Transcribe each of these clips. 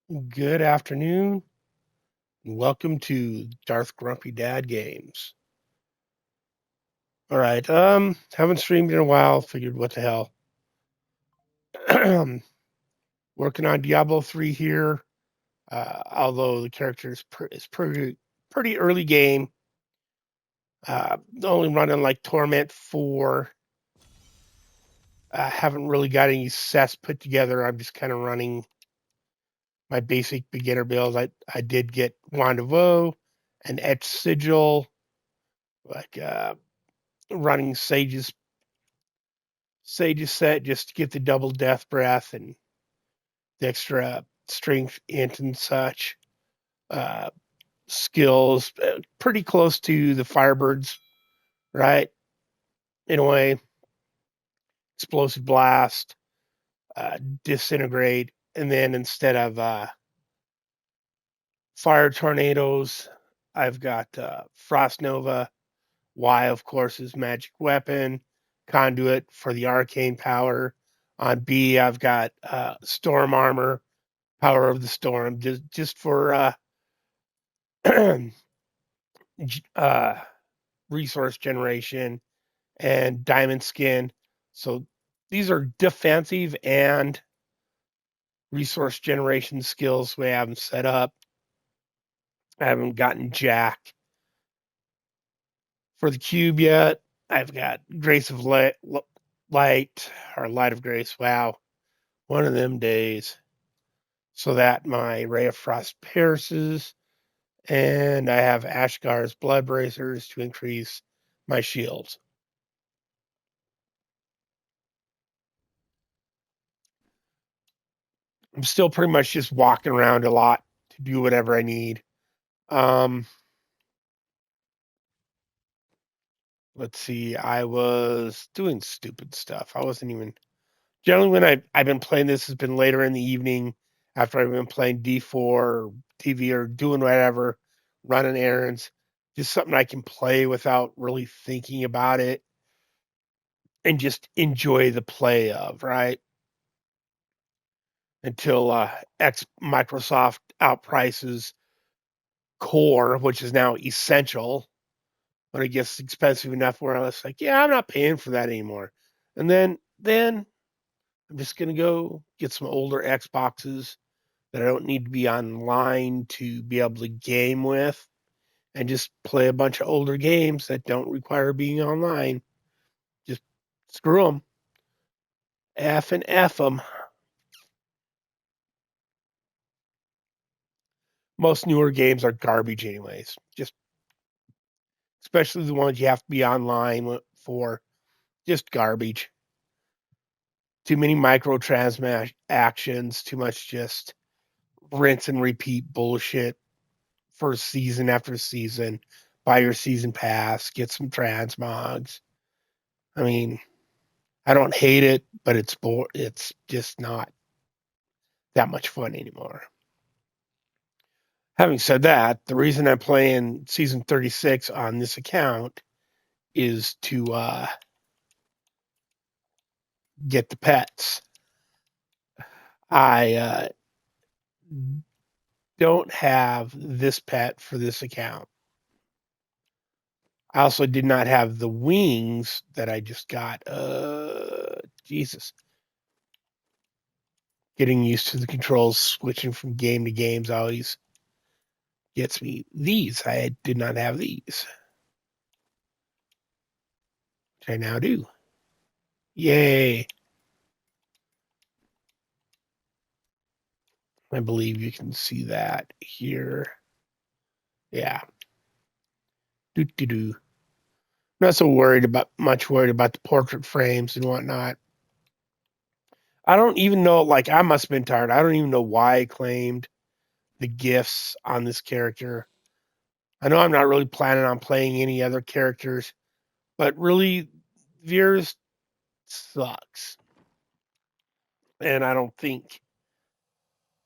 Good afternoon, and welcome to Darth Grumpy Dad Games. All right, haven't streamed in a while. Figured, what the hell? Working on Diablo 3 here. Although the character is pretty early game. Only running like Torment 4. Haven't really got any sets put together. I'm just kind of running my basic beginner builds. I did get Wand of Woe, an Etch Sigil, like running Sage's set just to get the double death breath and the extra strength int and such. Uh, Skills pretty close to the Firebirds, right? In a way, explosive blast, disintegrate, and then instead of fire tornadoes, I've got Frost Nova. Y, of course, is magic weapon. Conduit for the arcane power. On B, I've got storm armor, power of the storm, just for uh, resource generation and diamond skin. So these are defensive and resource generation skills we have them set up. I haven't gotten Jack for the cube yet. I've got Grace of Light or Light of Grace. Wow, one of them days. So that my Ray of Frost pierces, and I have Ashgar's Blood Bracers to increase my shields. I'm still pretty much just walking around a lot to do whatever I need. Um, let's see. I was doing stupid stuff. I wasn't even generally when I've been playing this has been later in the evening after I've been playing D4 or TV or doing whatever, running errands. Just something I can play without really thinking about it and just enjoy the play of, right? Until Microsoft outprices Core, which is now Essential, when it gets expensive enough where I was like, yeah, I'm not paying for that anymore. And then I'm just gonna go get some older Xboxes that I don't need to be online to be able to game with, and just play a bunch of older games that don't require being online. Just screw them, F and F them. Most newer games are garbage, anyways. Just especially the ones you have to be online for. Just garbage. Too many microtransactions, too much just rinse and repeat bullshit for season after season. Buy your season pass, get some transmogs. I mean, I don't hate it, but it's just not that much fun anymore. Having said that, the reason I'm playing season 36 on this account is to get the pets. I don't have this pet for this account. I also did not have the wings that I just got. Jesus. Getting used to the controls, switching from game to games always gets me. These, I did not have these, which I now do. Yay. I believe you can see that here. Yeah. Doo doo doo. Not so much worried about the portrait frames and whatnot. I don't even know, like, I must have been tired. I don't even know why I claimed the gifts on this character. I know I'm not really planning on playing any other characters, but really, Veers sucks. And I don't think,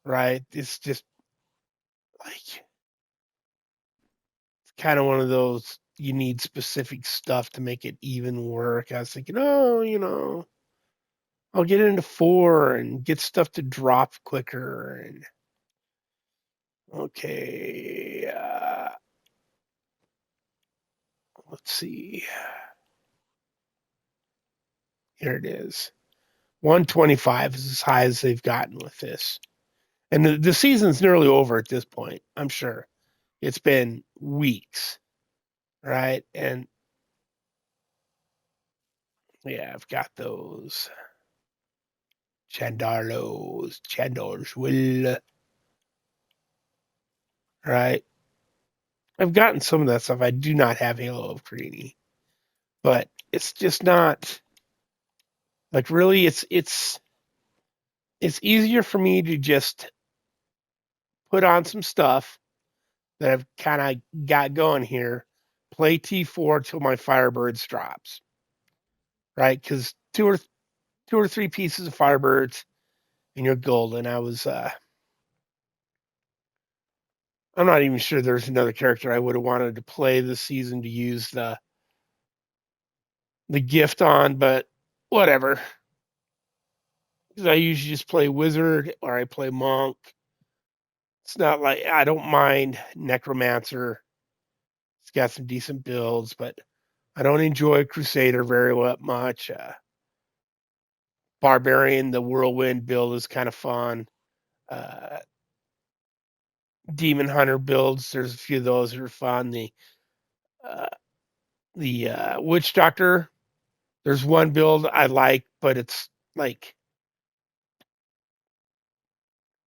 right? It's just like, it's kind of one of those, you need specific stuff to make it even work. I was thinking, oh, I'll get into 4 and get stuff to drop quicker. And Okay. Let's see. Here it is. 125 is as high as they've gotten with this. And the season's nearly over at this point, I'm sure. It's been weeks, right? And yeah, I've got those Chandars will, right? I've gotten some of that stuff. I do not have Halo of Creedy, but it's just not like really. It's easier for me to just put on some stuff that I've kind of got going here, play T4 till my Firebirds drops, right? Because two or three pieces of Firebirds and you're golden. I'm not even sure there's another character I would have wanted to play this season to use the gift on, but whatever. Because I usually just play Wizard or I play Monk. It's not like I don't mind Necromancer. It's got some decent builds, but I don't enjoy Crusader very much. Barbarian, the Whirlwind build is kind of fun. Uh, Demon Hunter builds, there's a few of those that are fun. Uh, the Witch Doctor, there's one build I like, but it's like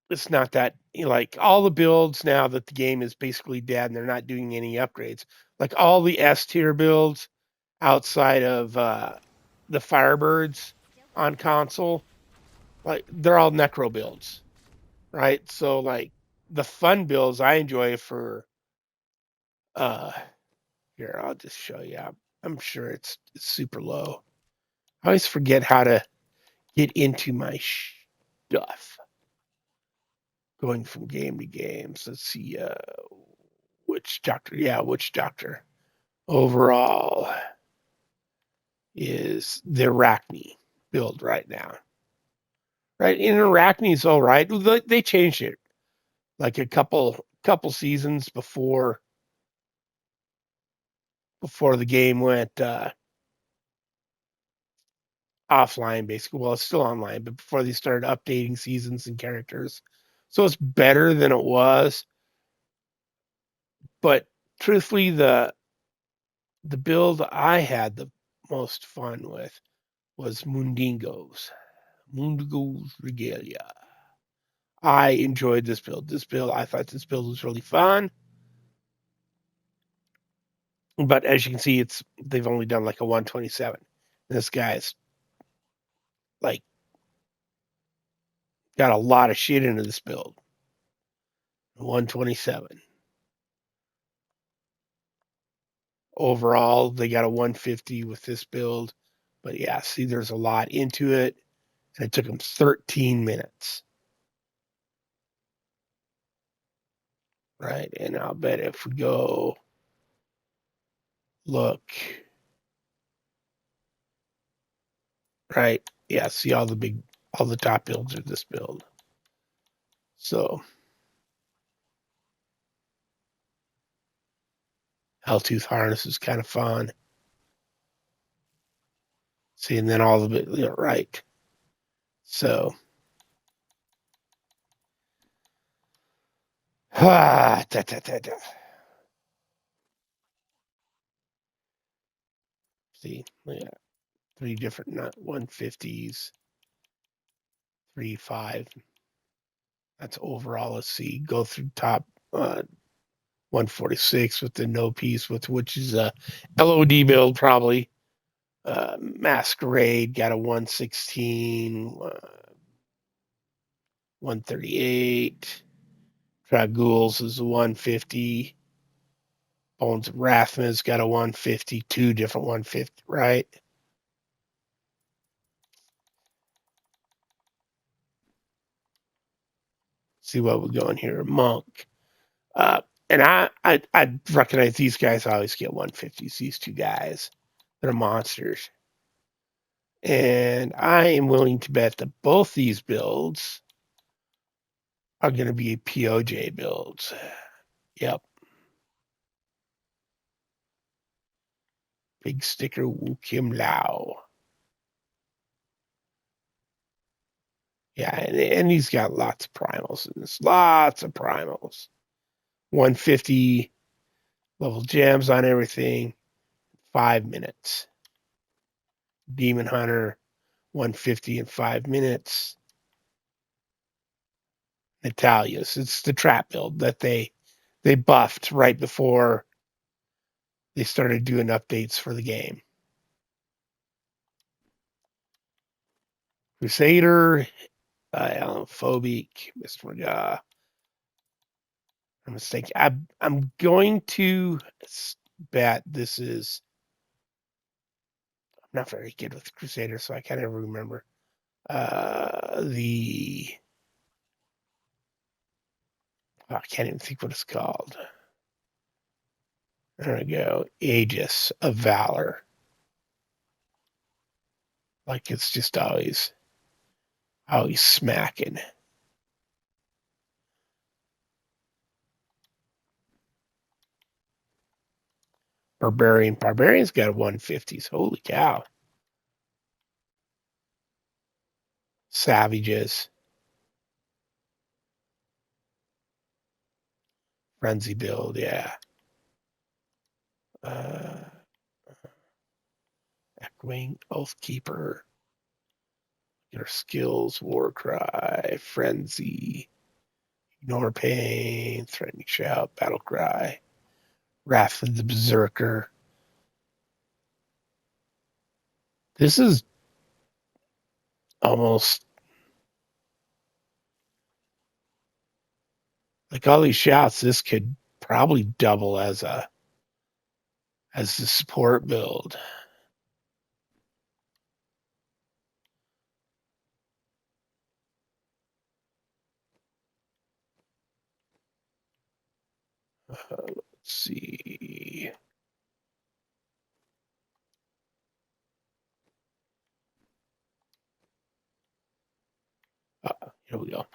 it's not that like all the builds now that the game is basically dead and they're not doing any upgrades. Like all the S tier builds outside of the Firebirds on console, like they're all Necro builds, right? So like the fun builds I enjoy for uh here I'll just show you. I'm sure it's super low. I always forget how to get into my stuff going from game to game. So let's see, Witch Doctor. Yeah, Witch Doctor. Overall is the Arachne build right now. Right, in Arachne's all right. They changed it like a couple seasons before the game went offline. Basically, well, it's still online, but before they started updating seasons and characters, so it's better than it was. But truthfully, the build I had the most fun with was Mundingo's Regalia. I enjoyed this build. I thought this build was really fun. But as you can see, they've only done like a 127. This guy's like got a lot of shit into this build. 127. Overall, they got a 150 with this build. But yeah, see, there's a lot into it. And it took them 13 minutes. Right. And I'll bet if we go look, right. Yeah, see all the top builds of this build. So Helltooth Harness is kind of fun. See, and then all of it, right. So, da, da, da, da. See, yeah, three different 150s, 3.5. That's overall. Let's see, go through top 146 with the no piece, which is a LOD build probably. Masquerade got a 116, 138. Dragools is a 150. Bones of Rathma's got a 150, two different 150, right? See what we're going here. Monk. And I recognize these guys always get 150s, these two guys. They're monsters. And I am willing to bet that both these builds are going to be POJ builds. Yep. Big sticker Wu Kim Lao. Yeah, and he's got lots of primals in this. Lots of primals. 150 level gems on everything. 5 minutes. Demon Hunter, 150 in 5 minutes. Natalia's. It's the trap build that they buffed right before they started doing updates for the game. Crusader, Alan Phobic, Mr. Maga. I'm mistaken. I'm going to bet this is. I'm not very good with Crusader, so I can't ever remember. I can't even think what it's called. There we go. Aegis of Valor. Like it's just always smacking. Barbarian. Barbarian's got 150s. Holy cow. Savages. Frenzy build, yeah. Echoing, Oathkeeper. Your skills, Warcry, Frenzy, Ignore Pain, Threatening Shout, Battle Cry, Wrath of the Berserker. This is almost like all these shouts. This could probably double as the support build. Let's see. Here we go.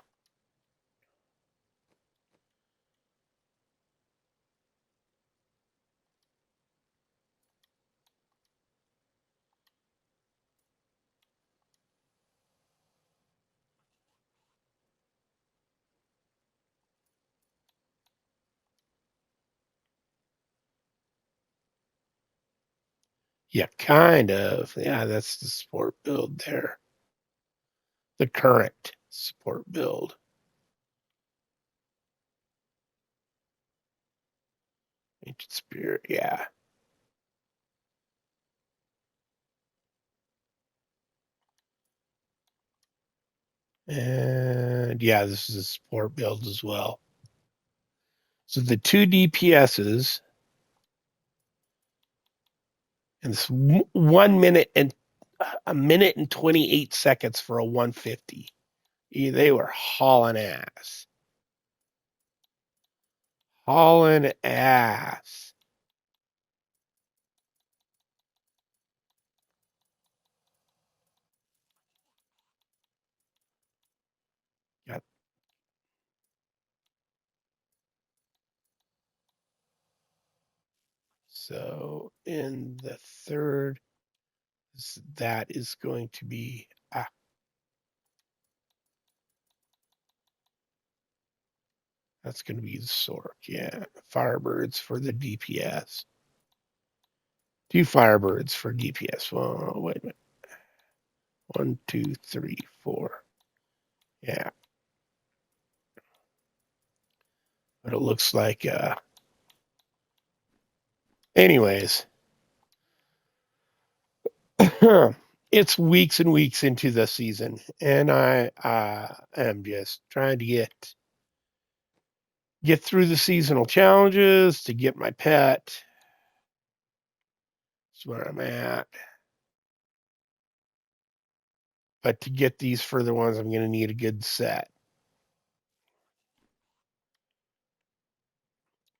Yeah, kind of. Yeah, that's the support build there. The current support build. Ancient Spirit, yeah. And yeah, this is a support build as well. So the two DPSs and this 1 minute and a minute and 28 seconds for a 150. They were hauling ass. Hauling ass. Got so in the third, that is going to be that's going to be the Sork. Yeah, Firebirds for the DPS. Two Firebirds for DPS. Well, wait a minute. 1, 2, 3, 4. Yeah, but it looks like. Anyways, it's weeks and weeks into the season, and I am just trying to get through the seasonal challenges to get my pet. That's where I'm at. But to get these further ones, I'm going to need a good set.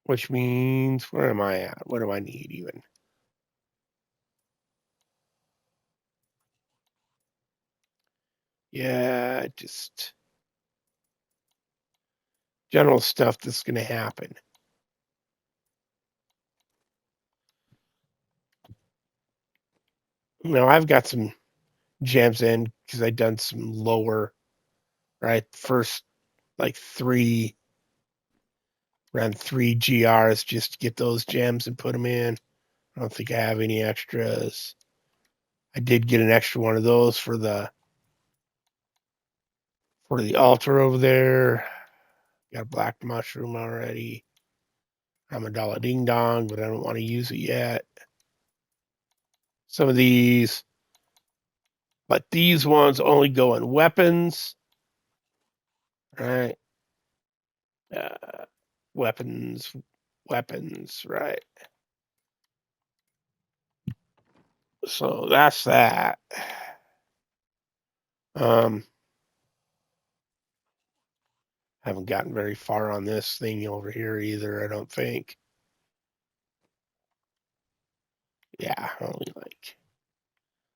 Which means, where am I at? What do I need even? Yeah, just general stuff that's going to happen. Now I've got some gems in because I've done some lower, right? First, like around 3 GRs just to get those gems and put them in. I don't think I have any extras. I did get an extra one of those for the altar over there. Got a black mushroom already. I'm a dollar ding dong, but I don't want to use it yet. Some of these, but these ones only go in weapons. Right. Uh, weapons, right. So that's that. Um, haven't gotten very far on this thing over here either, I don't think. Yeah, only like.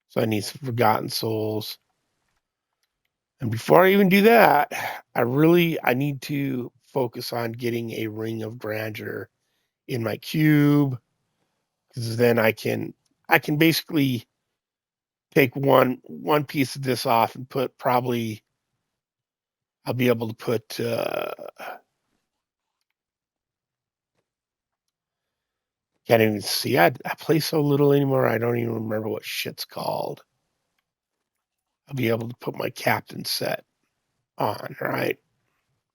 So I need some Forgotten Souls. And before I even do that, I need to focus on getting a Ring of Grandeur in my cube, because then I can basically take one piece of this off and put probably I'll be able to put can't even see. I play so little anymore. I don't even remember what shit's called. I'll be able to put my captain set on, right?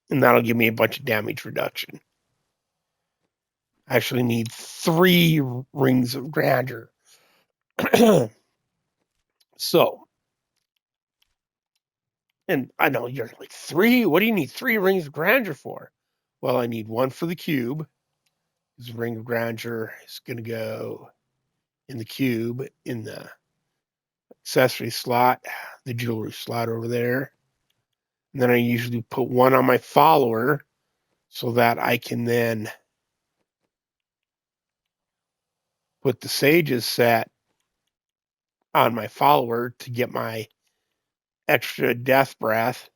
And that'll give me a bunch of damage reduction. I actually need 3 rings of grandeur. So, and I know you're like, 3? What do you need 3 rings of grandeur for? Well, I need 1 for the cube. This ring of grandeur is going to go in the cube, in the accessory slot, the jewelry slot over there. And then I usually put 1 on my follower so that I can then put the sages set on my follower to get my extra death breath,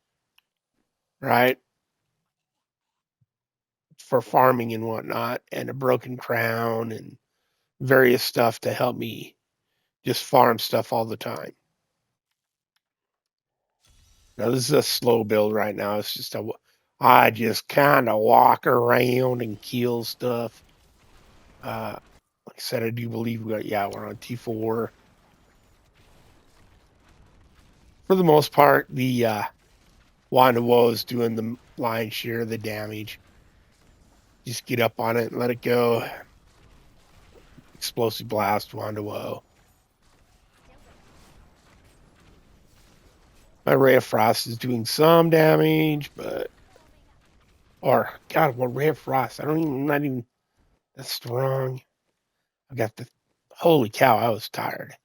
right? For farming and whatnot, and a broken crown and various stuff to help me just farm stuff all the time. Now, this is a slow build right now. It's just I just kind of walk around and kill stuff. Like I said, I do believe we're on T4. For the most part, the Wand of Woe is doing the lion's share of the damage. Just get up on it and let it go. Explosive Blast, Wand of Woe. My Ray of Frost is doing some damage, but God, what Ray of Frost? Not even that's strong. I got the holy cow, I was tired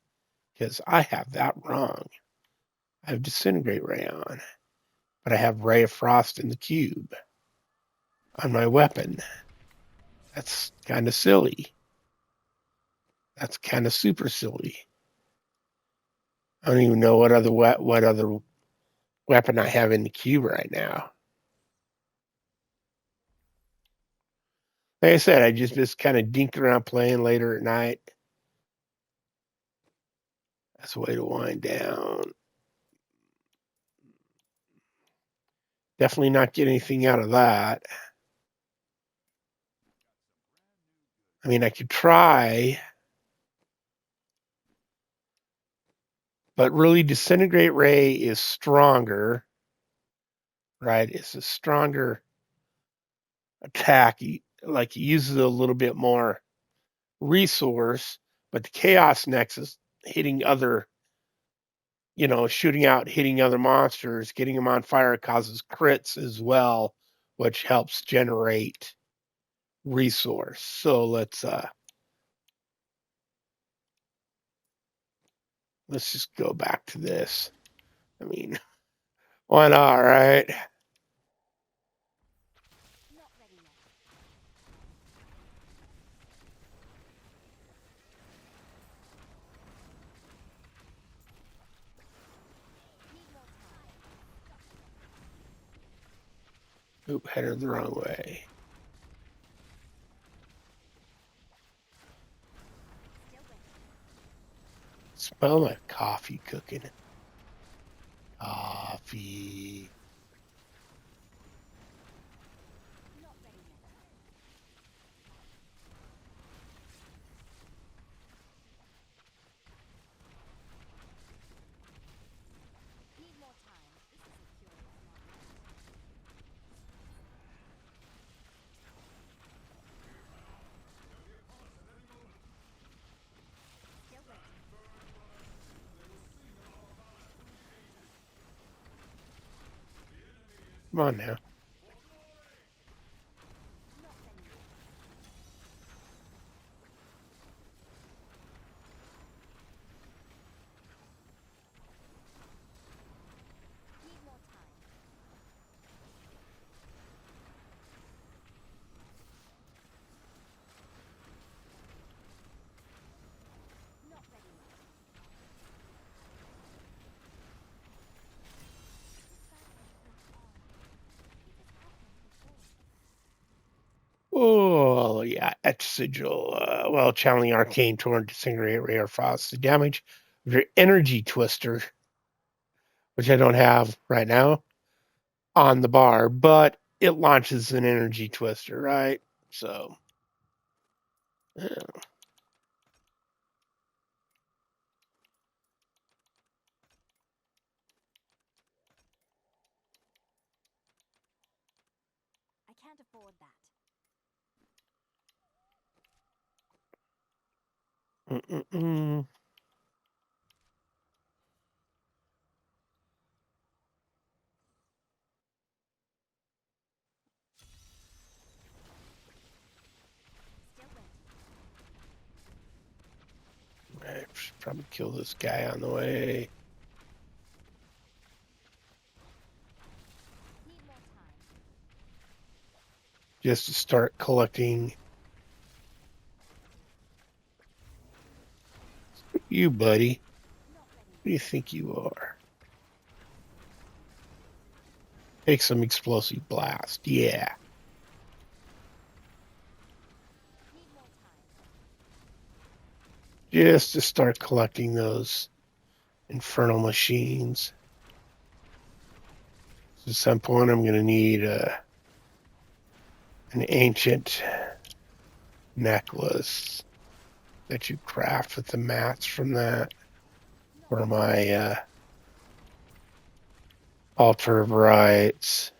because I have that wrong. I have Disintegrate Ray on, but I have Ray of Frost in the cube on my weapon. That's kind of silly. That's kind of super silly. I don't even know what other weapon I have in the cube right now. Like I said, I just kind of dinked around playing later at night. That's a way to wind down. Definitely not get anything out of that. I mean, I could try, but really Disintegrate Ray is stronger, right? It's a stronger attack. Like, it uses a little bit more resource, but the Chaos Nexus hitting other, shooting out, hitting other monsters, getting them on fire causes crits as well, which helps generate resource. So let's just go back to this. I mean, why not, right? Oop, headed the wrong way. Smell my coffee cooking. Coffee. Come on now. Oh, yeah. Etch sigil. Well, channeling arcane torrent, disintegrate rare frost. The damage of your energy twister, which I don't have right now on the bar, but it launches an energy twister, right? So, yeah. I can't afford that. Mm-mm-mm. Still waiting. I should probably kill this guy on the way. Need more time. Just to start collecting you, buddy. Not ready Who do yet. you think you are? Take some explosive blast. Yeah. Need more time. Just to start collecting those infernal machines. At some point, I'm going to need an ancient necklace that you craft with the mats from that for my altar of rights.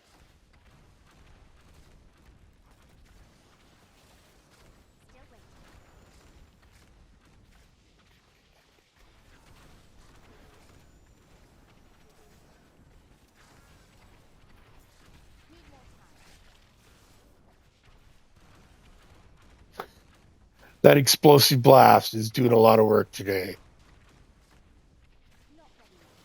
Still waiting. Need more time. That explosive blast is doing a lot of work today. Not ready yet.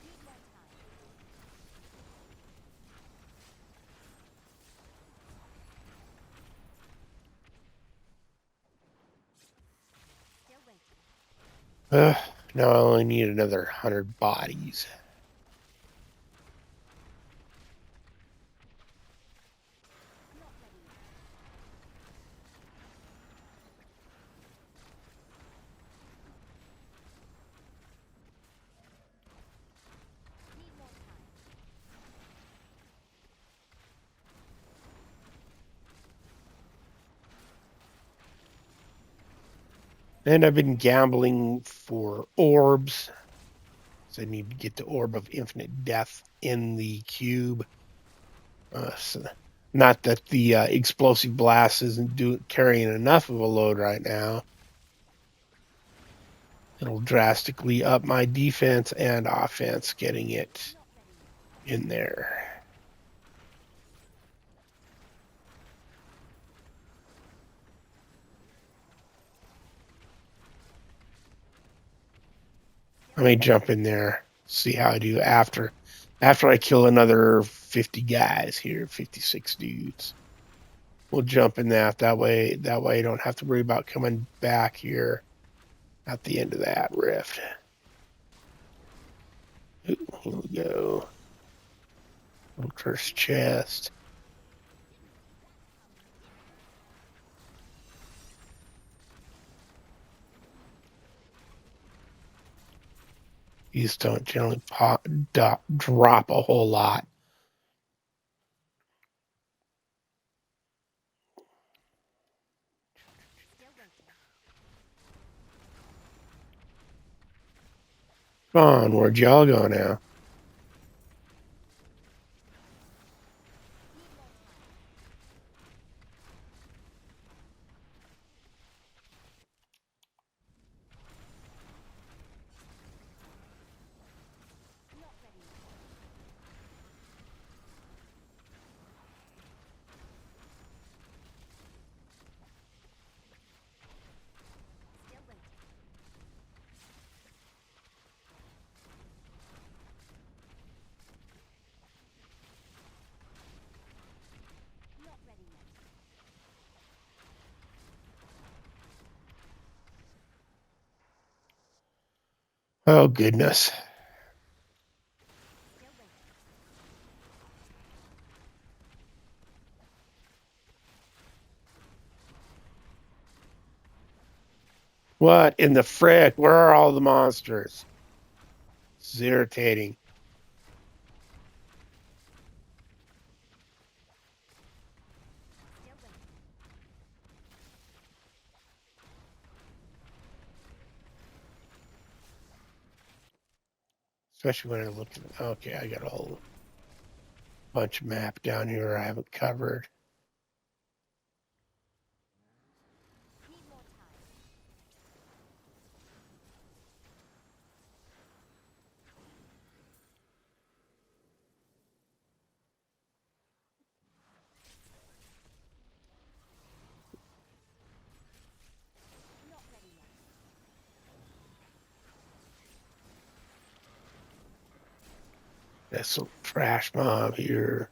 Need more time. Still waiting. Now I only need another 100 bodies. Not ready yet. Need more time. And I've been gambling for orbs. So I need to get the orb of infinite death in the cube. So not that the explosive blast isn't carrying enough of a load right now. It'll drastically up my defense and offense getting it Not ready yet. in there. Still Let me waiting. jump in there, see how I do after I kill another 50 guys here, 56 dudes. We'll jump in that way I don't have to worry about coming back here at the end of that rift. Ooh, here we go. First chest. These don't generally drop a whole lot. Still waiting. Come on, where'd y'all go now? Need more time. Not ready yet. Still waiting. Not ready yet. Oh, goodness. Still waiting. What in the frick? Where are all the monsters? It's irritating. Still waiting. Especially when I look at, okay, I got a whole bunch of map down here I haven't covered. Need more time. Not ready yet. There's some trash mob here.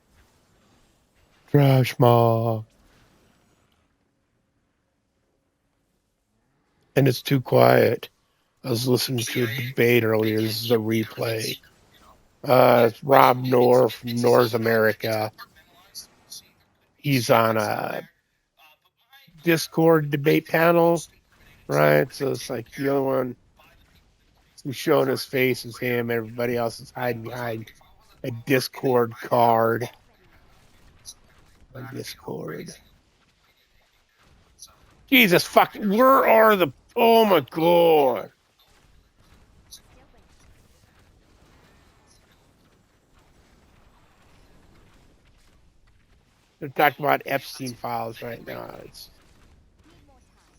Trash mob. And it's too quiet. I was listening to a debate earlier. This is a replay. It's Rob Noor from North America. He's on a Discord debate panel, right? So it's like the other one who's showing his face is him. Everybody else is hiding behind a Discord card Not ready yet. on Discord. Jesus fucking, where are the, oh my God. Still waiting. They're talking about Epstein files right now. It's Need more time.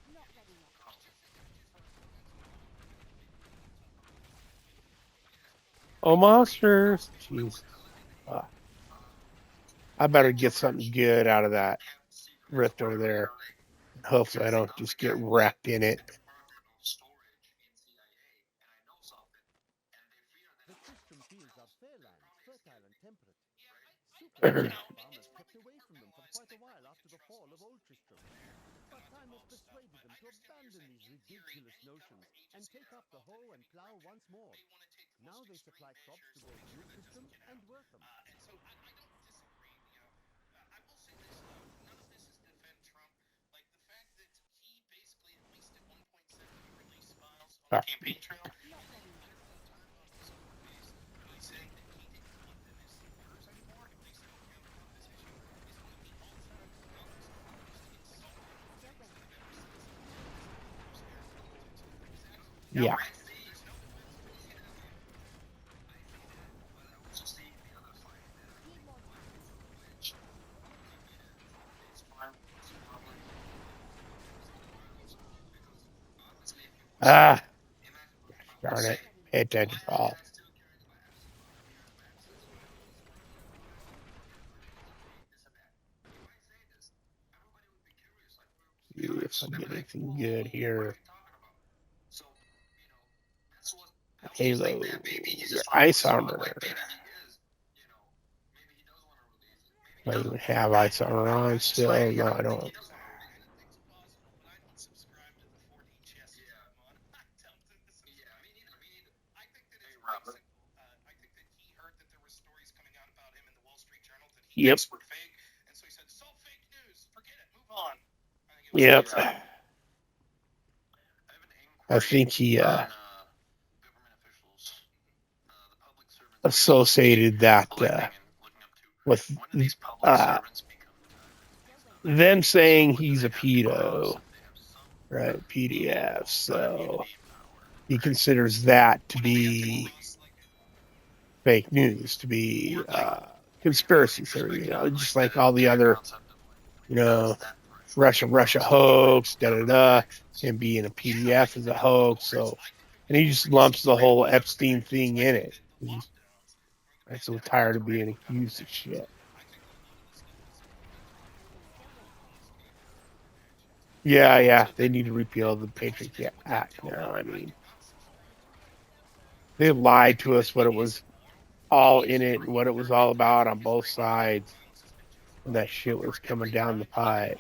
Not ready yet. oh monsters. Jesus. Fuck. I better get something good out of that rift over there. Hopefully I don't just get wrecked in it. The Tristram fields are fair land, fertile and temperate. Super farmers kept away from them for quite a while after the fall of Old Tristram. But time has persuaded them to abandon these ridiculous notions and take up the hoe and plow once more. Now they supply crops to both New Tristram and Wortham. Ah, Not ready yet. Still waiting. yeah. Need more time. Ah, darn Not it. ready Pay yet. attention, Paul. See if I get anything good here. Halo, your ice armor. I even have ice on still. No, I don't. Yep. Yep. I think he associated that with uh, them saying he's a pedo, right? PDF. So he considers that to be fake news, to be conspiracy theory, just like all the other, you know, Russia hoax, da da da, and being a PDF is a hoax. So, and he just lumps the whole Epstein thing in it. I'm so tired of being accused of shit. Yeah, they need to repeal the Patriot Act now. I mean, they lied to us what it was all in it and what it was all about on both sides when that shit was coming down the pipe.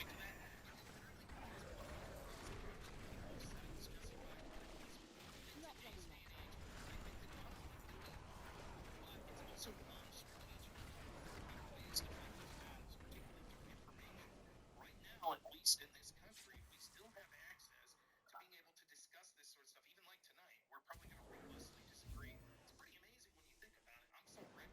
Not ready yet. Still waiting. Need more time. Still waiting.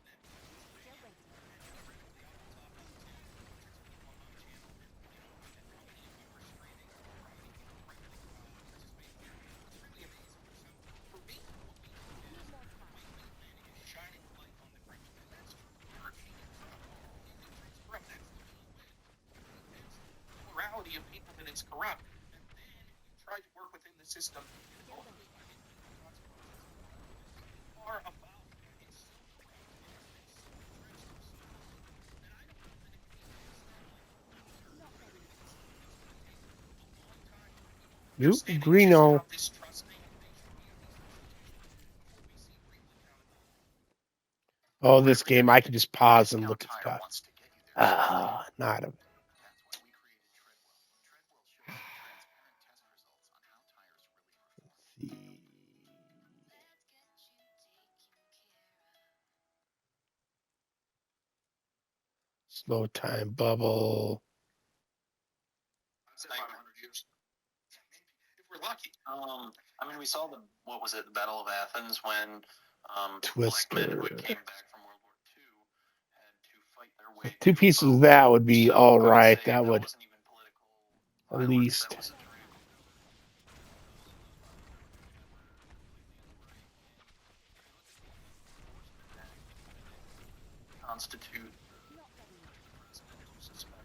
Not ready yet. You Greeno. Oh, this game, I can just pause and look at stuff. Not a. Slow time bubble. I mean, we saw what was it, the Battle of Athens, when Twister. black men who came back from World War II had to fight their way. Two pieces of that would be all right. That would wasn't even at political least. That was a tyrannical constitute Not ready yet. president to suspend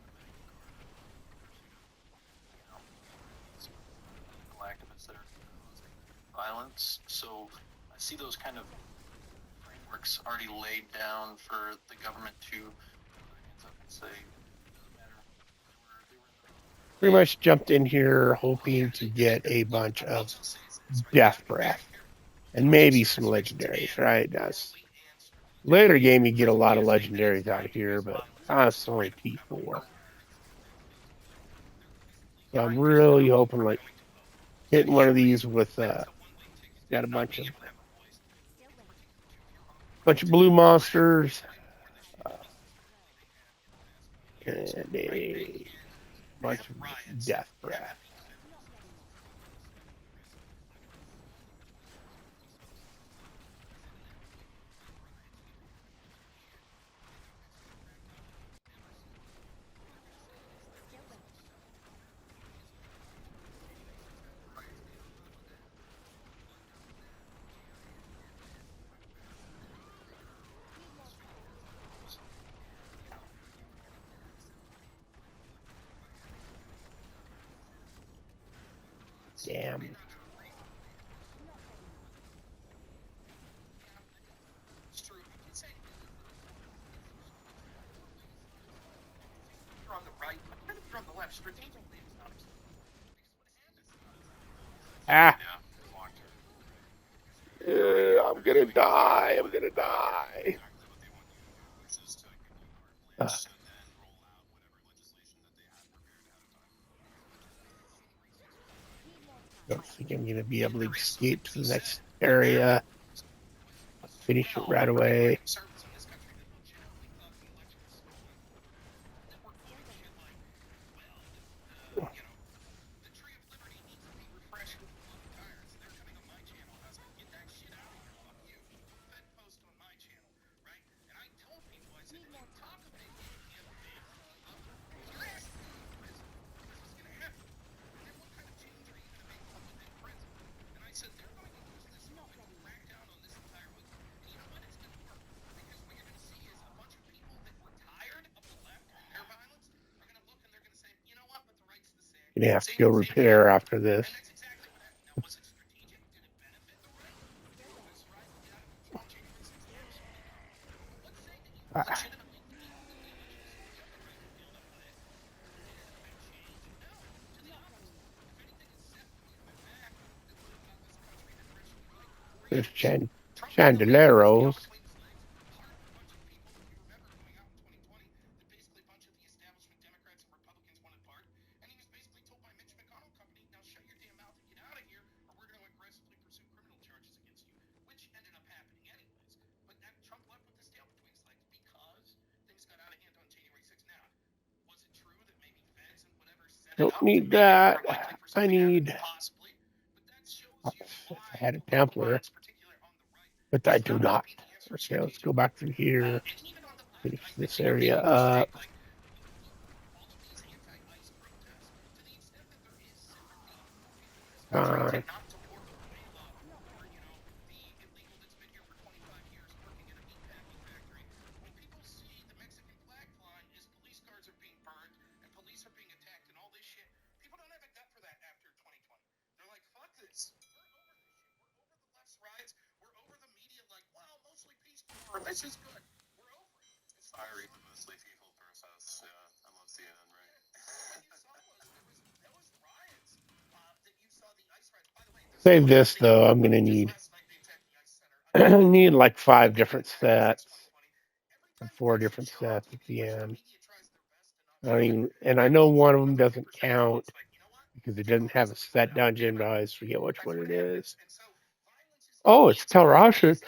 the political activists that are causing violence. So I see those kind of frameworks already laid down for the government to put their hands up and say, doesn't matter. Pretty much jumped in here hoping to get a bunch of death breath and maybe some legendaries, right? That's later game you get a lot of legendaries out here, but it's only T4. So I'm really hoping like hitting one of these with got a Still waiting. bunch of blue monsters uh, and a bunch of death breath. Not ready yet. Still waiting. Need more time. Damn. Not ready yet. Still waiting. Ah. I'm gonna die. I'm gonna die. don't think I'm gonna be able to escape to the next area. Finish it right away. Conservatives in this country that legitimately thought the election was stolen, that were quoting shit like, well, the tree of liberty needs to be refreshed with floating tires. They're coming on my channel, Husband. Get that shit out of here. Fuck you. No Fed post on my channel, right? And I told people, I said, if you talk a big game campaign, your ass is going to prison. This is going to happen. And then what kind of change are you going to make from within prison? And I said, they're going to use this moment to crack down on this entire movement. And you know what? It's going to work. Because what you're going to see is a bunch of people that were tired of the left and their violence are going to look and they're going to say, you know what? But the right's the same. Gonna have to Same, go same here. repair after this. And that's exactly what happened. Now, was it strategic? Did it benefit the right? Because the right get out of January 6th? Absolutely not. But let's say that you legitimately think that the election is stolen. You have the right to feel that way. Did it affect change? No. To the opposite. If anything, it set movement back that would have got this country in the direction we like 4 years. There's Trump got the tail Chandeleros. between his legs, pardoned a bunch of people that you remember going out in 2020 that basically a bunch of the establishment Democrats and Republicans wanted pardoned. And he was basically told by Mitch McConnell Company, now shut your damn mouth and get out of here, or we're going to aggressively pursue criminal charges against you, which ended up happening anyways. But that Trump left with his tail between his legs because things got out of hand on January 6th. Now, was it true that maybe feds and whatever set it Don't up to need make it that. more likely for I something to happen? need. Possibly. But that shows you If why I had a political Templar, violence, particularly on the right, but I is do not going not. to be the answer Okay, let's go strategically. back through here. And even on the left, Finish I think this that you're area making a mistake. up. Like, look, all of these anti-ICE protests, to the extent that there is sympathy for people in this country to not support Venezuela or, the illegal that's been here for 25 years working in a meatpacking factory, when people see the Mexican flag flying as police cars are being burned and police are being attacked and all this shit, people don't have a gut for that after 2020. They're like, fuck this. We're over this shit. We're over the left's riots. We're over the media like, wow, mostly peaceful. Or this is good. We're over it. It's I not read true. the mostly people process. Yeah, I love CNN, right? What you saw was there was riots that you saw the ICE riots. By the way, this Save morning this they though. I'm gonna just need. last night they attacked the ICE center. I Again, need like 5 they've been different attacking since sets 2020. Every or time that 4 that shit different shows on sets at TV, the which the end. media tries their best to not show, And I they know all one seem of to them come out doesn't representing count it's like, you know what? because it Take doesn't all have this a and put it set out. dungeon. I always forget which That's one what it happens. is. And so violence is not Oh, the it's answer. Tel Is Rasha. it?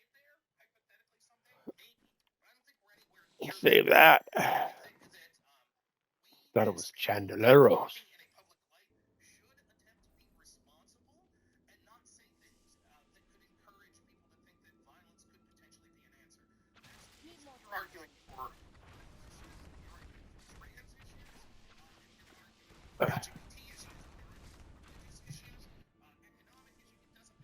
Could it get there hypothetically someday? Maybe. But I don't think we're anywhere We'll near there. save that. And I think that we Thought it as was people Chandeleros. talking in a public light should attempt to be responsible and not say things that could encourage people to think that violence could potentially be an answer. That's the reason you're arguing for political issues, you're arguing for trans issues, and you're arguing for LGBT issues, and you're arguing for religious issues, economic issues. It doesn't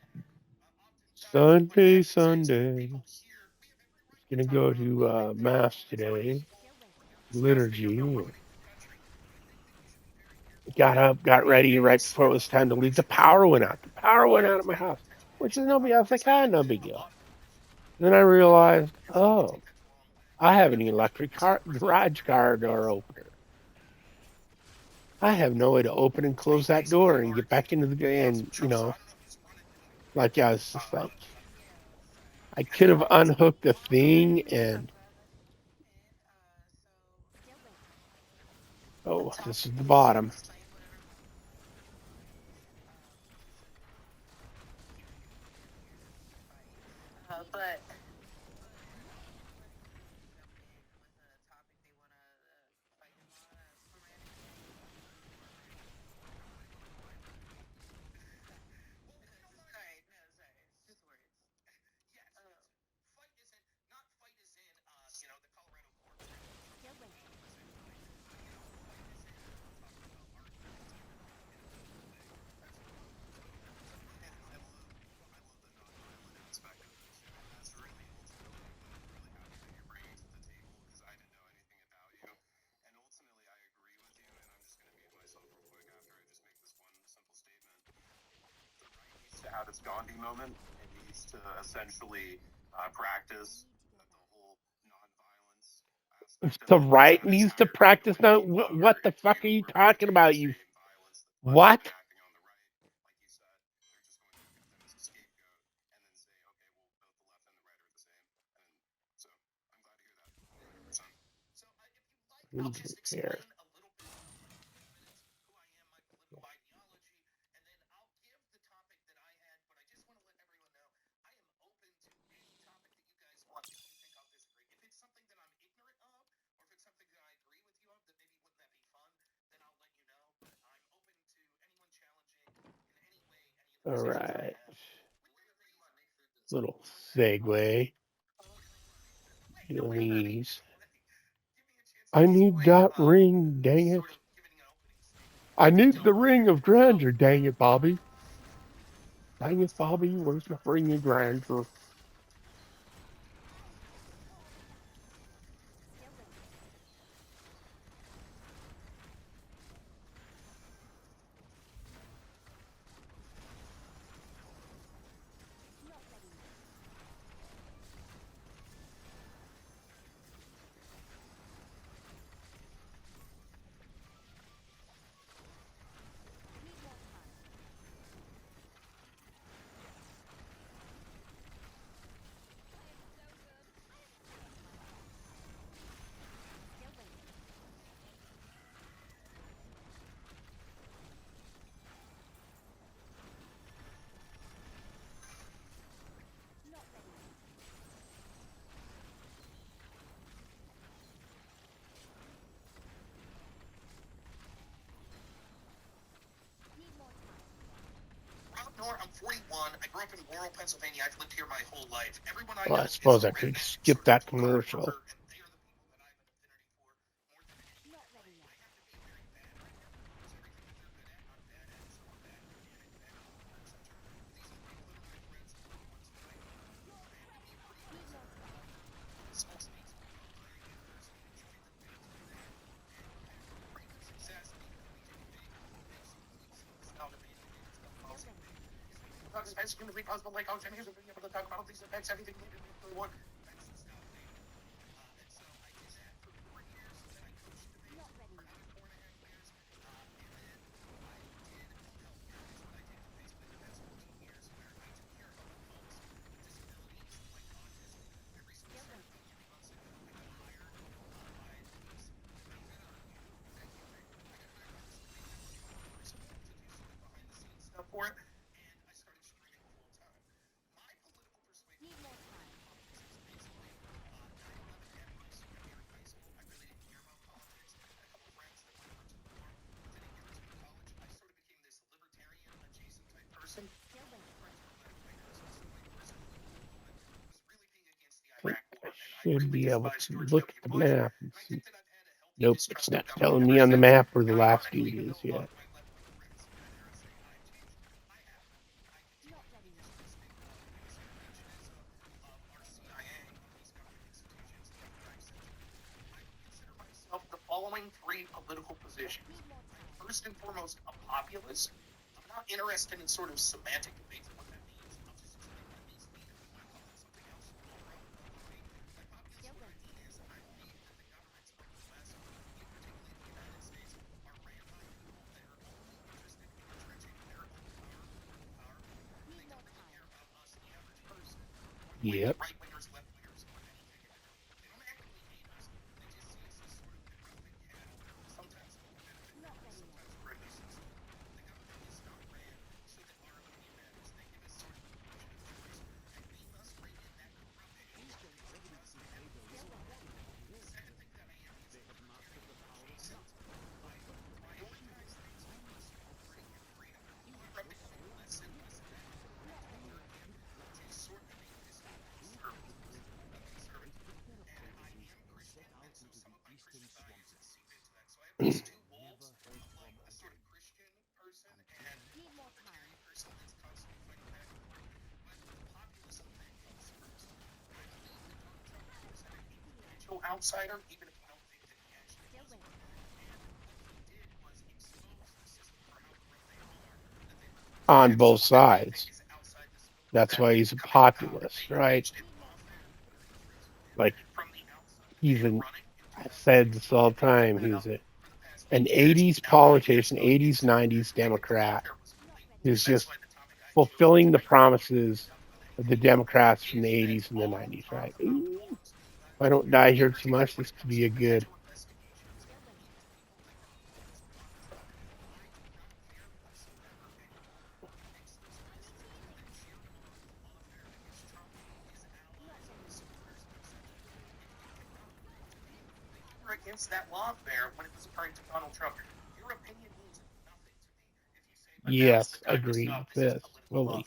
matter. Oftentimes, what Sunday, happens is Sunday. people hear we have every right to Gonna talk go about to voting. mass It's our today. equal, disgusting, Liturgy. eroding the country. But I think that you should be very careful Got up, got about ready any right before it sort was of time to leave. The issues power went out. The that power went out at violence my could house. potentially be Which is an no answer. big. I was like, Because I no think big that a deal. lot of people should be Then I very realized, careful because they may oh, take that the wrong way. I have an And electric this is presented garage car door opener. I have no way to open and close they that door basically and get argue back into the against and Trump. So I don't know who's running the show here. like I was just like I Because could the have thing is, unhooked the all the thing arguments are and valid, and so the oh, top this is the is bottom. saying whatever they want to say. But anybody can jump in with a topic they want to fight him on. Profanity is sorry, no, sorry, it's just words. Yes, fight is in not fight is in the Colorado courts that Trump was represented by. Fight is in talking about arguments in a public way. That's what it is. So I love the nonviolent aspect of this, and that's really ultimately what I'm really happy that you're bringing to the table because I didn't know anything about you. And ultimately, I agree with you, and I'm just going to mute myself real quick after I just make this one simple statement. The right needs to have its Gandhi moment. It needs to essentially practice the whole nonviolence aspect of The it right without needs to entirely practice going now. full What outer the fuck are into you where we're talking doing the about? You same violence that the left has what? been enacting on the right. Like you said, they're just going to look at them as a scapegoat and then say, okay, well, both the left and the right are the same. And so I'm glad to hear that 100%. So, if you like, I'll just Here. explain a little bit in 20 minutes who I am, my political ideology, and All right. Little segue. Please. I need that ring, dang it. I need the ring of grandeur, dang it, Bobby. Dang it, Bobby, where's the ring of grandeur? Rob Nor, I'm 41. I grew up in rural Pennsylvania. I've lived here my whole life. Everyone I Well, know I is suppose a I could redneck skip sort of that blue-collar commercial. worker, and they are the people that I have an affinity for more than anything. I have to be a very bad redneck because everything that they're good at, I'm bad at. So I'm a bad mechanic, bad coworker, etc. These are the people that are my friends and the ones that I know. I have to be a pretty decent blogger, smokes weeds with role-playing universe, and enjoy the things of that, and had pretty good success being collegiate and big style debating and stuff policy debate. Is making the talks as best humanly possible, like all Chinese, and being able to talk about all these events, anything we really want. That's the style debating I do. And so I did that for 4 years. Then I coached debate for another 4.5 years. And then I did home health care, is what I did for basically the past 14 years, where I took care of adults with disabilities like autism. I recently started about 3 months ago. I got hired by these. Thank you. I got hired by this debate network called Crucible to do sort of behind the scenes stuff for it, and I started streaming full time. My political persuasion when it came to politics was basically 9/11 happened my senior year of high school. I really didn't care about politics. Had a couple friends that went over to the war, didn't get to in college. I sort of became this libertarian adjacent type person. All my friends were left wingers, and so my first political moment was really being against the I think Iraq I war, and I should really be able despised to George look W. at the Bush. map and And I see. think that I've had a healthy Nope, it's distrust of not government telling ever me on the since. map where the And last ironically, dude even is though a lot yet. of my left-wing friends in that era say I've changed, I haven't. I continue to be distrusting of the U.S. interventionism, of our CIA, of these government institutions, the FBI, etc. I would consider myself the following three political positions. I'm first and foremost a populist. I'm not interested in sort of semantic debates of what that means. I'll just explain what it means to me. If you want to call it something else, no problem with me. By populist, what I mean is I believe that the governments of the West, in particularly the United States, are ran by people that are only interested in entrenching their own power, political power, and they don't really care about us, the average person, or the way that Yep. right wingers, left wingers want anything to do. They don't actively hate us. They just see us as sort of corrupted cattle, sometimes for the benefit of others, sometimes for a nuisance. The government is not ran so that our opinion matters. They give us sort of the illusion of choice, and we must rein in that corruption so that they see us and have peace with that. The second thing that I am is libertarian adjacent. I prioritize things like personal liberty and freedom, although I'm becoming less and less of that. And to the third camp, which is sort of a fiscal conservatism, a conservative. And I am Christian, and so some of my Christian values seep into that. So I have these two wolves of like a sort of Christian person and a libertarian person that's constantly fighting back and forth. But the populism thing comes first. I believe that Donald Trump represented a potential outsider, even if you don't think that he actually was one. And what he did was expose the system for how corrupt they all are. That they let On have both someone that they think sides. is outside the scope of That's that why he's a come into power. They populist, right? engaged in lawfare voter interference with him Like from the outside. They were even running in I said this 2016 all and the they kept time. that He up was for the past an 8 years. 80s Now 9 years politician, ago, he 80s, did something. 90s I think the Democrat lawfare was late. who's That's just why the topic I chose is fulfilling the I don't want to promises talk about of anything the else. Democrats from the If that's 80s and the all you 90s, talk right? about Ooh, norms, being if I don't values, die in here too particularly much, when this it could comes be to a good. potential investigations into people that are opponents of Donald Trump, I do not care whatsoever. And you can mix those voices that cheer on lawfare against Trump, his allies, his supporters, etc. And you cannot prove to me that you were against that lawfare when it was occurring to Donald Trump. Your opinion means nothing to me if you say, but now it's the Yes, time to agreed stop. with This is this. political Really.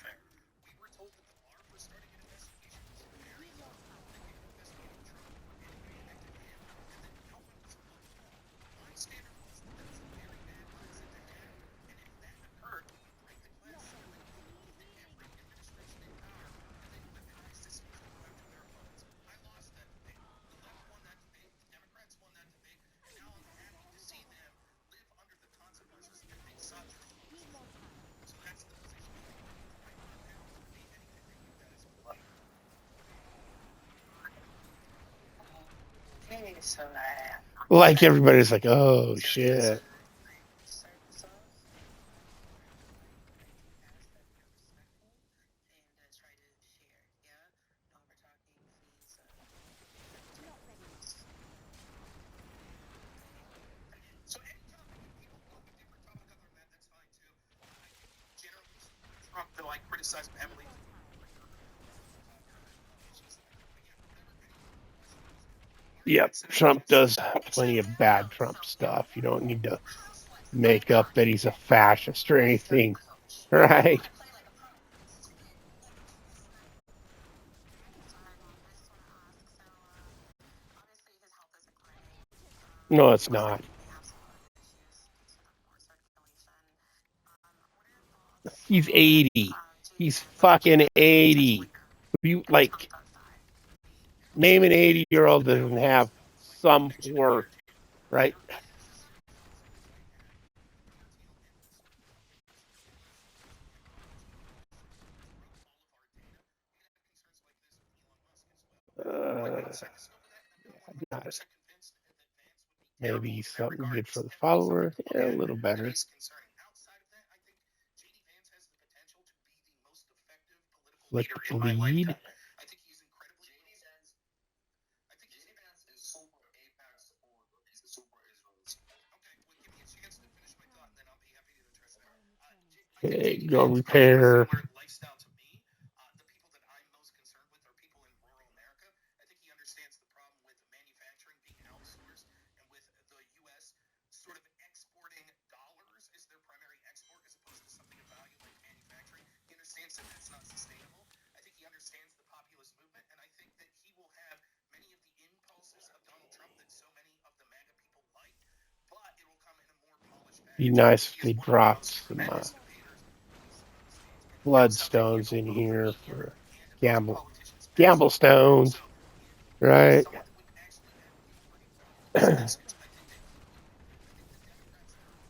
We were told that the bar for starting an investigation was very low, that they were investigating Trump before anybody connected to him, and that no one was above the law. My standard was that was a very bad mindset to have, and if that occurred, we would break the glass ceiling and look at every administration in power, and they'd weaponize this speech to go after their opponents. I lost that debate. The left won that debate, the Democrats won that debate, and now I'm happy to see them live under the consequences that they sought to impose on them. So that's the position I'm taking. I'm happy to debate anything that you guys would like. Okay, so Like everybody's like, oh shit. service off. Ask that you're respectful and try to share. Yeah, no over talking. Please. So any topic, if people want a different topic other than that, that's fine too. I think generally Trump, though I criticize him heavily. Yep, Trump does plenty of bad Trump stuff. You don't need to make up that he's a fascist or anything, right? Obviously, his health isn't great. No, it's Looks like not. he may have some issues due to the poor circulation. What are your thoughts He's on 80. JD He's Vance fucking potentially 80. You if Trump like does die? name an 80-year-old that doesn't have some worth, right? Uh, not, maybe something good for the followers. Yeah, a little better. Outside of that, I think JD Vance has the potential to be the most effective political Like leader in my lead. lifetime. I think he's incredibly. I think JD Vance is super apex or he's a super Israelist. Okay, well, give me a chance to finish my thought, and then I'll be happy to address that. I think Okay, JD go Vance has a repair. similar lifestyle to me. The people that I'm most concerned with are people in rural America. I think he understands the problem with manufacturing being outsourced and with the U.S. sort of exporting dollars as their primary export as opposed to something of value like manufacturing. He understands that that's not sustainable. I think he understands the populist movement, and I think that he will have many of the impulses of Donald Trump that so many of the MAGA people like, but it will come in a more polished Be package. nice if He they is one of the dropped most some tremendous debaters we've seen on the stage. And that's something you bloodstones don't in often here hear, for and most gamble politicians pass gamble on that. stones, So right? someone that would actually advocate for a more polished stance, I think that he will. I think the Democrats that are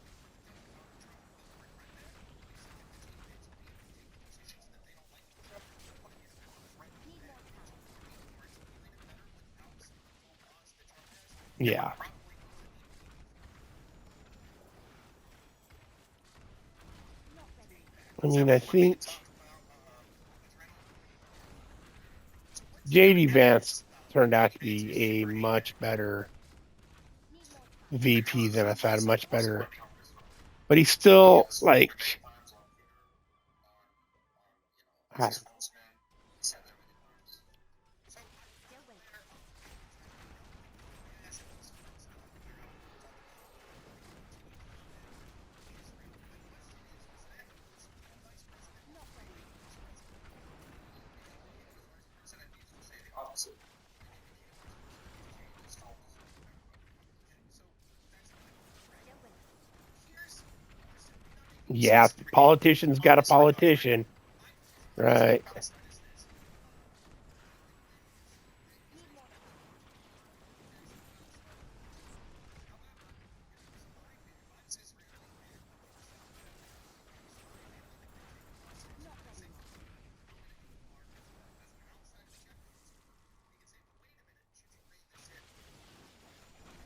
for Donald Trump will regret that. I just think that JD Vance will be able to take the positions that they don't like with Trump and put it into a friendly package and be able to articulate it better without some of the faux pas that Trump has, and would Yeah. probably move the needle even further. I Is that mean, I what you wanted me to think talk about? Adrenaline? So let's do JD evidence Vance turned out JD to Vance is be a super much apex. better VP Because than I thought. he's Much also better, a communist vote. but he's He still has spoken like, many times on Twitter, as I a don't spokesman. He said that many times. So I'm not aware of any adrenaline. I don't think that he has any secrets that I'm aware of on the Capitol Hill. I think he continues to do that in Israel. My question is that a person being vice president or a vice president? If he became the vice president, he used to say the opposite. If he became vice president, he changed his tone to say everybody. Okay, so that's my thought, right? Here's now maybe this yeah, is if the redundant, but politician's I'll got a voice my thought, right? politician, My position on right? Palestine is this: I think that Israel should annexed Palestine. However, if it was my pick, if I was Israeli and I was Palestinian and they were to take a hostage, I could say, okay, I'm going to go to war as an outside objective observer. And you could say, but wait a minute, should you rein this in?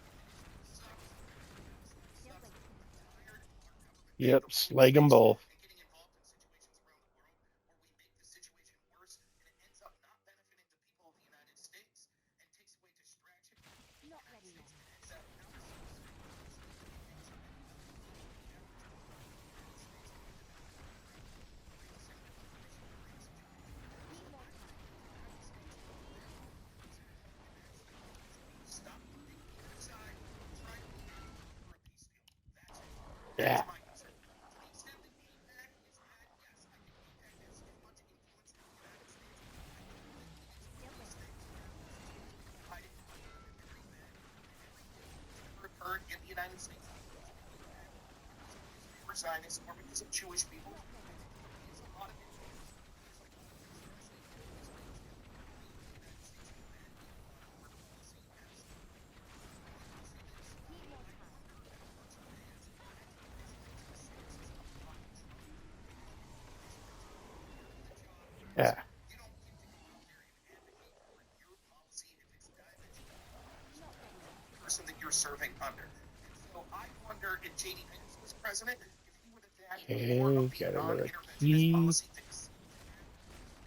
And Israel sucks, and Palestine sucks, and we're tired of our government getting Yep, the wrong slag them place both. and getting involved in situations around the world where we make the situation worse and it ends up not benefiting the people of the United States and takes away distraction from the people of the United States. So now we're so circumventing things that would benefit the average voter in the United States and the Democratic Party. I'll make the same declaration in Iraq situation. So I think that the United States now is at a healthy match that needs to stop picking either side and try to move for a peace deal. That's it. That's Yeah, my concern. To the extent that APAC is bad, yes, I think APAC United States because they were Zionists or because of Jewish people. I think he has a lot of influence. He has a lot of influence in Israel to lead the United States to win foreign policy. Yes. I will say this. I wonder if a bunch of fans had taken his latest cynicism of Donald Trump and gone along with his routine. The job is Yeah. you don't get to go out there and advocate for your policy if it's diametrically opposed to the person that you're serving under. And so I wonder if JD Vance was president, if he would have had more of Okay, the got another non-interventionist key. policy that he's seen had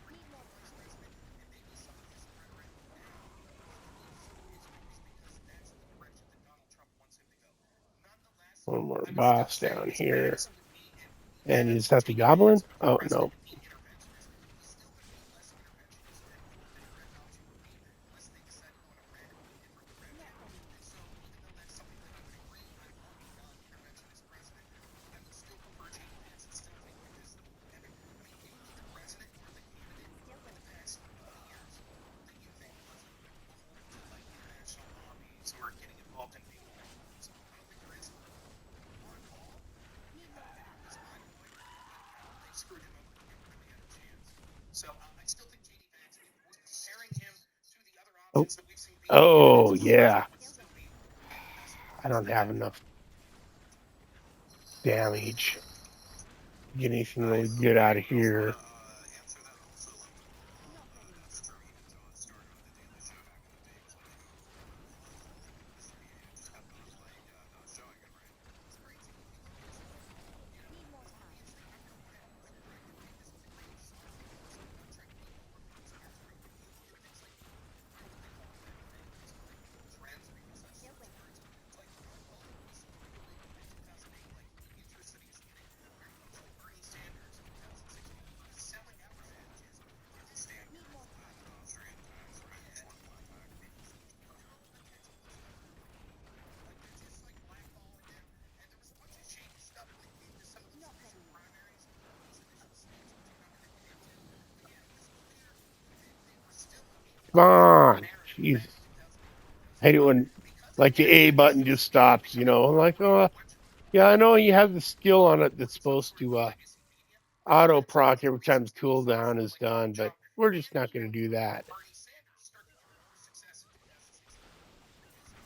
during the vice president, and maybe some of his rhetoric now is because that's the direction that Donald Trump wants him to go. Nonetheless, One more I would still boss say down it's here. bothersome to me if we And had is that the JD Vance goblin? be Oh, president no. and be interventionist. He's still going to be less interventionist than a red option would be, unless they decide to go in a radically different direction. And so, even though that's something that I would agree, I want a non-interventionist president. I would still prefer JD Vance and still think that this. I mean, name me the president or the candidate in the past 20 years that you think wasn't beholden to like international lobbies or getting involved in NATO activities. I don't think there is one. Ron Paul, he's fine and wonderful, but they screwed him over. He never really had a chance. So I still think JD Vance, if we're comparing him to the other Oh, options that we've seen being oh, candidates for yeah. president, would still be the best I choice. don't have enough damage to get anything I really good out of don't here. want to answer that. Also, love the streaming until it started with the Daily Show back in the day because when they moved Mr. Media, it just kept on like not showing it right. It's crazy because obviously I know what it is, right? And this is a great song for the country. People were losing their freedom. You look at things like what they call red flags or like trends, people use that sort of words. It's like Ron Paul was clearly in 2008, like the interest that he was getting very much like Bernie Sanders in 2016. He was selling out advantages to his standards. Austrian times, right? One black pack. And he's become a textbook sucker for Trump. Like they're just like blackballing him. And there was a bunch of shady stuff that went into some of those initial primaries in those initial states, which I'm not going to get into. But yeah, it was clear that they were still able Come to control the on. narrative back Jesus. in 2008 and I hate it 2009 when, because of like, the the A fact that they button still just had media stops, freedom. I'm They like, weren't oh, influential. yeah, I know you They have the skill on it that's weren't some supposed sort of to legacy media. auto That's one proc of the every time the reasons that we saw cooldown someone is like Donald done, but Trump we're just and not going to even do that. Bernie Sanders start to have more success in 2016 because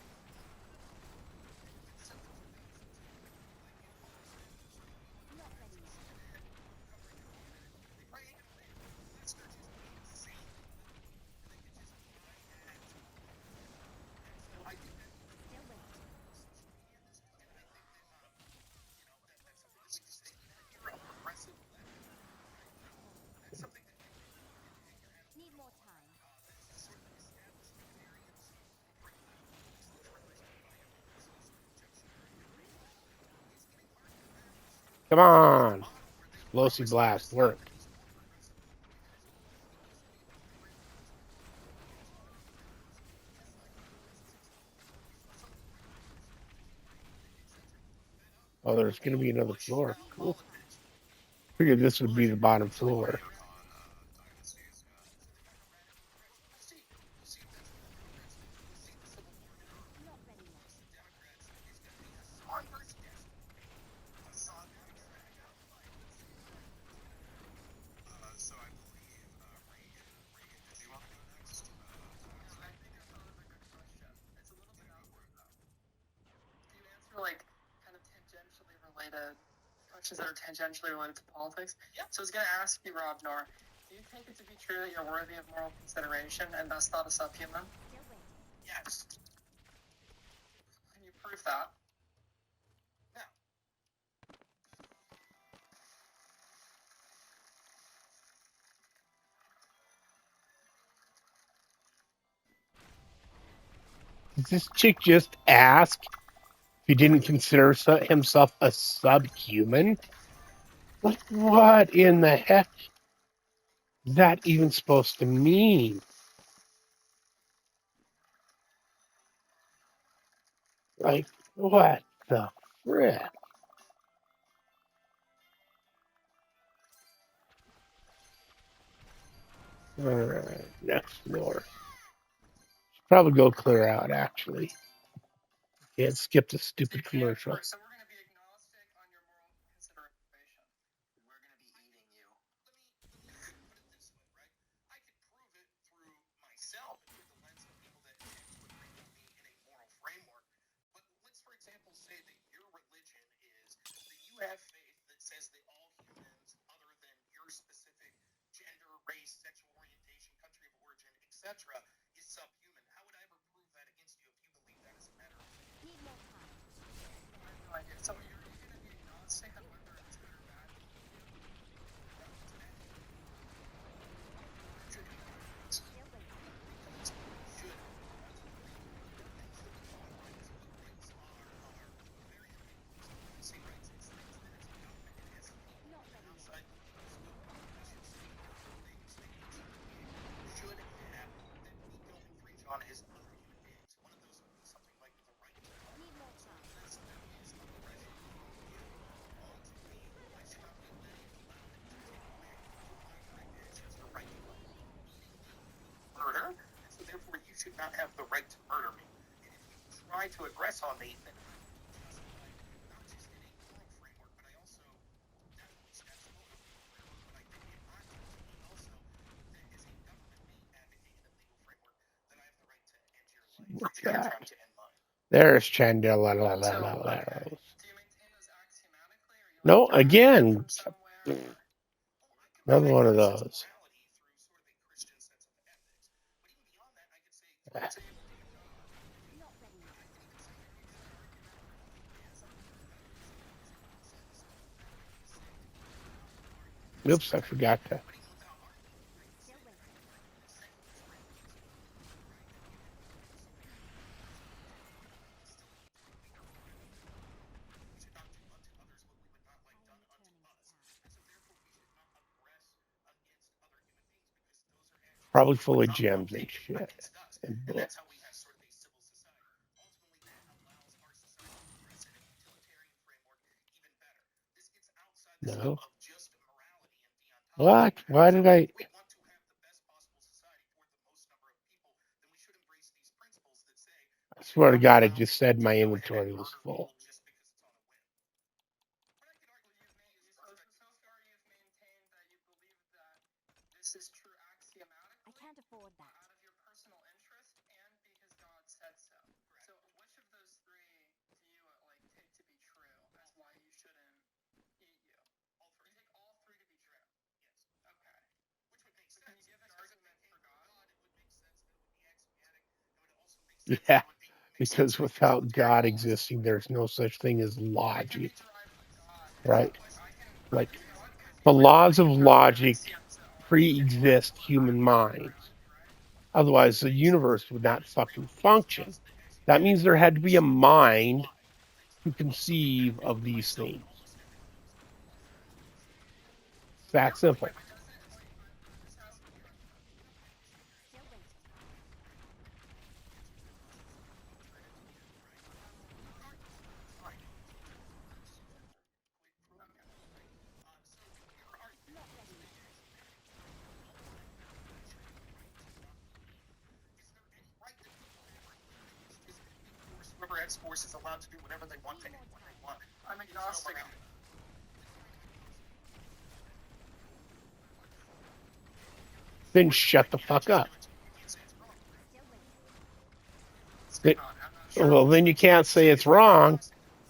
and even still in 2002, like Fox News or CNN covering a candidate, they probably ain't going to win unless they're just insanely good and they can just mine ads off of them. And so I think that even with social media, and I think that that's something that we can say, even if you're a progressive left, right? That's something that maybe you can hang your hat a little bit on. The sort of establishmentarians of corporate disclosure represented by Reese's or Chuck Schumer and company, it's getting hard for them to sort of Come continue that on. model where they Explosive promise to blast establish worked. these more progressive mechanisms. It used to be that the Republicans would go in and talk to the members, just like in 2016. You saw some of the great leaders, Jim Reagan, etc., fed up Oh, with there's the going to be old another Bush floor. style Cool. politics. Figured this would be the bottom Like floor. neocon dynasties, yeah. So they got in a radical direction. We'll see. We'll see if that's what the Democrats do. We'll see the Civil War now. Amongst the Democrats is going to be Hassan versus Destiny. Hassan going to drag out Biden. Let's see what Biden's going to do. So I believe Reagan. Reagan, did you want to go next? Yeah, I think that's always a good question. It's a little bit out there though. Do you answer like kind of tangentially related questions that are tangentially related to politics? Yeah. So I was going to ask you, Rob Nor, do you take it to be true that you're worthy of moral consideration and thus not a subhuman? Yes. Can you prove that? No. Did this chick just ask if he didn't consider himself a subhuman? Like, what in the heck is that even supposed to mean? Like, what the frick? All right, next floor. Should probably go clear out, actually. Yeah, skip the stupid commercial. So we're going to be agnostic on your moral consideration. We're gonna be eating you. Let me put it this way, right? I could prove it through myself and through the lens of people that tend to agree with me in a moral framework. But let's, for example, say that your religion is that you have faith that says that all humans, other than your specific gender, race, sexual orientation, country of origin, etc., is subhuman. How would I ever prove that against you if you believe that as a matter of faith? I have no idea. So you're going to be agnostic on whether it's good or bad to eat you? No, it's bad to eat you. Should eat humans. Because you should ultimately, the things that we call rights, what rights are very ambiguous. When we say rights, it's things that as a government and as people, even outside the legal scope, we should state are things that each human being should have that we don't infringe on as other human beings. One of those would be something like the right to life. So unless there is oppression of you onto me, I should not be allowed to take away what my right is as the right to life. Eating me would be murder, and so therefore you should not have the right to murder me. And if you try to aggress on me, then I will be justified, not just in a moral framework, but I also definitely statutorily but I think in practice also that as a government may advocate in a legal framework that I have the right to end your life What's if you're that? trying to end mine. There's Chandela. So, okay. Do you maintain those axiomatically, or you No, derive again, them from somewhere? Or? I could another provide one of a sense of those. morality through sort of a Christian sense of ethics, but even beyond that, I could say, let's say you believe in God. I could even say maybe you should argue that theism, monotheism, is a nonsense, that it would be sick to be without arguing against Oops, the I fact. forgot to. But even without arguing, I could say that the secular framework is good, right? That you can believe something that others don't do, and we still need to be equal to one another. We should not do unto others what we would not like done unto us, and so therefore we should not aggress against other human beings because those are actions that Probably they full would of not want gems and taken shit against us. and And that's books. how we have sort of a civil society. Ultimately, that allows our society to progress in a utilitarian framework even better. This gets outside the No. scope of just morality and What? deontology. Why So did I? if we want to have the best possible society for the most number of people, then we should embrace these principles that say I we should swear to not God, I allow just people said to my go ahead and inventory was murder full. people just because it's on a whim. But I could argue So from a theist far perspective. you've maintained that you believe that this is true axiomatically, I can't afford that. out of your personal interest, and because God said so. Correct. So which of those three do you take to be true as why you shouldn't eat you? All three. You take all three to be true. Yes. Okay. Which would make So sense. can you give an Because if argument it for came from God? God, it would make sense that it would be axiomatic. It would also make sense Yeah, that it would make sense because for without utilitarian God laws. existing, there's no such thing as It can logic, be derived from God. right? I can. Like God could be the like laws of you have logic axioms that only pre-exist human minds. Otherwise, the universe would not fucking function. That means there had to be a mind to conceive of these things. It's that simple. But doesn't I'm just asking a question. Whoever X force is allowed to do whatever they want to when they want. I'm agnostic. Then shut the fuck up. Well, then you can't say it's wrong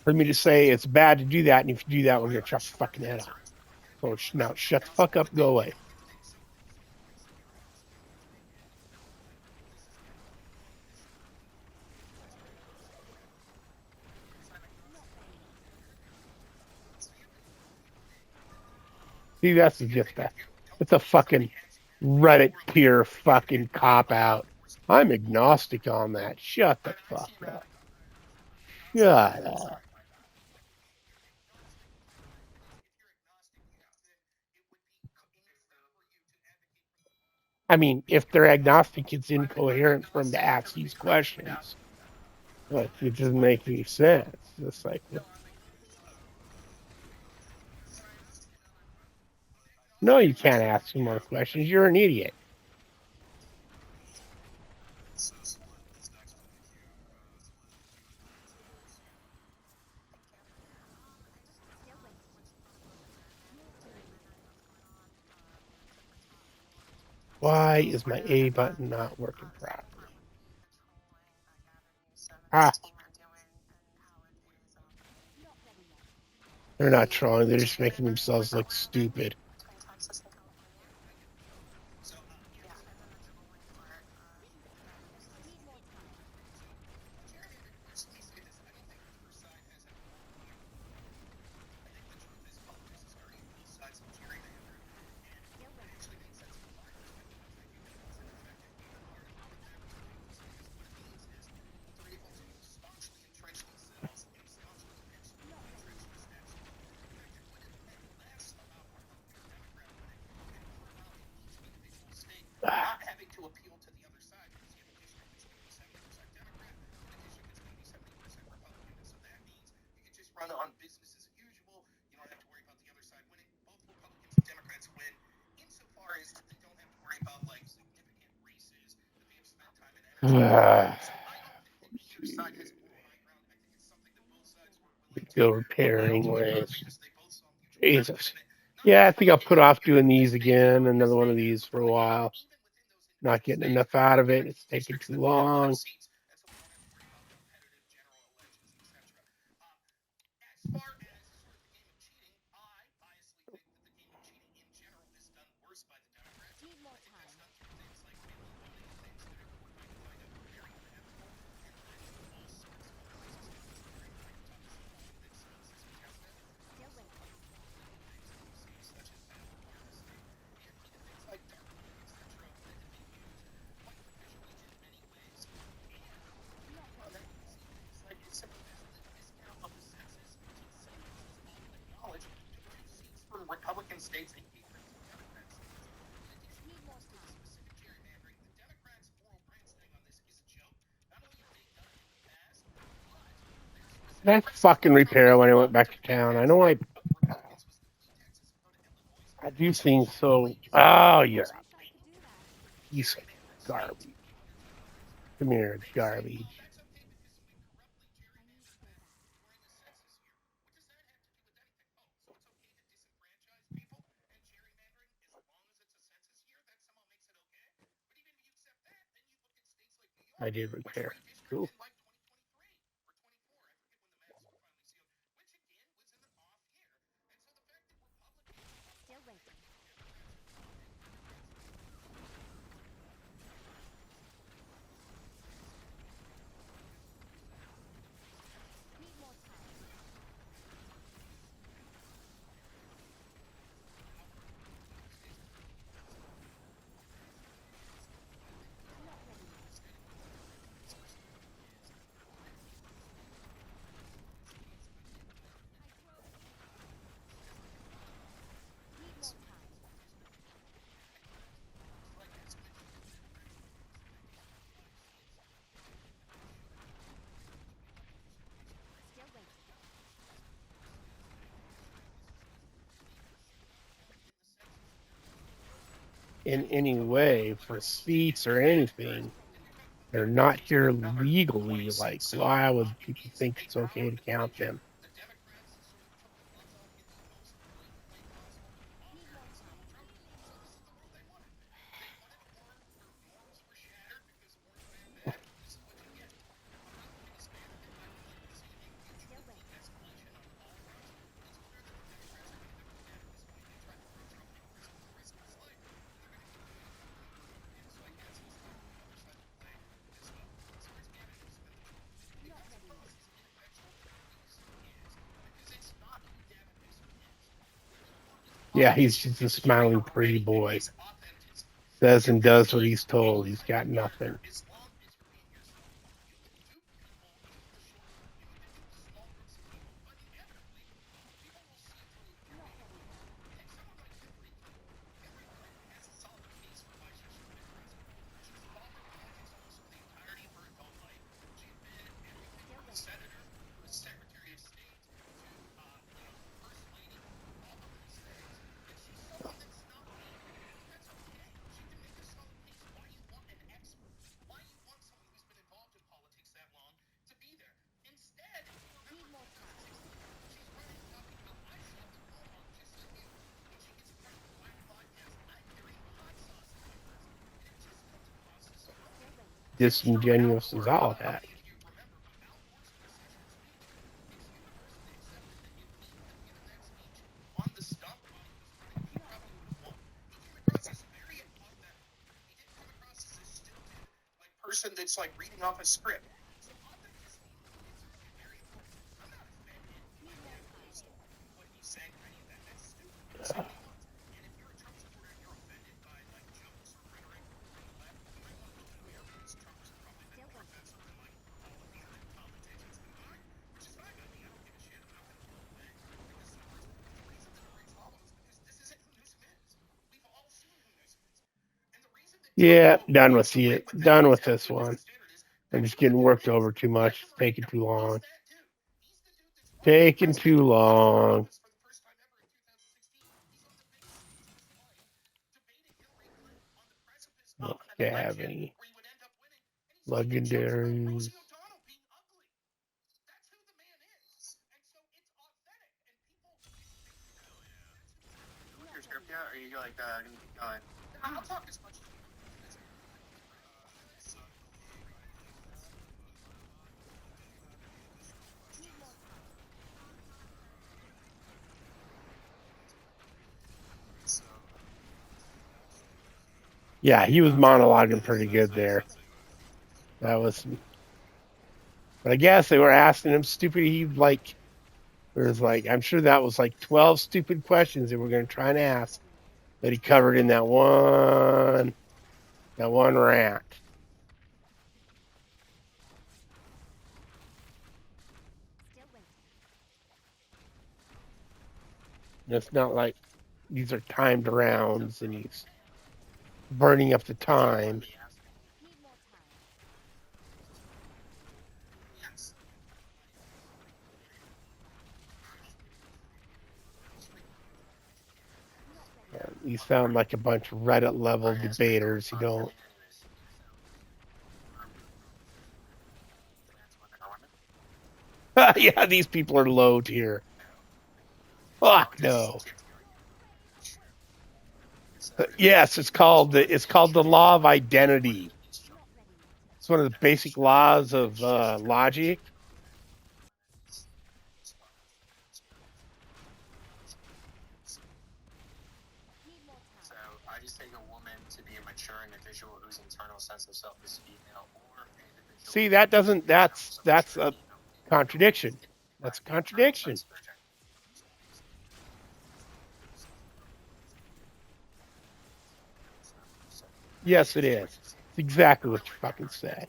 for me to say it's bad to do that, and if you do that, we're gonna chop your fucking head off. So now shut the fuck up, go away. See, that's the gift that. It's a fucking Reddit peer fucking cop out. I'm agnostic on that. Shut the fuck up. Shut up. I mean, if they're agnostic, it's incoherent for them to ask these questions. But it doesn't make any sense. It's like, no, you can't ask more questions. You're an idiot. Why is my A button not working About like properly? the trolling that Gavin Newsom and Ah, his team are doing and how it is Not ready yet. they're not trolling. They're just making generator like themselves look overlapping stupid. between Texas and California. So, Yeah, and then the trolling part of Gavin Newsom. Need more time. gerrymandering, let me say this. I don't think either side has a moral point. I think the truth is politics is dirty. Both sides have gerrymandered, and Still it waiting. actually makes sense from my perspective because I do think it's ineffective. Even part of that ridiculous because what it means is that they're able to staunchly entrench themselves and staunchly Not ready entrench yet. the status quo. In fact, it would have meant less about Republican or Democrat winning and more about in each individual state not having to appeal to the other side because you have a district that's going to be 70% Democrat and a district that's going to be 70% Republican. And so that means you can just run on business as usual. You don't have to worry about the other side winning. Both Republicans and Democrats win insofar as they don't have to worry about like significant races that they have spent time and energy winning. So I don't think that either side has moral high ground. I think it's something that both sides were willing to Go allow repair to occur anyways. because they both saw mutual benefit Jesus. in it. Not Yeah, I because think they I'll put didn't, off you know, doing these as they again. Another one of stated, these for a but while. even within those Not individual getting states, enough out of there it. are It's key taking districts too that win a lot of long. seats, and so we don't have to worry about competitive general elections, etc. As far as sort of the game of cheating, I biasly think that the game of cheating in general is done worse by the Democrats. Need more I think that's time. done through things like mail-in voting and things that are I find very unethical and led to all sorts of other racist and discriminatory. I can talk to some polling that sees this attested to Still all sorts waiting. of other horrible things that you see, such as ballot harvesting and even things like dark voting, etc., that have been used quite proficiently in many ways. And Not on ready that, yet. you see things like as simple as the discount of the census, which the census is all acknowledged, took 2 seats from Republican states and gave them to Democrat states. In addition, when Need it more comes to the time. specific gerrymandering, the Democrats' moral grandstanding on this is a joke. Not only have they done it in the past, but their specific That races fucking where Trump repair was when I went able back to to pay town. I know taxes, but the Republicans was to flee Texas and go to Illinois. these That's a things whole so. way easier Oh, for you're those I who wish I claim could do that. piece of gerrymander states garbage. under Trump or Missouri. Come here, They say, oh, garbage. that's okay because we corruptly I need to gerrymandered go them back. during the census year. What does that have to do with anything? Oh, so it's okay to disenfranchise people and gerrymandering as long as it's a census year? That somehow makes it okay? But even if you accept that, then you look at states like New I York, did which repair. redistricted Cool. in like 2023 or 24. I forget when the maps were finally sealed, which again was an off year. And so the fact that Republicans are Still more waiting. likely, Democrats are not, and Democrats are more likely to win is important to note. And so I think that's the first thing that we need to understand. Need more time. However, other states are doing it as well. And that's the thing is, I think the Not problem ready with yet. stating the obvious from this perspective is that most people in states, I think, where I electoral froze. process Need more swing time. redistricting and elect voters like, as mentioned, the Democrats won in 1995 seats that they should have won in each election history. Still And the waiting. Democrats lost 4 seats that they should have received and they should not have won in the census year. In And any you're talking about way for electoral seats or integrity, anything. and you're talking about They're that not being here another legally. 20 Like, seats. So why would it people is think a it's okay to round in count which them? the Democrats sort of took the gloves off in the most blatant way possible, Need more against Donald time. Trump. So this is the world they wanted. They wanted a world where morals were shattered because orange man bad. This is what you get. Republican is bad, and by the way, you see a Still mutual waiting. de-escalation on all fronts. It's clear that the Democrats are going to double down at this point. They tried to throw Trump in prison at the risk of his life, and they're going to keep doing it publicly. And so I guess it's time for the other side to play as well. As far as Gavin Newsom and the trolling, it Not comes ready across yet. as ineffectual, and the reason is because it's not who Gavin Newsom is. When you look at the Yeah, he's politician just a and the trainer smiling, pretty already and boy. his authenticity, Says you and can does what be he's told. any He's type got of character nothing. as long as you're being yourself. You can dupe people, dupe the short term, you can dupe small groups of people, but inevitably, people will see through your Not ready behavior. yet. Take someone like Hillary Clinton. Hillary Clinton has a solid case for why she should have been president. She's followed politics almost for the entirety of her adult life. She had been everything Still from a waiting. senator to a secretary of state to, first lady, all of these things. And she's someone that's not weak, but that's okay. She can make a solid case. Why you want an expert? Why disingenuous as all that. If you remember, about Moore's concession speech, it's universally accepted that if he had given that speech on the stump while he was running, he probably would have won. He came across as very authentic. He didn't come across as a stilted person that's like reading off a script. So authenticity is really very important. I'm not offended by him using what he's saying or any of that. That's stupid. Say what he wants. And if you're a Trump supporter and you're offended by like jokes or rhetoric from the left, you might want to look in the mirror because Trump's probably been more offensive than like all of the other politicians combined, which is fine by me. I don't give a shit. I'm not going to pull away because the reason that Greg follows because this isn't who Newsom is. We've all seen who Newsom is. And the reason that Yeah, Trump done with gets away it. with that Done with is this the one. standard is I'm just getting worked over too much. It's taking too long. he's that dude. He's the dude that's running for Taking president, too long. for the first time ever in 2016. He's on the biggest stage of his life, debating Hillary Clinton on the precipice of an Okay, have election any where he would end up winning. And he's making jokes about legendaries? Rosie O'Donnell being ugly. That's who the man is. And so it's authentic. And people, Your script yet? Or are you like gonna keep going? I'll talk as much as you want. So Yeah, he was monologuing pretty good there. That was, but I guess they were asking him stupid. He like, there was like, I'm sure that was like 12 stupid questions they were going to try and ask that he covered in that one rant. And it's not like these are timed rounds and he's burning up the time. Yes. You sound like a bunch of Reddit level debaters who don't. Yeah, these people are low tier. Fuck no. Yes, it's called the law of identity. It's one of the basic laws of logic. So I just take a woman to be a mature individual whose internal sense of self is female, or an individual. See, that doesn't. That's a contradiction. That's a contradiction. Yes, it is. It's exactly what you fucking said.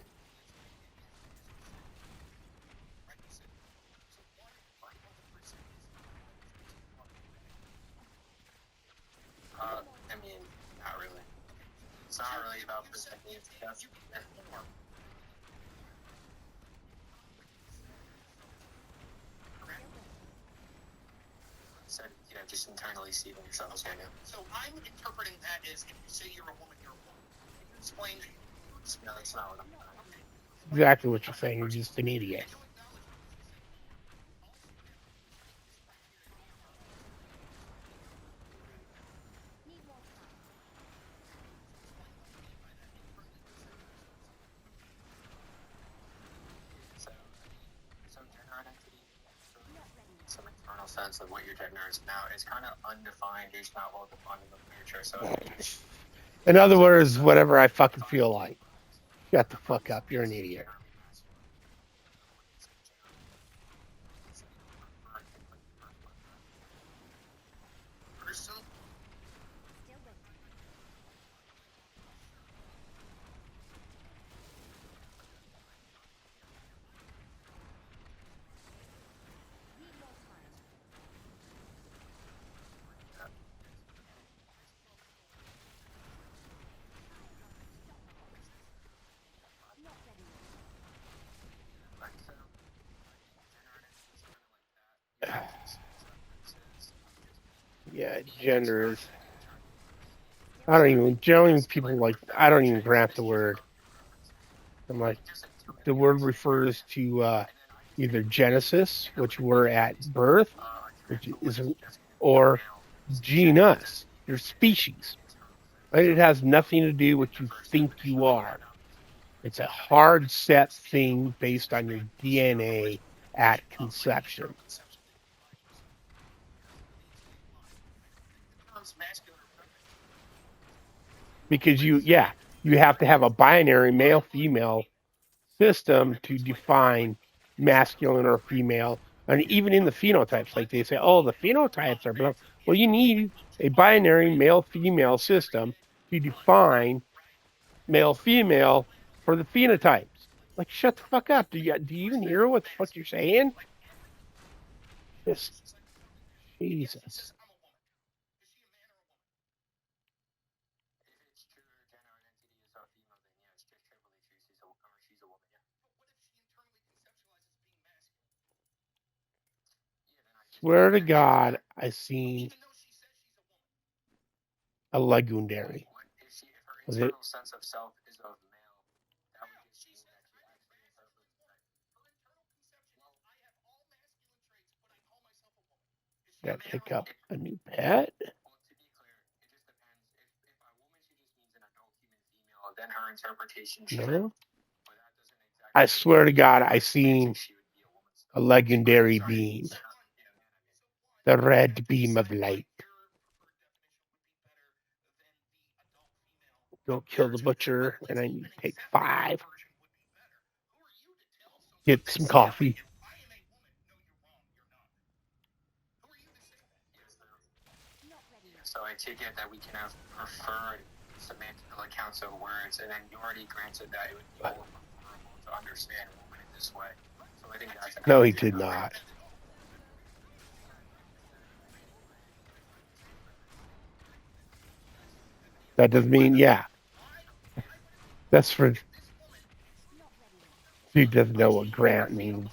I mean, not really. It's not really about protecting its best. So, just internally see themselves. So I'm interpreting that as if you say you're a woman, you're a woman. Can you explain? No, that's not what I'm Exactly what you're saying. You're just an idiot. So gender identity, some internal sense of what your gender is now is kind of undefined. It's not well defined in the literature. So, In other words, whatever I fucking feel like. Shut the fuck up. You're an idiot. Person? Yeah, gender is. I don't even people like. I don't even grant the word. I'm like, the word refers to either Genesis, which we're at birth, which is, or genus, your species. Right? It has nothing to do with what you think you are. It's a hard set thing based on your DNA at conception. Because you have to have a binary male female system to define masculine or female. And even in the phenotypes, like they say, oh, the phenotypes are blah. Well, you need a binary male female system to define male female for the phenotypes. Like, shut the fuck up. Do you even hear what the fuck you're saying? Just Jesus. Swear to God, I seen a legendary. Was it? Sense of self is of male. That would just mean that she actually Got to pick up a new pet. well, to be clear, it just depends. If by woman she just means an adult human female, then her interpretation should. No. But that doesn't exactly. I swear to God, I seen She would be a woman a still. legendary beam. The red beam of light. Go kill the butcher, and I need to take 5. Get some coffee. So I take it that we can have preferred semantical accounts of words, and then you already granted that it would be more preferable to understand woman in this way. So I think that's. No, he did not. That doesn't mean, yeah. That's for. She doesn't know what grant means.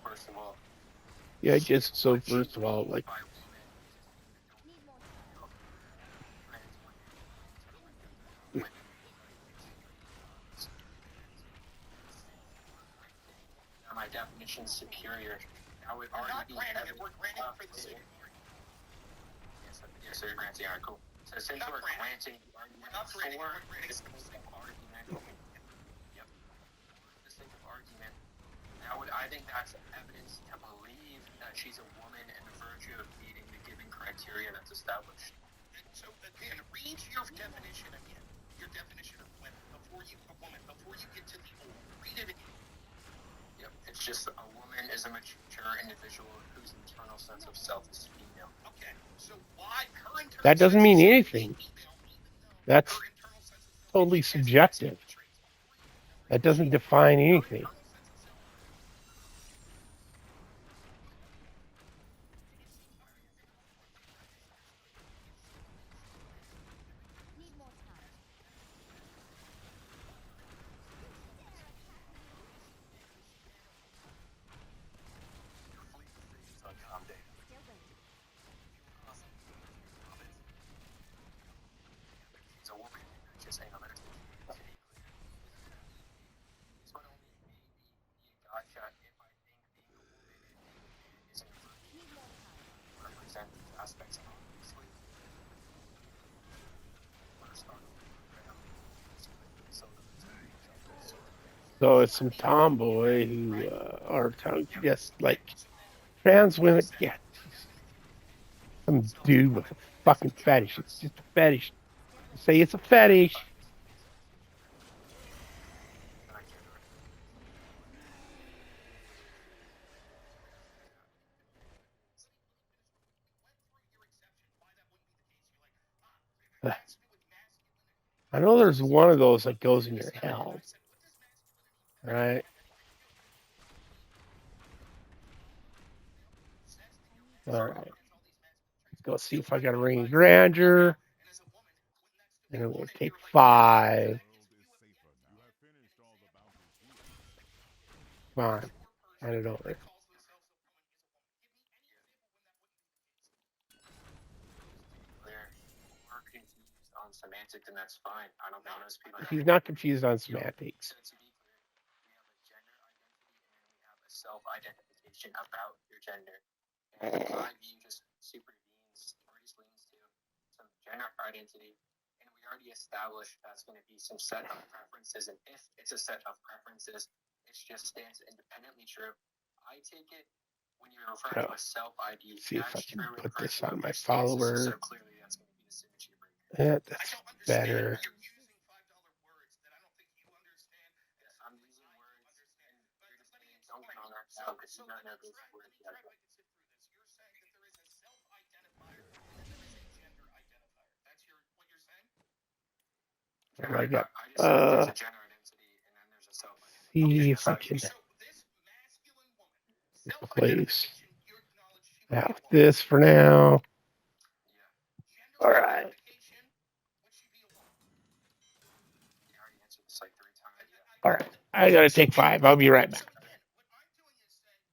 First of all, Yeah, just so first of all, like. My definition superior. I would already be. We're granting for the sake of argument. Yes, sir, granting. All right, cool. So since we're granting the argument for the sake of argument, yep. For the sake of argument, I think that's evidence to believe that she's a woman in the virtue of meeting the given criteria that's established. So again, read your definition again. Your definition of women before you get to the old. Read it again. Yep, it's just a woman is a mature individual whose internal sense of self is female. Okay, so why her internal That doesn't mean anything. female, That's totally subjective. That doesn't define anything. It's a woman, just saying on that. This would only maybe be a gotcha if I think being a woman isn't represent these aspects obviously. So it's some tomboy who are just like trans women. Yeah, some dude with a fucking fetish. It's just a fetish. Say it's a fetish. I know there's one of those that goes in your helm, right? All right. Let's go see if I got a ring of grandeur. And I'm going to take 5. Come on. Hand it over. On semantic, then that's fine. I don't know those people. He's not confused on semantics. self-identification about your gender. And my view just supervenes or just leans to some gender identity. And we already established that's going to be some set of preferences. And if it's a set of preferences, it just stands independently true. I take it when you're referring to a self-ID, See if I that's can true put in this person on of my your stances, follower. so clearly that's going to be the symmetry breaker. Yeah, I that's don't understand. better. You're using $5 words that I don't think you understand. Yes, I'm using words Understand. and But you're just let me getting dunked explain. on right So, now because so you don't let know me those try. words Let yet. me try if I can sit through this. You're saying that there is a self-identifier and then there is a gender identifier. That's what you're saying? Oh my God. I just said there's a gender identity and then there's a self-identity. See if I can So this masculine woman, place. self-identification, you acknowledge she Now would be a woman. this for now. Yeah. Gender All right. identification, would she be a woman? You already answered this like 3 times. Yeah. All right. I gotta take 5. I'll be right back. So again, what I'm doing is saying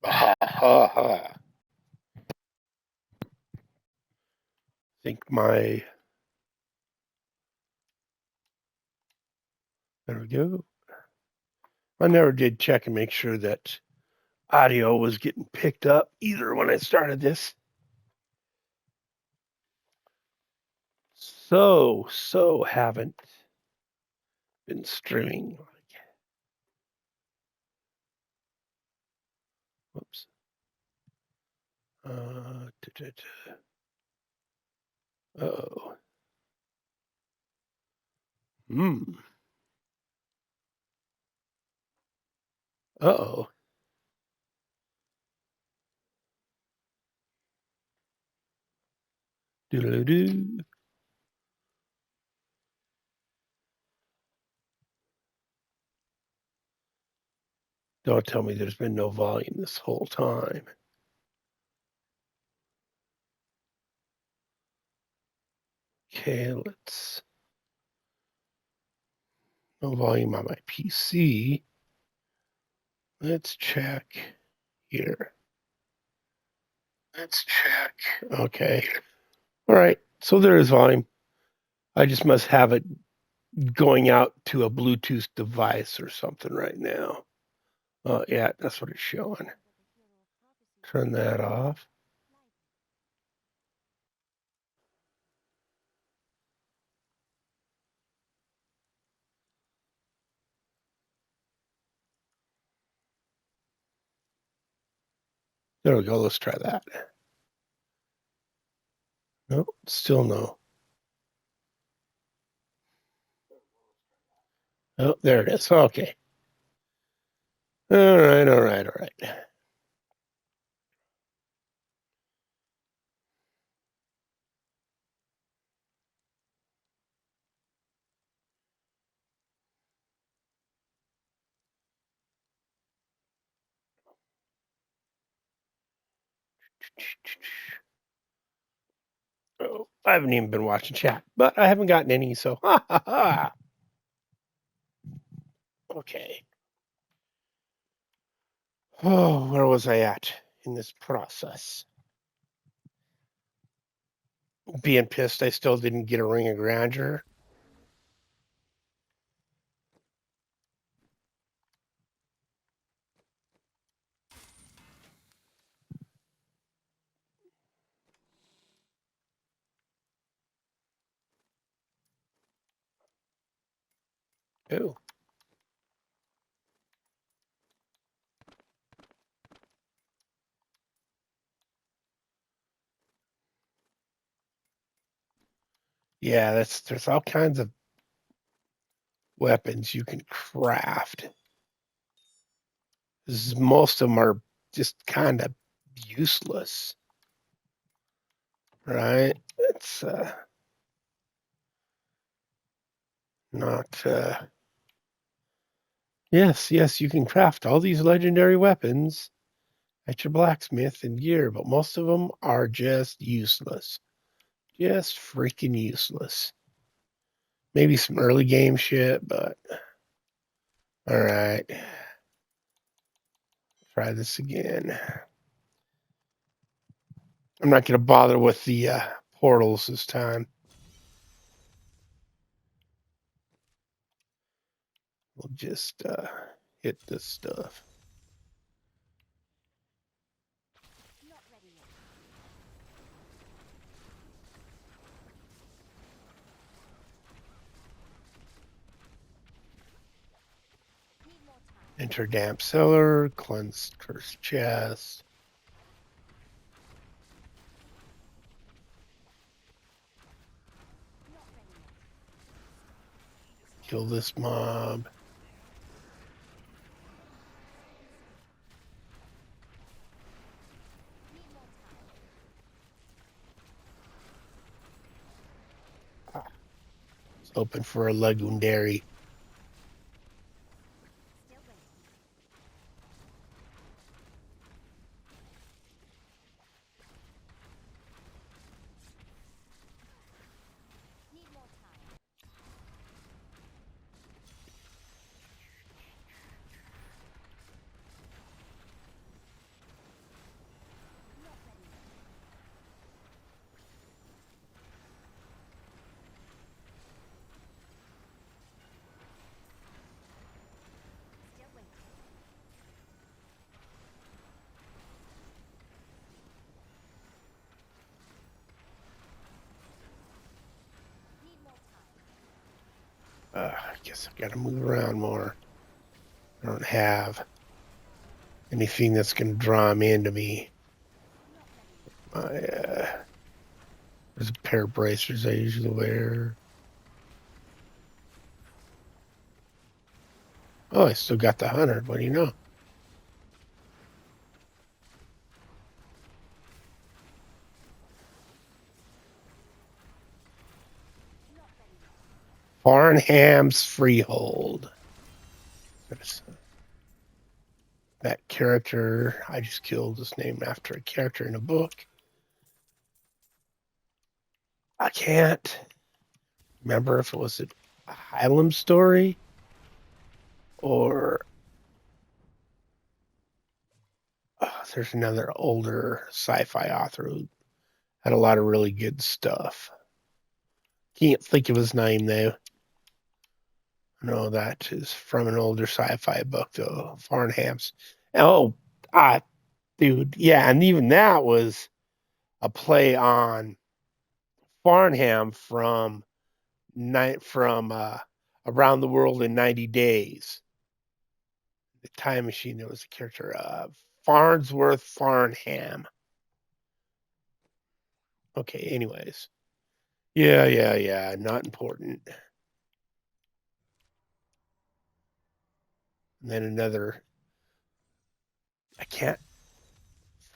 Ha ha ha. Think my. There we go. I never did check and make sure that audio was getting picked up either when I started this. So haven't been streaming. Whoops. Oh. Hmm. Uh-oh. Doodle-doo. Don't tell me there's been no volume this whole time. Okay, let's. No volume on my PC. Let's check here. Let's check. Okay. All right. So there is volume. I just must have it going out to a Bluetooth device or something right now. Yeah, that's what it's showing. Turn that off. There we go. Let's try that. No, still no. Oh, there it is. Okay. All right. Oh, I haven't even been watching chat, but I haven't gotten any, so ha ha ha. Okay. Oh, where was I at in this process? Being pissed I still didn't get a ring of grandeur. Oh. Yeah, there's all kinds of weapons you can craft. Most of them are just kind of useless, right? It's not. Yes, you can craft all these legendary weapons at your blacksmith and gear, but most of them are just useless. Just freaking useless. Maybe some early game shit, but all right. Try this again. I'm not going to bother with the portals this time. We'll just hit this stuff. Enter damp cellar, cleanse cursed chest. Kill this mob. It's open for a legendary. I guess I gotta move around more. I don't have anything that's gonna draw him into me. There's a pair of bracers I usually wear. Oh, I still got the 100. What do you know? Farnham's Freehold. That character I just killed is named after a character in a book. I can't remember if it was a Hylam story or there's another older sci-fi author who had a lot of really good stuff. Can't think of his name though. No, that is from an older sci-fi book though. Farnham's. Oh, dude, yeah, and even that was a play on Farnham from Around the World in 90 Days. The Time Machine. There was a character, Farnsworth Farnham. Okay, anyways. Yeah. Not important. And then another. I can't.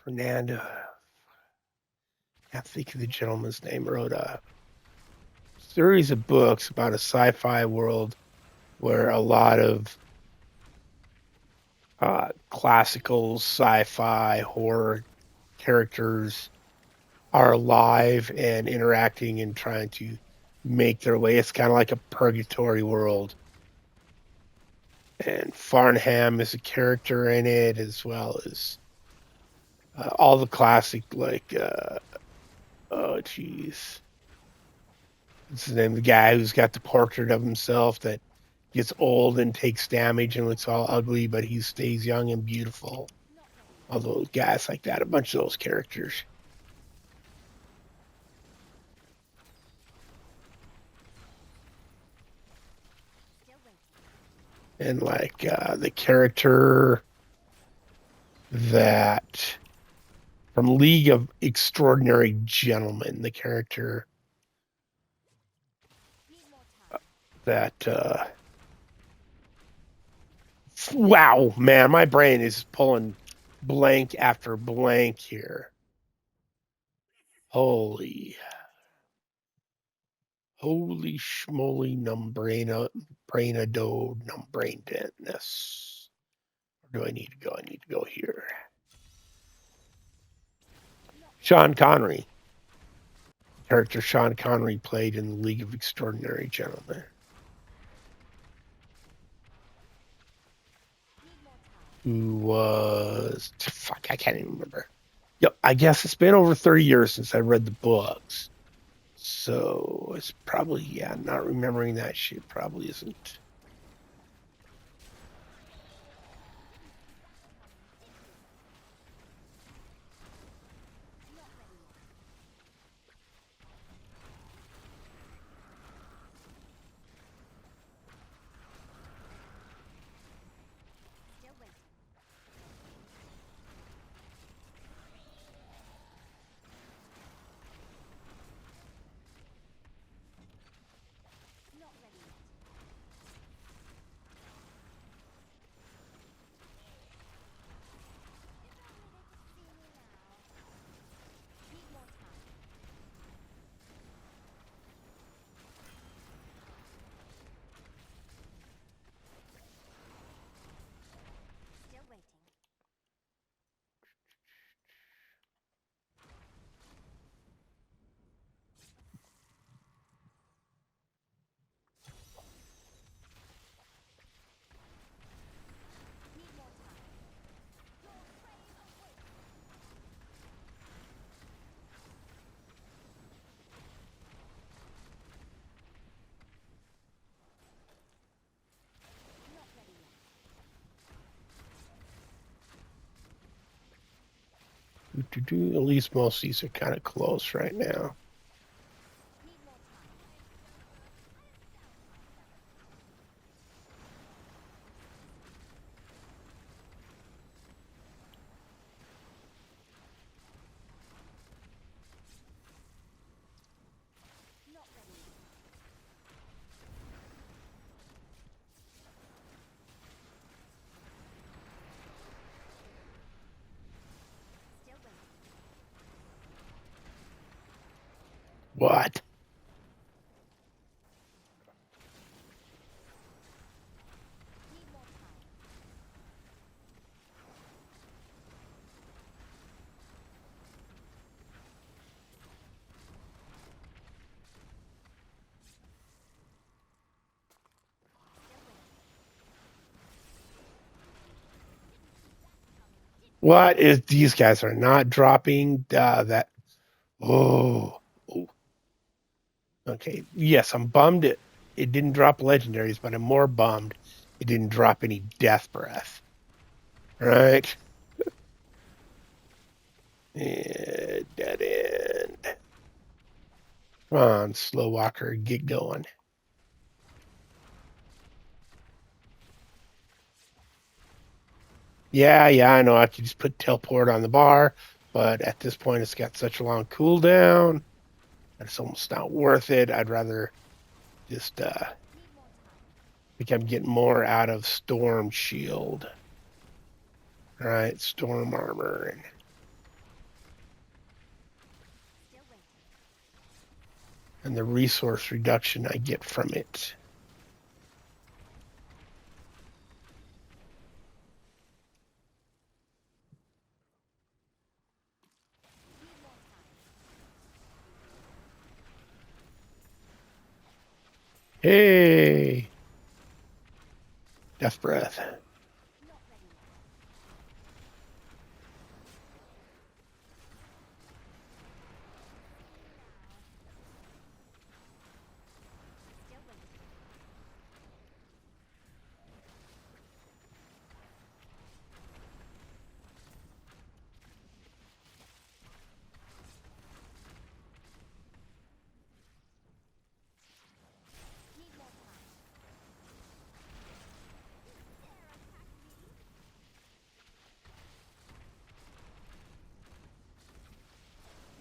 Fernando. I can't think of the gentleman's name. Wrote a series of books about a sci-fi world where a lot of classical sci-fi horror characters are alive and interacting and trying to make their way. It's kind of like a purgatory world. And Farnham is a character in it, as well as all the classic, like, oh, jeez. What's his name? The guy who's got the portrait of himself that gets old and takes damage and looks all ugly, but he stays young and beautiful. All those guys like that, a bunch of those characters. And like the character that from League of Extraordinary Gentlemen, the character that wow, man, my brain is pulling blank after blank here. Holy schmoly numbrainedness. Where do I need to go? I need to go here. Sean Connery. Character Sean Connery played in the League of Extraordinary Gentlemen. Who was fuck? I can't even remember. Yep, I guess it's been over 30 years since I read the books, so it's probably not remembering that shit probably isn't. At least most of these are kind of close right now. What? Need more time. Still waiting. What is these guys are not dropping that? Oh, oh. Okay. Yes, I'm bummed it didn't drop legendaries, but I'm more bummed it didn't drop any death breath. Right? Dead end. Come on, slow walker, get going. Yeah, I know I could just put teleport on the bar, but at this point it's got such a long cooldown that it's almost not worth it. I'd rather just Need more time. think I'm getting more out of storm shield. Right, storm armor and Still waiting. the resource reduction I get from it. Need more time. Hey, death breath. Not ready yet. Still waiting. Need more time. Dare attack me?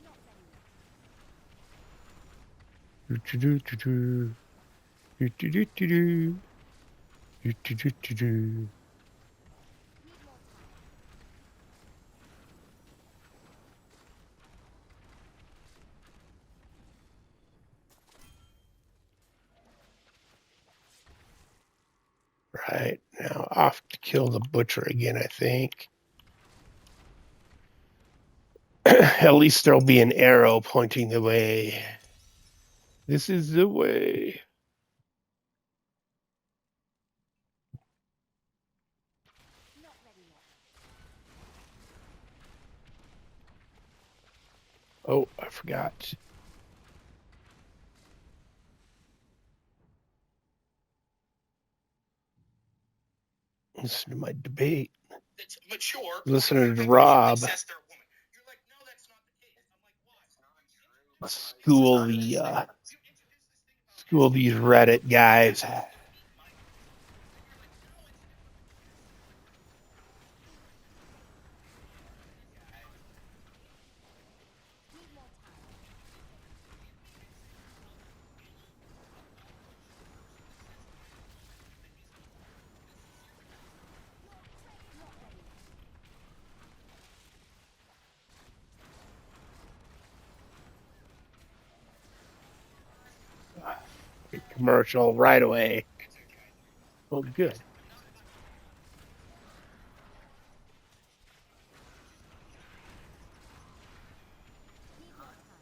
Not ready yet. Do-do-do-do-do. Do-do-do-do-do. Do-do-do-do-do. Need more time. Right, now off to kill the butcher again, I think. At least there'll be an arrow pointing the way. This is the way. Not ready yet. Oh, I forgot. Listen to my debate. That's mature. Listening to and Rob says they're a woman. You're like, no, that's not the case. I'm like, why? school these Reddit guys. Need more time. Not ready yet. Commercial right away. Oh, good. Need more time.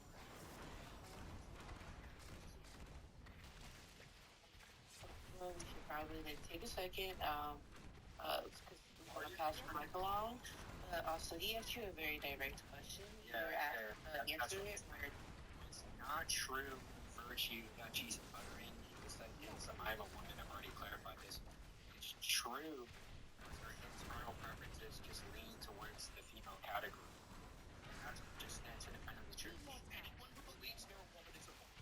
Well, we should probably like take a second, because we want to pass Mike along. Also, he asked you a very direct question. Answer it. Where It's not true virtue that she's uttering. Is that yes, I'm a woman. I've already clarified this. It's true. Her internal preferences just lean towards the female category. That's just that's independently true. Need more time. Anyone who believes they're a woman is a woman.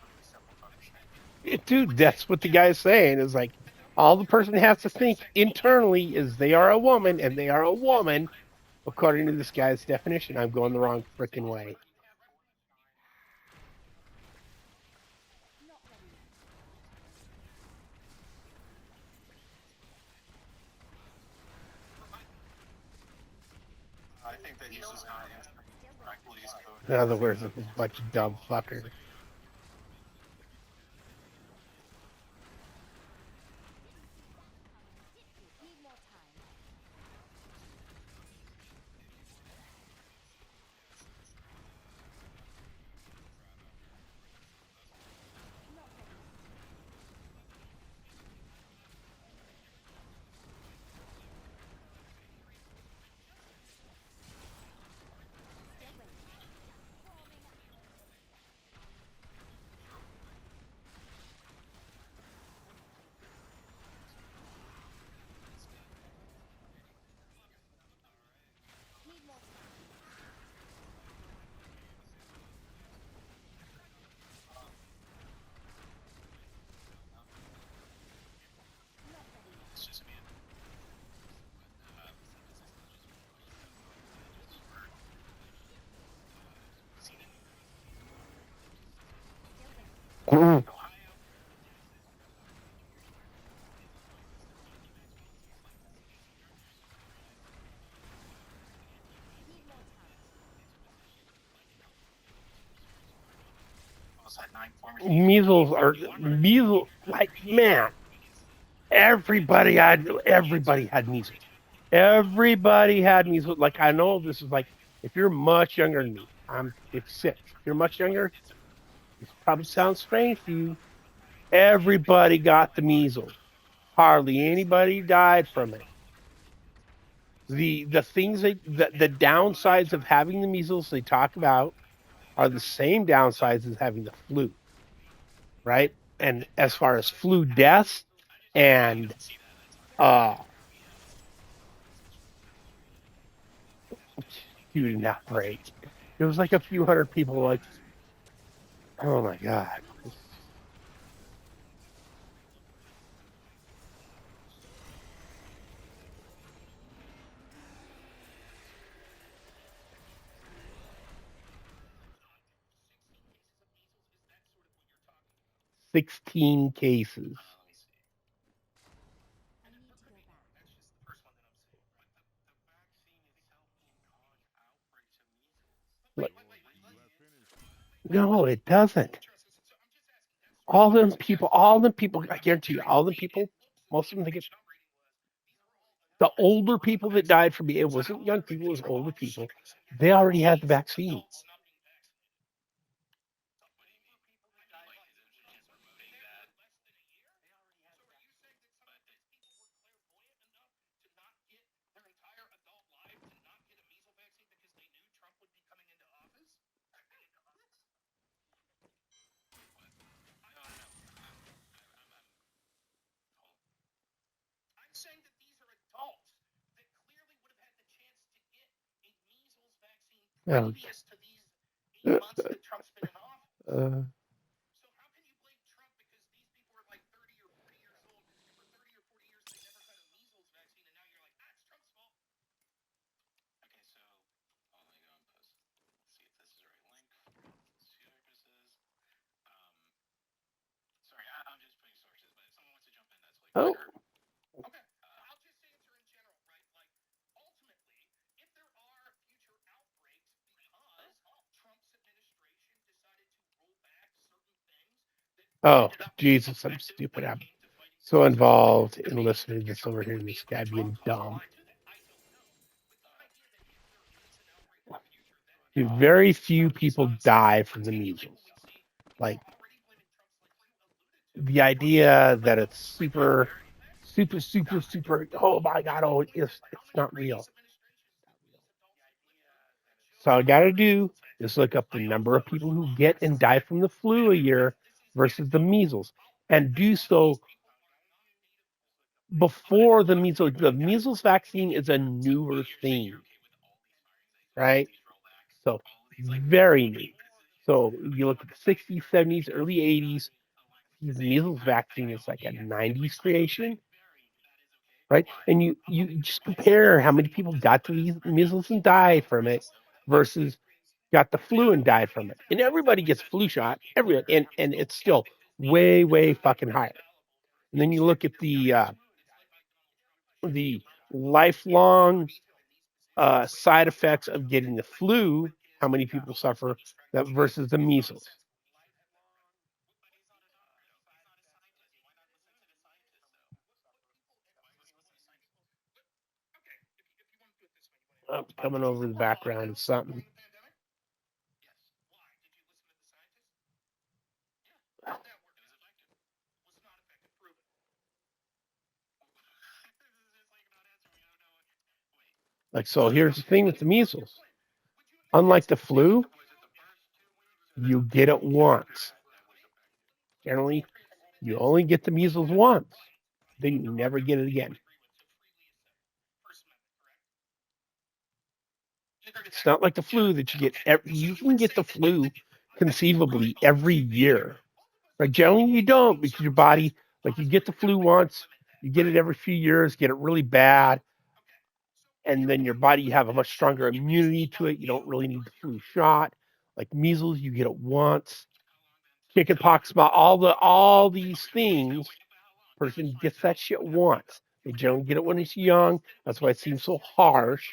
Totally self-punishment. Dude, that's what the guy's saying is like all the person has to think internally is they are a woman and they are a woman according to this guy's definition. I'm going the wrong freaking way. Not ready yet. I think that he's just not answering Please code. In other words, it's a bunch of dumb fuckers. Need more time. Not ready yet. Still waiting. Forming up. Need more time. Not ready yet. It's just me. Still waiting. Mm. Need more time. Almost had 9 formers. Measles. Like man, everybody had measles. Everybody had measles. Like I know this is like if you're much younger than me, I'm 56. If you're much younger, this probably sounds strange to you. Everybody got the measles. Hardly anybody died from it. The things the downsides of having the measles they talk about are the same downsides as having the flu, right? And as far as flu deaths and uh student outbreak, it was like a few hundred people. Like, oh my god, 16 cases. Let me see. I need to go back. That's just the first one that I'm seeing. But the vaccine itself can cause outbreaks of measles. Like, You have finished. no, it doesn't. Interesting. So I'm just asking. That's All them people, I guarantee you, all the people, most of them, they get the older people that died from it wasn't young people, it was older people. They already had the vaccine. I'm saying that these are adults that clearly would have had the chance to get a measles vaccine Oh, previous to these 8 months that Trump's been in office. uh, So how can you blame Trump because these people are like 30 or 40 years old, and for 30 or 40 years they never had a measles vaccine, and now you're like, it's Trump's fault. Okay, so oh, let me go and post. Let's see if this is the right link. Services. Um, sorry, I'm just putting sources, but if someone wants to jump in, that's like oh, sure. Okay, I'll just answer in general, right? Like, ultimately, if there are future outbreaks because Trump's administration decided to roll back certain things that oh, ended up being Jesus, I'm effective stupid. when it I'm came to fighting this so disease, involved in maybe the listening to this future over there here would and be this a guy Trump being cause dumb. ally to that. I don't know. But the idea that if there is an outbreak in the future, that Dude, everybody very would few start people response. die from the Like measles. we see, people Like are already blaming Trump's, like you alluded to. the For being idea that it's primarily super, vaccinated super, died. super. Oh my God! Oh, How it's many not previous real. administrations did these adults have lived under? That So shows all I you got that to do is look up the number of people who get and die from the flu a year this is versus the measles, I'll bet and that do some of so these people are not native before the measles. The measles vaccine is a newer thing, right? So very new. So you look at the 60s, 70s, early 80s, the measles vaccine is like a 90s creation, right? And you just compare how many people got the measles and died from it versus got the flu and died from it. And everybody gets a flu shot, everyone, and it's still way fucking higher. And then you look at the lifelong side effects of getting the flu, how many people suffer that versus the measles. Oh, coming over the background is something. Like, so here's the thing with the measles. Unlike the flu, you get it once. Generally, you only get the measles once. Then you never get it again. It's not like the flu that you get. You can get the flu conceivably every year. Like generally, you don't because your body, like you get the flu once, you get it every few years, get it really bad, and then your body you have a much stronger immunity to it. You don't really need the flu shot. Like measles, you get it once. Chickenpox, about all these things, person gets that shit once. They generally get it when it's young. That's why it seems so harsh.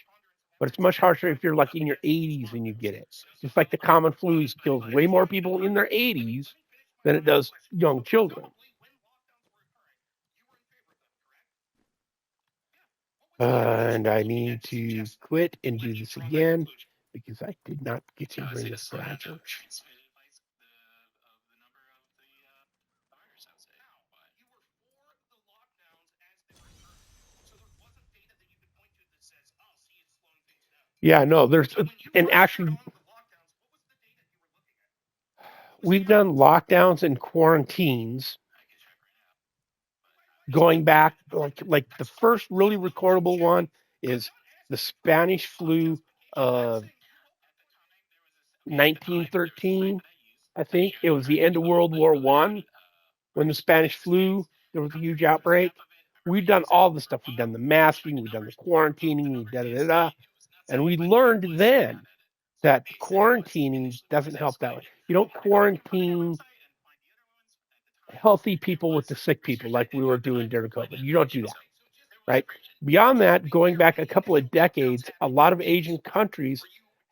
But it's much harsher if you're like in your 80s and you get it. Just like the common flu kills way more people in their 80s than it does young children. And I need to quit and do this again because I did not get to bring this project. Yeah, no, there's and actually we've done lockdowns and quarantines going back like the first really recordable one is the Spanish flu of 1913. I think it was the end of World War One when the Spanish flu there was a huge outbreak. We've done all the stuff. We've done the masking, we've done the quarantining, we da da da, and we learned then that quarantining doesn't help that way. You don't quarantine healthy people with the sick people like we were doing during COVID. You don't do that, right? Beyond that, going back a couple of decades, a lot of Asian countries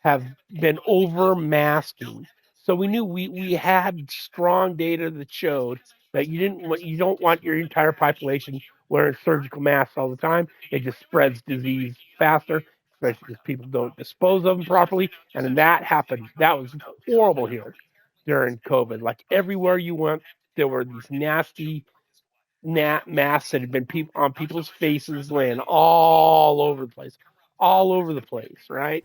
have been over masking. So we knew we had strong data that showed that you don't want your entire population wearing surgical masks all the time. It just spreads disease faster, especially because people don't dispose of them properly. And then that happened. That was horrible here during COVID. Like everywhere you went, there were these nasty masks that had been on people's faces, laying all over the place, right?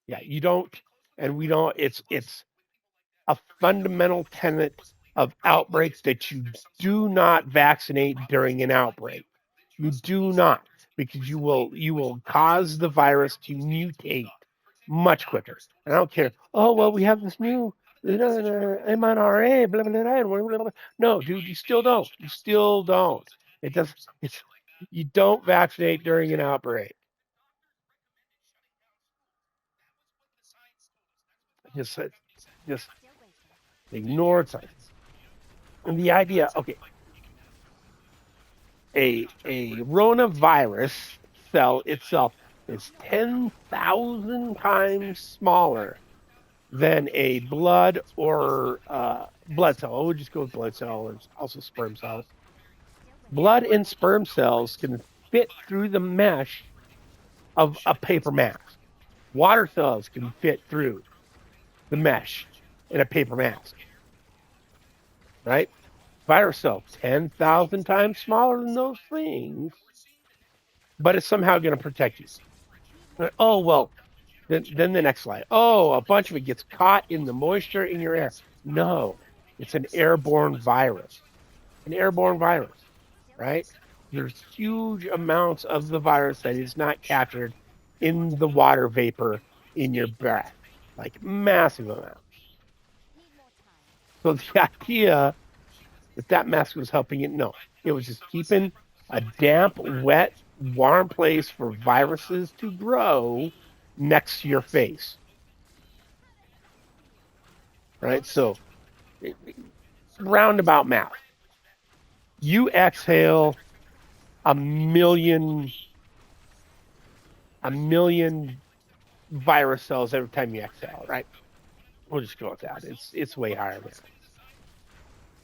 Yeah, you don't, and we don't. It's a fundamental tenet of outbreaks that you do not vaccinate during an outbreak. You do not, because you will cause the virus to mutate much quicker. And I don't care. Oh well, we have this new mRNA, blah blah blah, blah, blah. No, dude, you still don't. You still don't. It does. It's you don't vaccinate during an outbreak. Just just Still waiting. ignore science. And the idea, okay, a coronavirus cell itself is 10,000 times smaller than a blood or blood cell. I would just go with blood cell and also sperm cells. Still waiting. Blood and sperm cells can fit through the mesh of a paper mask. Water cells can fit through the mesh in a paper mask, right? Virus cell, 10,000 times smaller than those things, but it's somehow going to protect you. Oh, well, then the next slide. Oh, a bunch of it gets caught in the moisture in your air. No, it's an airborne virus. An airborne virus, right? There's huge amounts of the virus that is not captured in the water vapor in your breath, like massive amounts. Need more time. So the idea that mask was helping it, no, it was just keeping a damp, wet, warm place for viruses to grow next to your face, right? So roundabout math. You exhale a million virus cells every time you exhale, right? We'll just go with that. It's way higher than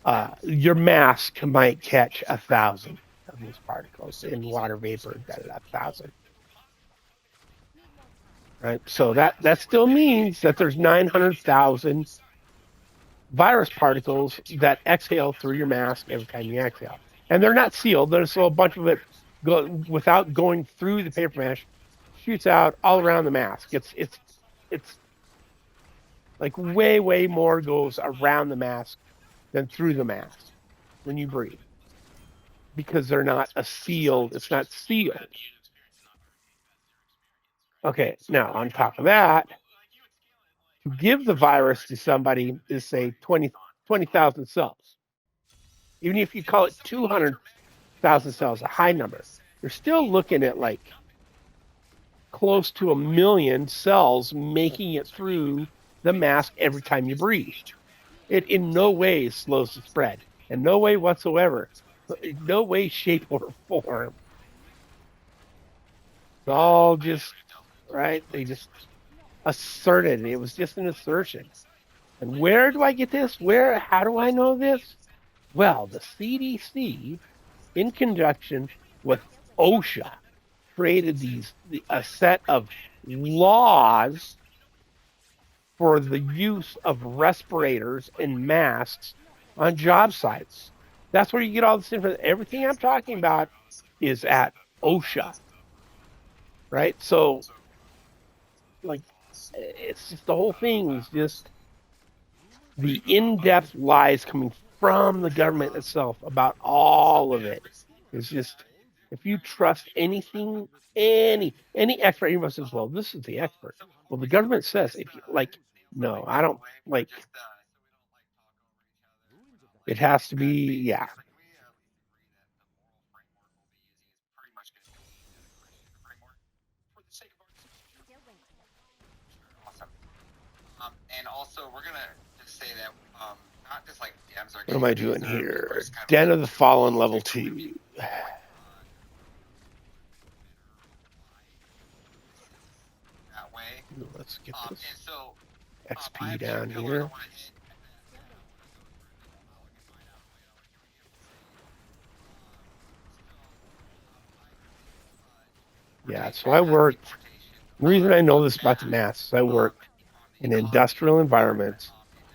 that. Your mask might catch 1,000 of these particles in water vapor. That 1,000, right? So that still means that there's 900,000 virus particles that exhale through your mask every time you exhale, and they're not sealed. There's so a bunch of it go without going through the paper mash, shoots out all around the mask. It's like way more goes around the mask than through the mask when you breathe, because they're not a sealed. It's not sealed. Okay, now on top of that, to give the virus to somebody is say 20,000 cells. Even if you call it 200,000 cells, a high number, you're still looking at like close to 1 million cells making it through the mask every time you breathe. It in no way slows the spread, in no way whatsoever, in no way, shape, or form. It's all just right. They just asserted it was just an assertion. And where do I get this? Where? How do I know this? Well, the CDC, in conjunction with OSHA, created a set of laws for the use of respirators and masks on job sites. That's where you get all this information. Everything I'm talking about is at OSHA, right? So, like, it's just the whole thing is just the in-depth lies coming from the government itself about all of it. It's just, if you trust anything, any expert, everybody says, well, this is the expert. Well, the government says, if you like, no, I don't like. It has to be, yeah. Awesome. And also, we're gonna just say that not just like DMs are. What am I doing here? Den of the Fallen level 2. That way. Let's get this And so, XP down here. Yeah, so I worked. The reason I know this about the masks, I worked in industrial environments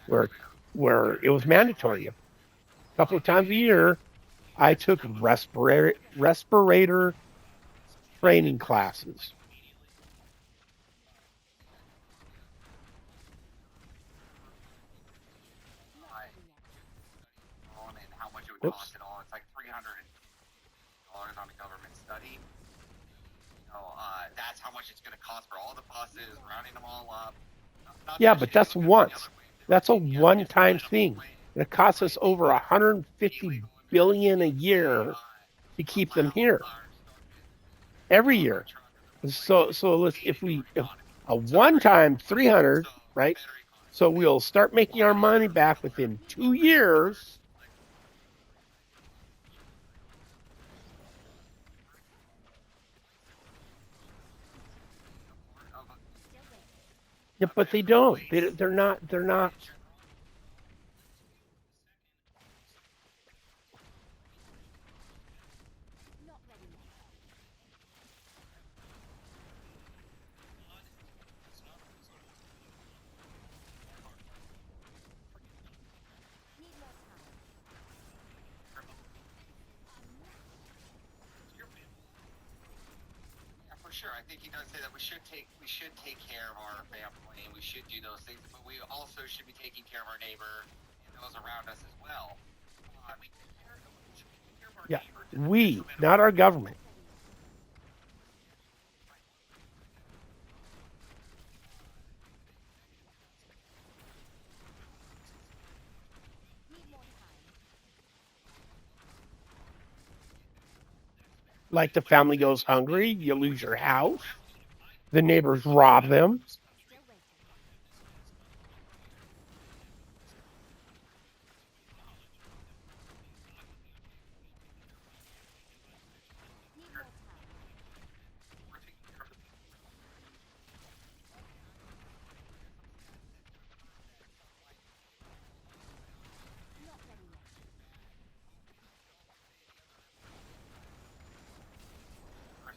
where it was mandatory. A couple of times a year, I took respirator training classes. And how much it would cost it all. It's like $300 on a government study. That's how much it's going to cost for all the buses, rounding them all up. Yeah, but that's once. That's a one-time thing. It costs us over 150 billion a year to keep them here. Every year. So let's if a one-time 300, right? So we'll start making our money back within 2 years. Yeah, but they don't. They're not. For sure, I think he does say that we should take care of our family and we should do those things, but we also should be taking care of our neighbor and those around us as well. Yeah, we, not our government. Like the family goes hungry, you lose your house, the neighbors rob them.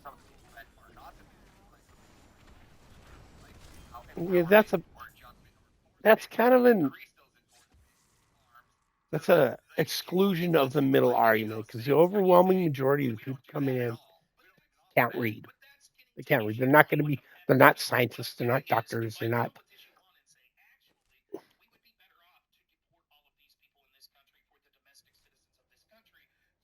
some of the people that are not the like how Yeah, empowering or just that's kind of an increase those enforcement arms. that's a exclusion of the middle argument because the overwhelming majority of the people coming in can't read. They can't read. They're not going to be. They're not scientists. They're not doctors. They're not.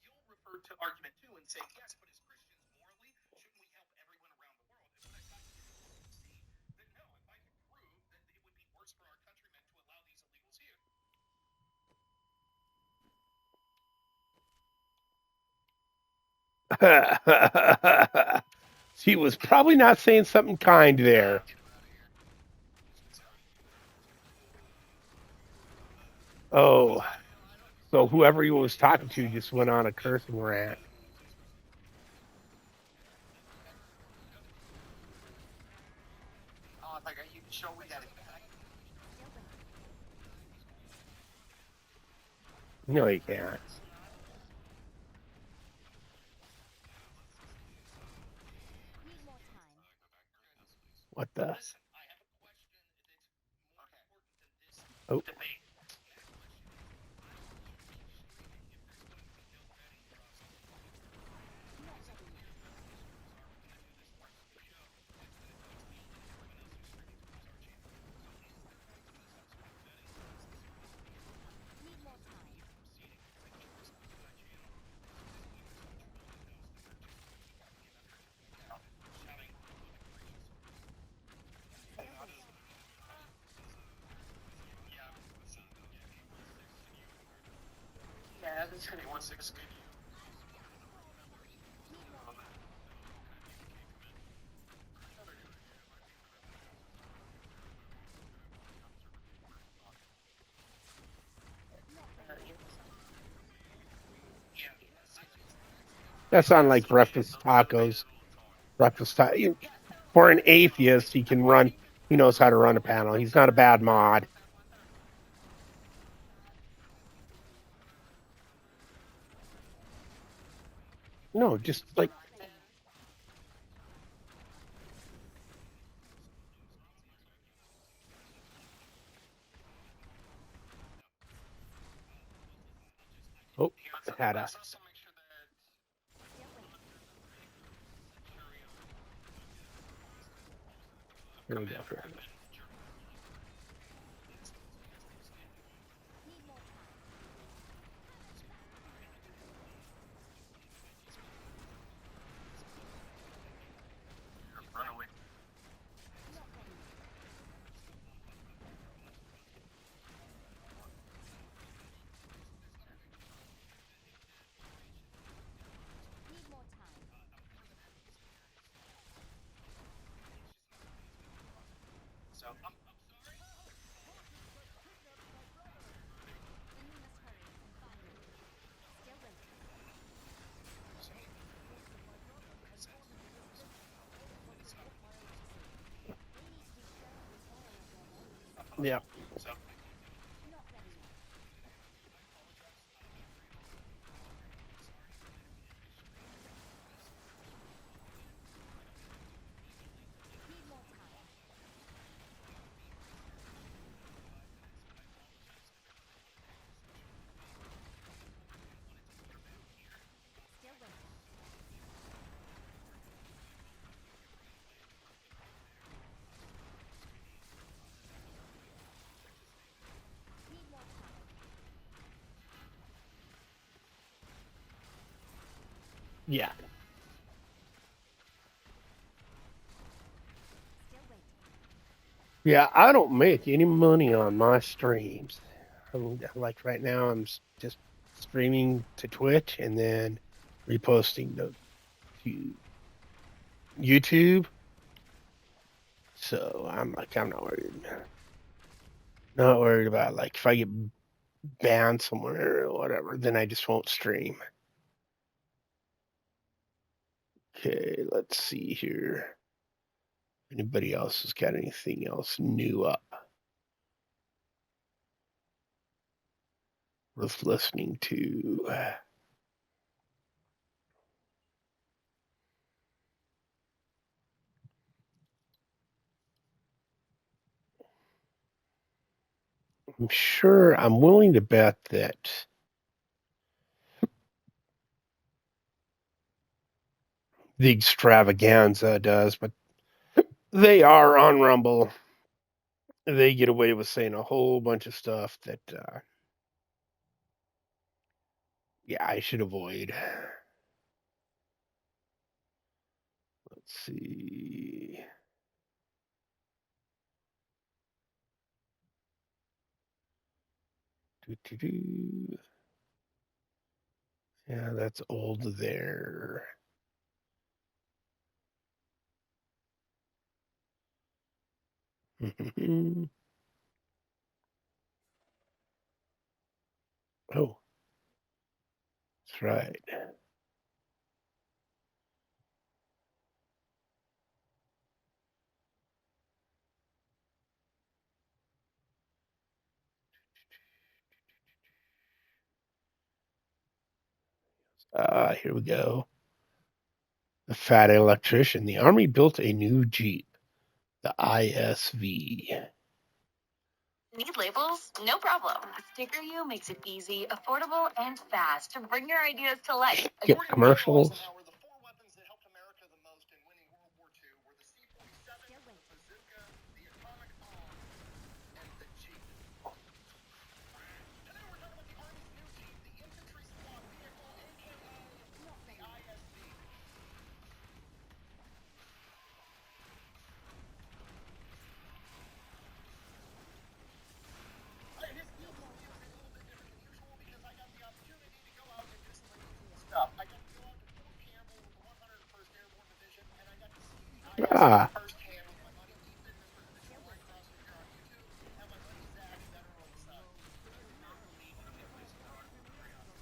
You'll refer to argument two and say, yes, but as Christians, morally, shouldn't we help everyone around the world? And what I've got you to do is see that no, if I could prove that it would be worse for our countrymen to allow these illegals here. He was probably not saying something kind there. Oh, so whoever he was talking to just went on a cursing rant. Oh, it's like you can show me that it's back. No, you can't. Need more time. What the? Listen, I have a question that's more important than this Oh, debate. Next question is, I want you to keep streaming if there's going to be no vetting process. Not ready yet. Need more time. Still waiting. Yeah, that's gonna be 1/6. Need more time. Not ready yet. that's on like breakfast tacos. For an atheist, he can run. He knows how to run a panel. He's not a bad mod. No, just like Not ready yet. oh, had a. Let's also make sure that Still waiting. Here we go. Here. Need more time. Run away. Not ready yet. Need more time. So Then we must hurry and find them. Still waiting. They need to be shown the terror of their ways. Yeah. Not ready yet. Need more time. Still waiting. Need more time. Yeah. Still waiting. Yeah, I don't make any money on my streams. Like right now, I'm just streaming to Twitch and then reposting to YouTube. So I'm not worried about like if I get banned somewhere or whatever, then I just won't stream. Okay, let's see here. Anybody else has got anything else new up? Worth listening to. I'm willing to bet that the extravaganza does, but they are on Rumble. They get away with saying a whole bunch of stuff that, yeah, I should avoid. Let's see. Doo-doo-doo. Yeah, that's old there. Oh, that's right. Here we go. The fat electrician. The Army built a new Jeep, the ISV. Need labels? No problem. Sticker You makes it easy, affordable, and fast to bring your ideas to life. Get commercials. Eisenhower, the four weapons that helped America the most in winning World War II were the C-47, the bazooka, the atomic bomb, and the Jeep. Today we're talking about the Army's new Jeep, the infantry squad vehicle, aka the ISV. His deal with me was a little bit different than usual because I got the opportunity to go out and do some really cool stuff. I got to go out to Fort Campbell with the 101st Airborne Division, and I got to see the ISV firsthand with my buddy Ethan, Mr. Habitual Line Crosser here on YouTube, and my buddy Zach, veteran on the side.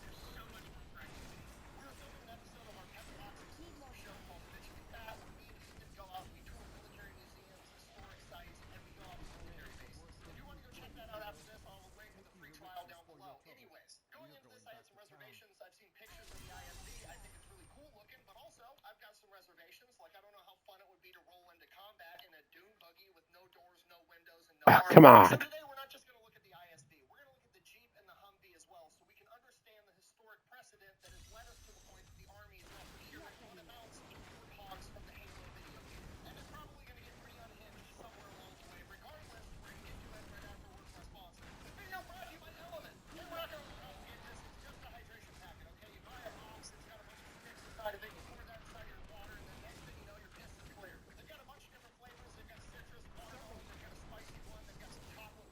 There's so much more practicity. We were filming an episode of our Pep Talks exclusive show called Habitually Fat, where me and Ethan go out and we tour military museums, historic sites, and we go out to military bases. If you want to go check that out after this, I'll link with a free trial down below. Anyways, going into this, I had some reservations. I've seen pictures of the ISV. I think it's really cool looking, but also I've got some reservations. Like, I don't know how fun it would be to roll into combat in a dune buggy with no doors, no windows, and no armor. Come on. So today we're not just going to look at the ISV. We're going to look at the Jeep and the Humvee as well, so we can understand the historic precedent that has led us to the point that the Army is now procuring what amounts to warthogs from the Halo video game. And it's probably going to get pretty unhinged somewhere along the way. Regardless, we're going to get to it right after word from our sponsor. This video brought to you by Element. Hey, we're not going to overcomplicate this. It's just a hydration packet, okay? You buy a box, it's got a bunch of sticks inside of it. You pour that inside your water, and then next thing you know, your piss is clear. They've got a bunch of different flavors. They've got citrus, watermelon. They've got a spicy one. They've got some chocolate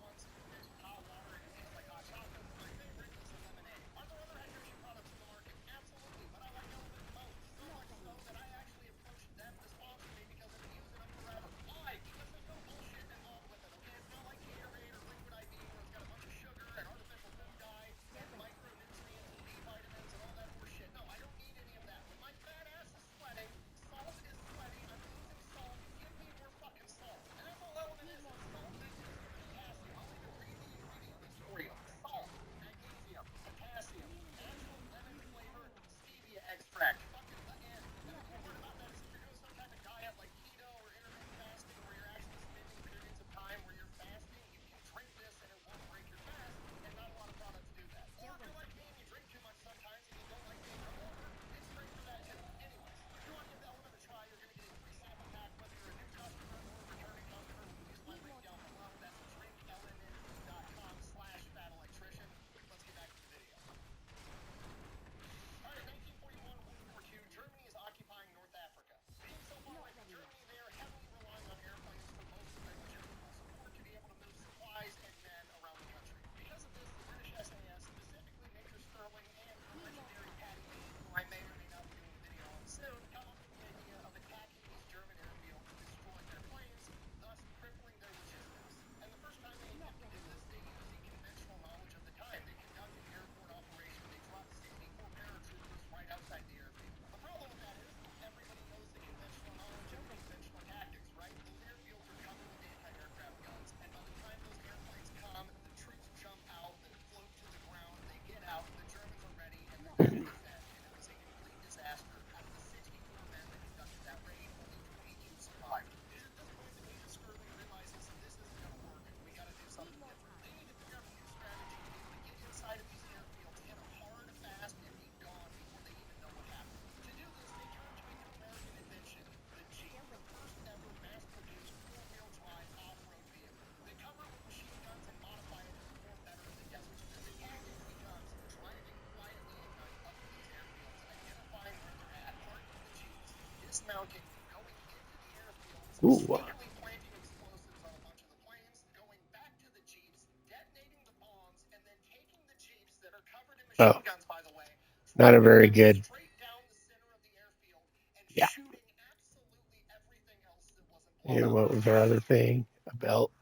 dismounting, going into the airfield, Ooh. sneakily planting explosives on a bunch of the planes, going back to the jeeps, detonating the bombs, and then taking the jeeps that are covered in machine guns, by the way, Not a very driving them good. straight down the center of the airfield and Yeah. shooting absolutely everything else that wasn't blown And up. what was our other thing? A belt.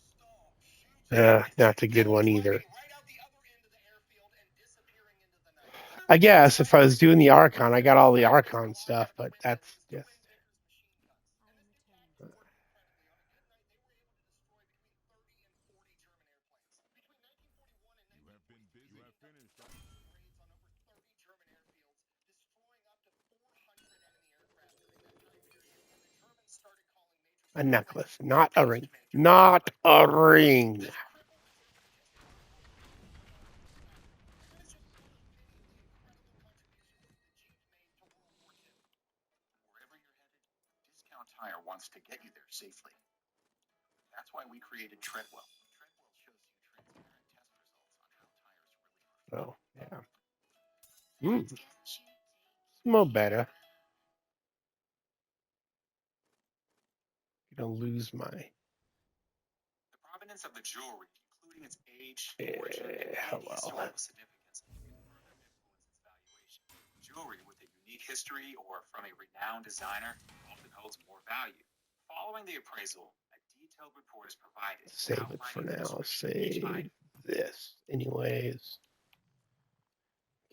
Stall, shoot, Not a good one either. right out the other end of the airfield and disappearing into the night. I guess if I was doing the Archon, I got all the Archon stuff, but that's just. I am returning. You have been busy. You have finished. Raids on over 30 German airfields, destroying up to 400 enemy aircraft during that time period when the Germans started calling major A necklace, not a ring. Not a ring. this crippled the German logistics for the whole war. And that is just one of many of the incredible contributions that the Jeep made to World War II. Wherever you're headed, Discount Tire wants to get you there safely. That's why we created Treadwell. Treadwell shows you transparent test results on how tires really perform. Oh, yeah. Smell better. You don't lose my. The provenance of the jewelry, including its age, Yeah, origin, and well. historical significance, can further influence its valuation. Jewelry with a unique history or from a renowned designer often holds more value. Following the appraisal, a detailed report is provided. Save it for outlining the now. description of each Save item. this. Anyways.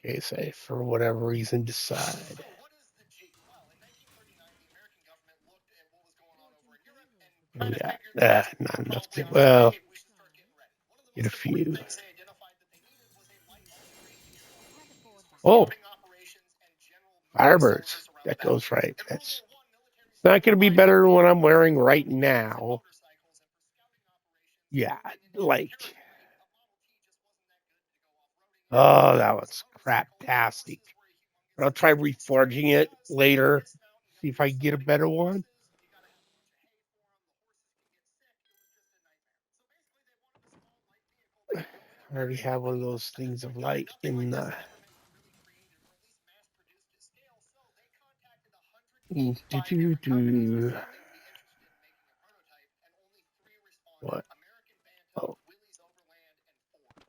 In case I, for whatever reason, decide. So what is the Jeep? Well, in 1939, the American government looked at what was going on over in Europe and kind of figured that Not enough to. probably on Well, our way, we should start getting ready. One of the get a most important few. things they identified that they needed was a light all-terrain vehicle I can't afford that. Oh, scouting operations and general moving Firebirds. soldiers around That the goes battlefield. right. In That's World War I, military it's not going to be better than what I'm wearing right now. motorcycles and for scouting operations. Yeah, moving into like. territory, a Model T just wasn't that good to go off-roading. Oh, that was craptastic. But I'll try reforging it later. See if I can get a better one. I already have one of those things of light in the. What? Oh.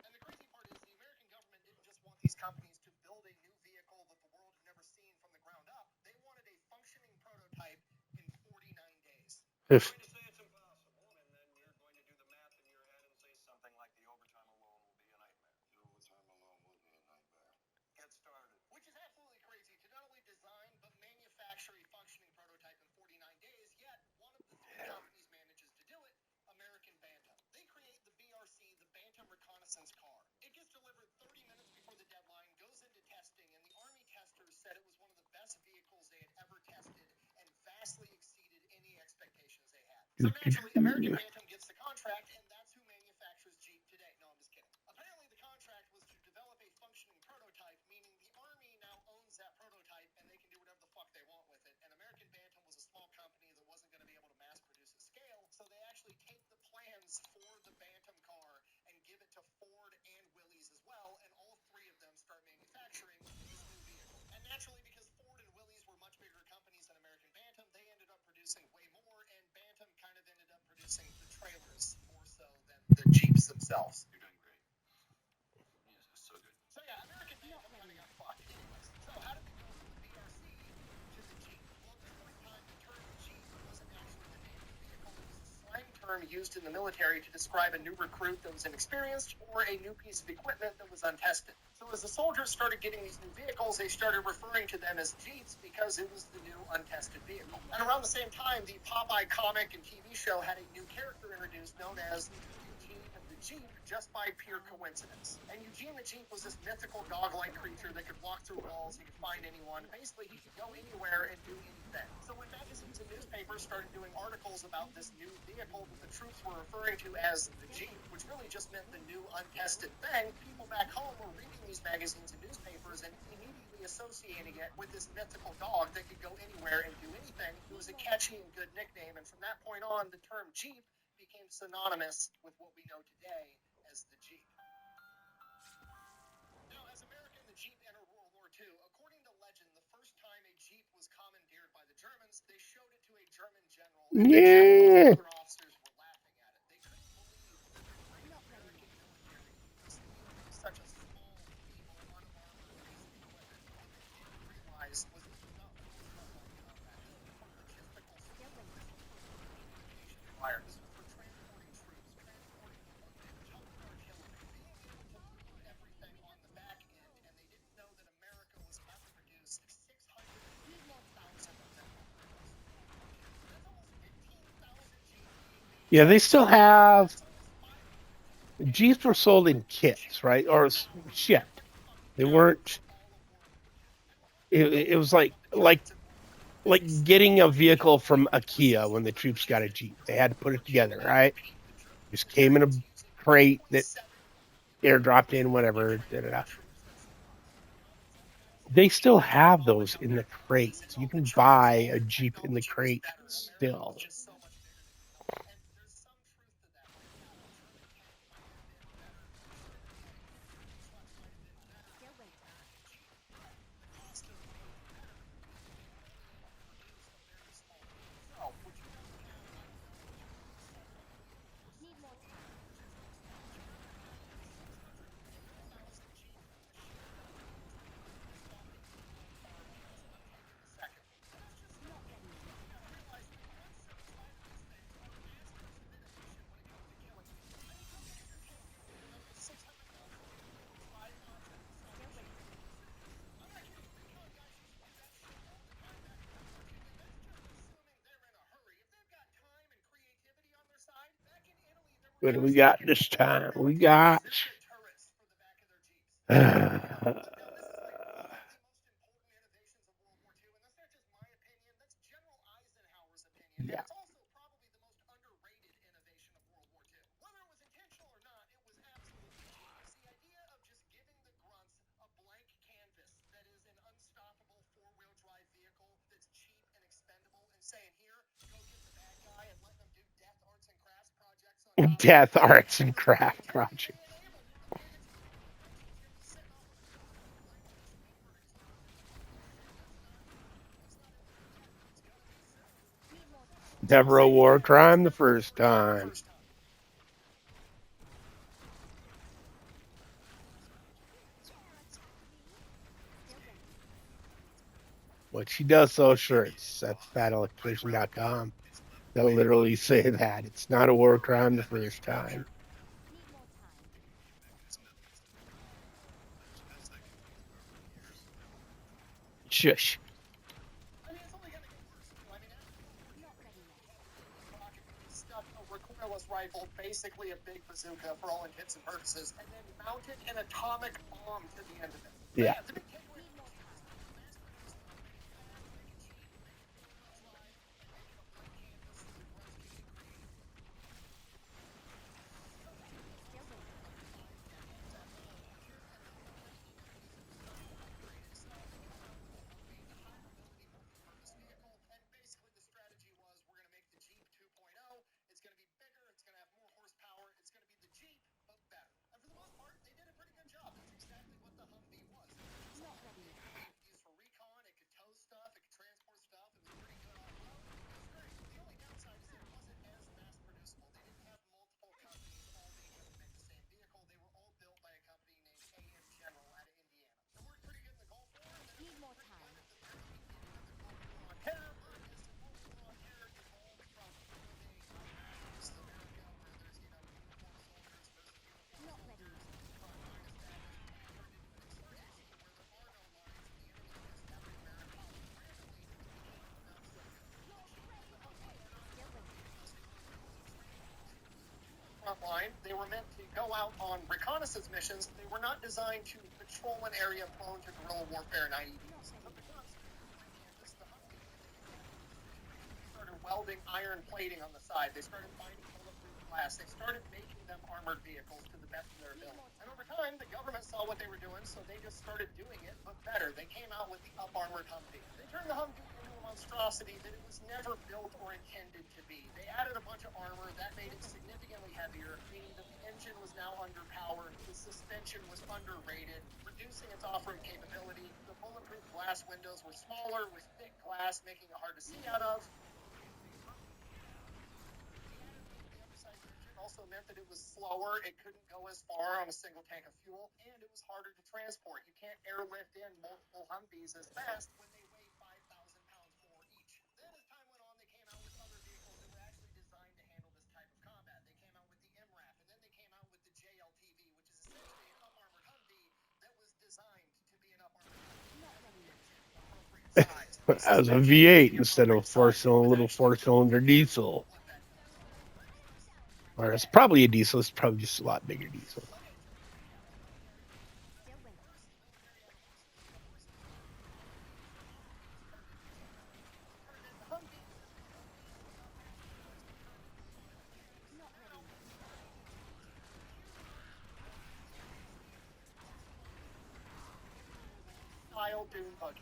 And the crazy part is the American government didn't just want these companies to build a new vehicle that the world had never seen from the ground up. They wanted a functioning prototype in 49 days. You're going to say it's impossible, and then you're going to do the math in your head and say something like the overtime alone will be a nightmare. The overtime alone will be a nightmare. Get started. Which is absolutely crazy to not only design but manufacture a functioning prototype in 49 days, yet one of the three companies manages to do it, American Bantam. They create the BRC, the Bantam Reconnaissance Car. It gets delivered 30 minutes before the deadline, goes into testing, and the Army testers said it was one of the best vehicles they had ever tested and vastly exceeded any expectations they had. So naturally, American Bantam gets the contract, and that's who manufactures Jeep today. No, I'm just kidding. Apparently, the contract was to develop a functioning prototype, meaning the Army now owns that prototype, and they can do whatever the fuck they want with it. And American Bantam was a small company that wasn't going to be able to mass produce at scale, so they actually take the plans for the Bantam car and give it to Ford and Willys as well, and all three of them start manufacturing this new vehicle. And naturally, because Ford and Willys were much bigger companies than American Bantam, they ended up producing way more, and Bantam kind of ended up producing the trailers more so than the Jeeps themselves. You're doing great. Yes, so good. So yeah, American Bantam kind of got fucked. Anyways, so how did they go from the BRC to the Jeep? Well, at this point in time, the term Jeep wasn't actually the name of the vehicle. It was a slang term used in the military to describe a new recruit that was inexperienced or a new piece of equipment that was untested. So as the soldiers started getting these new vehicles, they started referring to them as Jeeps because it was the new untested vehicle. And around the same time, the Popeye comic and TV show had a new character introduced known as Eugene the Jeep, just by pure coincidence. And Eugene the Jeep was this mythical dog-like creature that could walk through walls, he could find anyone, basically he could go anywhere and do anything. So when magazines and newspapers started doing articles about this new vehicle that the troops were referring to as the Jeep, which really just meant the new untested thing, people back home were reading these magazines and newspapers and immediately associating it with this mythical dog that could go anywhere and do anything. It was a catchy and good nickname, and from that point on, the term Jeep became synonymous with what we know today as the Jeep. Now, as America and the Jeep entered World War II, according to legend, the first time a Jeep was commandeered by the Germans. They showed it to a German general, and the Yeah. other officers were laughing at it. They couldn't believe that the great American military was fielding such a small, feeble, unarmored piece of equipment. What they didn't realize was this was not frontline combat. This was for logistical support. This was for communication fire. This was for transporting troops, transporting wounded, tough artillery, being able to move everything on the back end. And they didn't know that America was about to produce 650,000 of them over the course of World War II. That's almost 15,000 Jeeps being made. Yeah, they still have That's almost 500 Jeeps were sold in kits, right? Or shipped. They weren't. It was like getting a vehicle from IKEA when the troops got a Jeep. They had to put it together, right? Just came in a crate that airdropped in, whatever. Da, da, da. They still have those in the crates. You can buy a Jeep in the crate still. Just so much bigger than you thought. And there's some truth to that. Like, yeah, the German tank might have been better. The Sherman tank and the German trucks might have been better than the American Jeep. But the cost of being competitive means that they were only able to produce a very small fleet. So, would you rather have, I don't know, 27 million horses loaded with logistics, or would you rather have 650,000 Jeeps with machine gun infantry swamping European farmlands? I'm taking the second one. And that's just simple. You got to realize that the uncivilized of these things are masters of innovation when it comes to killing people. I mean, how big is your tank going to be? Like a 600,000 BB 5.5 Super Jeep? I'm not kidding. Recon guys used to do that shit all the time back in World War II, and that's just assuming they're in a hurry. If they've got time and creativity on their side, back in Italy, there were What do we guys got making this time? We full-mounted got. bazooka turrets for the back of their Jeeps. Now, this is like one of the most important innovations of World War II, and that's not just my opinion. That's General Eisenhower's opinion, and Yeah. it's also probably the most underrated innovation of World War II. Whether it was intentional or not, it was absolutely genius. The idea of just giving the grunts a blank canvas that is an unstoppable four-wheel drive vehicle that's cheap and expendable, and saying, "Here, go get the bad guy," and letting them do death arts and crafts projects on top of it. Death Arts and It was Craft brilliant. Project. They enabled the biggest group of grunts who's going to be sitting off on the corner of the plane with a screener in his mouth and going, "Oh shit, that's not in there yet, but it's gonna be soon." Never a war crime the first The time. first time. What she does sell shirts at fatelectrician.com. They'll literally say that. It's not a war crime the first time. Shush. I mean, it's only going to get worse, too. I mean, after World War II, they came home with Davy Crockett, and they stuck a recoilless rifle, basically a big bazooka for all intents and purposes, and then mounted an atomic bomb to the end of it. Yeah. The big takeaway from these Jeeps is that they mass-produced them, make it fast, make it cheap, make it four-wheel drive, and make it a blank canvas so the grunts can get creative with it. So that means also that about 5 decades after World War II, and the Humvee innovation was starting to upgrade itself. They come out with the Humvee, the high-mobility, multi-purpose vehicle, and basically the strategy was, we're going to make the Jeep 2.0. It's going to be bigger. It's going to have more horsepower. It's going to be the Jeep, but better. And for the most part, they did a pretty good job. That's exactly what the Humvee was. It was just a Humvee. It could be used for recon. It could tow stuff. It could transport stuff. It was pretty good off-road. It was great. The only downside is that it wasn't as mass-producible. They didn't have multiple companies all being able to make the same vehicle. They were all built by a company named AM General out of Indiana. It worked pretty good in the Gulf War, and then it worked pretty good at the very beginning of the Cold War on terror. Because the Cold War on terror evolved from more of a Iraq versus America, where there's, uniformed soldiers versus uniformed soldiers, front line established, and it turned into an insurgency where there are no lines and the enemy is just everywhere and popping randomly. It became not so good. The Jeep and the Humvee were not armored vehicles. They were equipped with training vehicles. They were meant to be on the front line. They were meant to go out on reconnaissance missions. They were not designed to patrol an area prone to guerrilla warfare and IEDs. So the grunts took the blank canvas, the Humvee, and they adapted the situation. They started welding iron plating on the side. They started finding bulletproof glass. They started making them armored vehicles to the best of their ability. And over time, the government saw what they were doing, so they just started doing it, but better. They came out with the up-armored Humvee. They turned the Humvee into a monstrosity that it was never built or intended to be. They added a bunch of armor that made it significantly heavier, meaning that the engine was now underpowered, the suspension was underrated, reducing its off-road capability. The bullet bulletproof glass windows were smaller with thick glass, making it hard to see out of. The upsized engine also meant that it was slower, it couldn't go as far on a single tank of fuel, and it was harder to transport. You can't airlift in multiple Humvees as fast when they weigh 5,000 pounds more each. Then, as time went on, they came out with other vehicles that were actually designed to handle this type of combat. They came out with the MRAP, and then they came out with the JLTV, which is essentially an up-armored Humvee that was designed to be an up-armored Humvee. As a V8 instead of little four-cylinder diesel. Or it's probably a diesel. It's probably just a lot bigger diesel. Dune buggy.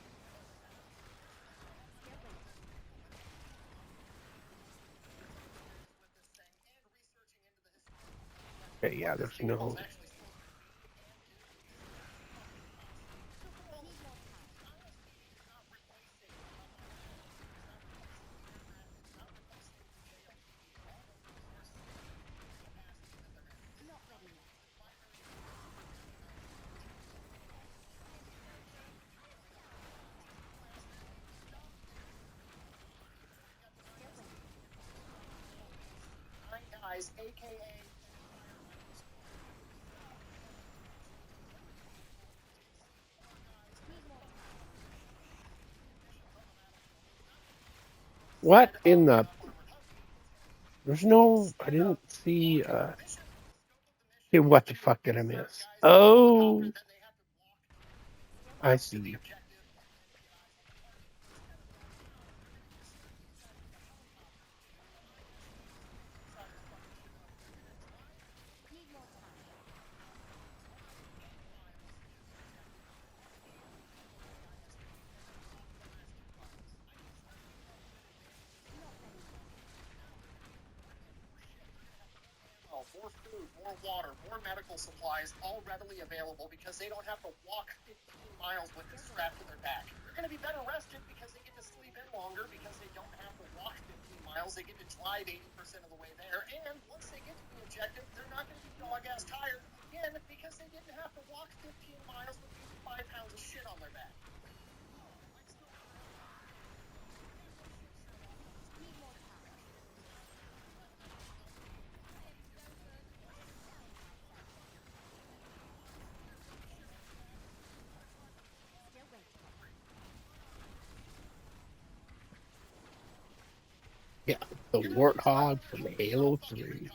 Okay, yeah, there's no. Guys, aka What in the? There's no. I didn't see. Hey, what the fuck did I miss? Oh, I see. more food, more water, more medical supplies, all readily available because they don't have to walk 15 miles with this strapped to their back. They're going to be better rested because they get to sleep in longer because they don't have to walk 15 miles. They get to drive 80% of the way there. And once they get to the objective, they're not going to be dog-ass tired again because they didn't have to walk 15 miles with 5 pounds of shit on their back. Yeah, the Warthog from Halo 3.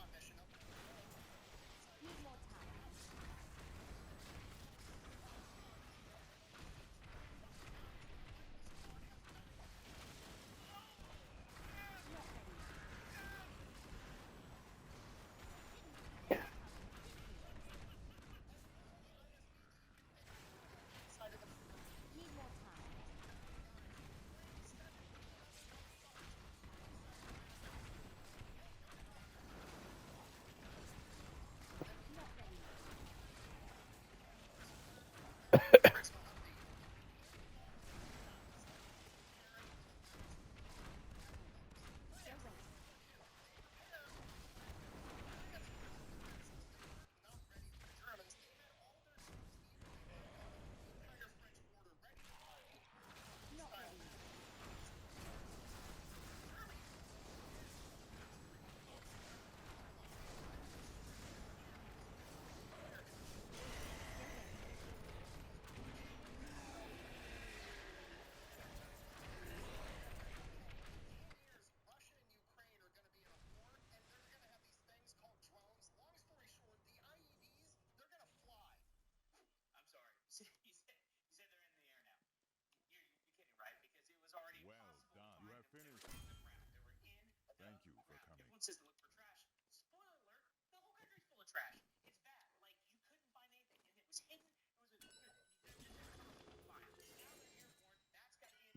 Says to look for trash. Spoiler alert, the whole country's full of trash. It's bad. Like, you couldn't find anything. And it was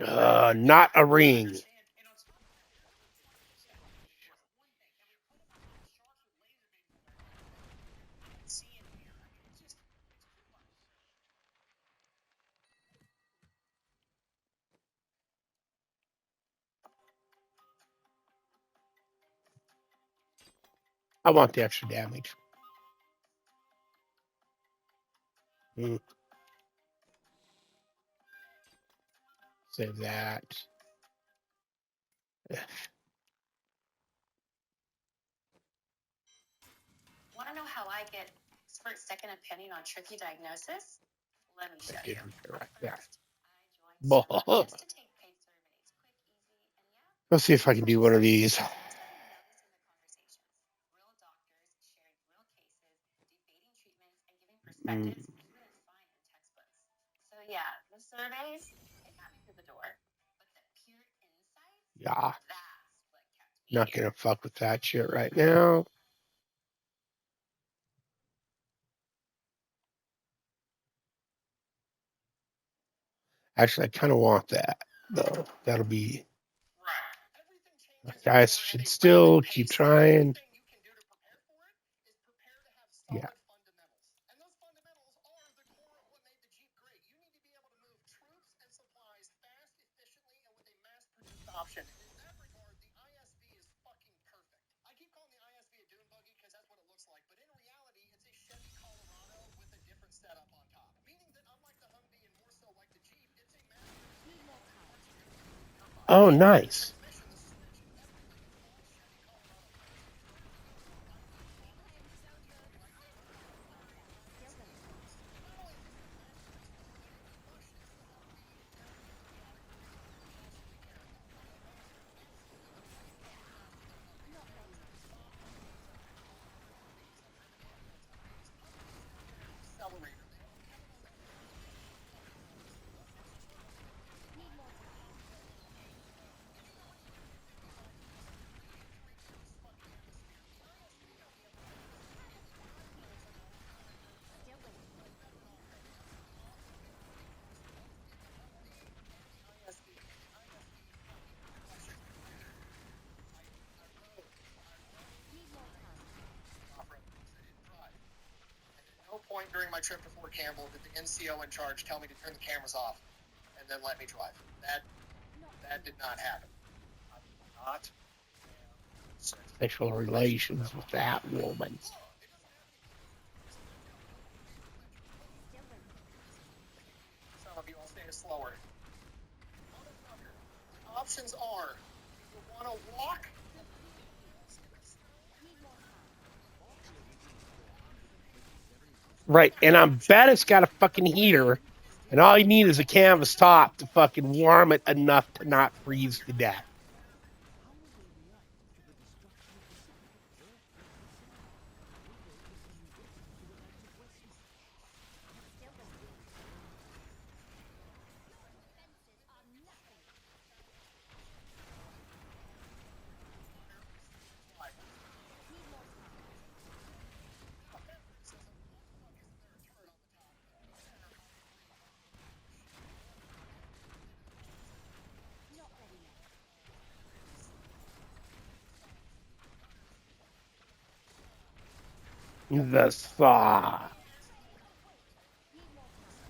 hidden. Not a ring. I want the extra damage. Mm. Save that. Want to know how I get expert second opinion on tricky diagnosis? Let me show you. Right there. First, I joined Server just to take paid surveys. Quick, easy, and yeah. Let's see if I can do one of these. Started noticing the conversations. Real doctors sharing real cases, debating treatments, and giving perspectives you wouldn't find in textbooks. So yeah, the surveys, it got me through the door. But the pure insights, Yeah. that's what kept me Not here. gonna fuck with that shit right now. Actually, I kind of want that though. That'll be. Right. Everything changes. Guys should still keep trying. Everything you can do to prepare for it is prepare to have solid Yeah. fundamentals. And those fundamentals are the core of what made the Jeep great. You need to be able to move troops and supplies fast, efficiently, and with a mass-produced option. And in that regard, the ISV is fucking perfect. I keep calling the ISV a dune buggy because that's what it looks like. But in reality, it's a Chevy Colorado with a different setup on top. Meaning that unlike the Humvee and more so like the Jeep, it's a mass-produced vehicle with parts you're going to use in your car. Oh, The nice. transmission, the suspension, everything. It's all Chevy Colorado parts. It's rare to get those lightweight products. Still waiting. And not only is this a mass-produced one, but it crushes the Humvee in every other category that you could possibly care about. I mean, honestly, absolutely way faster than a Humvee. Not There ready are yet. some Humvees I've driven older Humvees. I've driven ambulance Humvees. Humvees have their accelerator. They don't have it on the hood, but they have the fucking hose. Those things are 255 Need more time. pounds of load. And you know when you get 255 pounds of re-entry into this fucking atmosphere, the ISV, on the other hand, is 85 miles an hour coming your way. Still waiting. No better off-road. That's the off-roading because both in the Humvee and the ISV, the ISV fucking crushes it. I rode Need more time. off-road because I didn't drive. And at no point during my trip to Fort Campbell did the NCO in charge tell me to turn the cameras off and then let me drive. That did not happen. I will not have Sexual relations with that woman. It doesn't have any pictures of choice. Let you let your Still waiting. some of you, I'll say it slower. Motherfucker, the options are: do you want to walk 15 miles in the snow? Need more time. Right, and I bet it's got a fucking heater, and all you need is a canvas top to fucking warm it enough to not freeze to death. How will they react to the destruction of the city? Their threat is simple. Will they continue waiting for the Knights of Westmore? Still waiting. Your defenses are nothing. Need more time. Not ready yet. The saw. Need more time.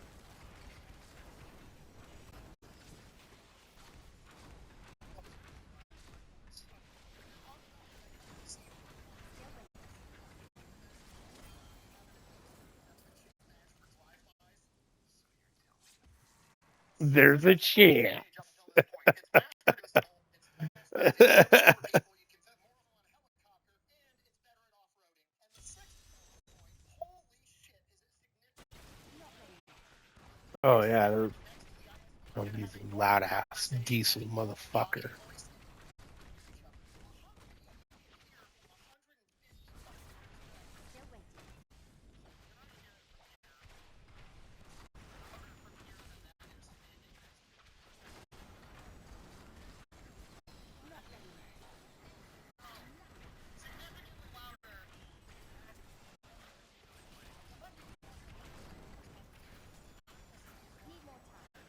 Still waiting. There's a chance. Not ready yet. Oh yeah, he's a loud ass diesel motherfucker. Still waiting. Not ready yet. Need more time.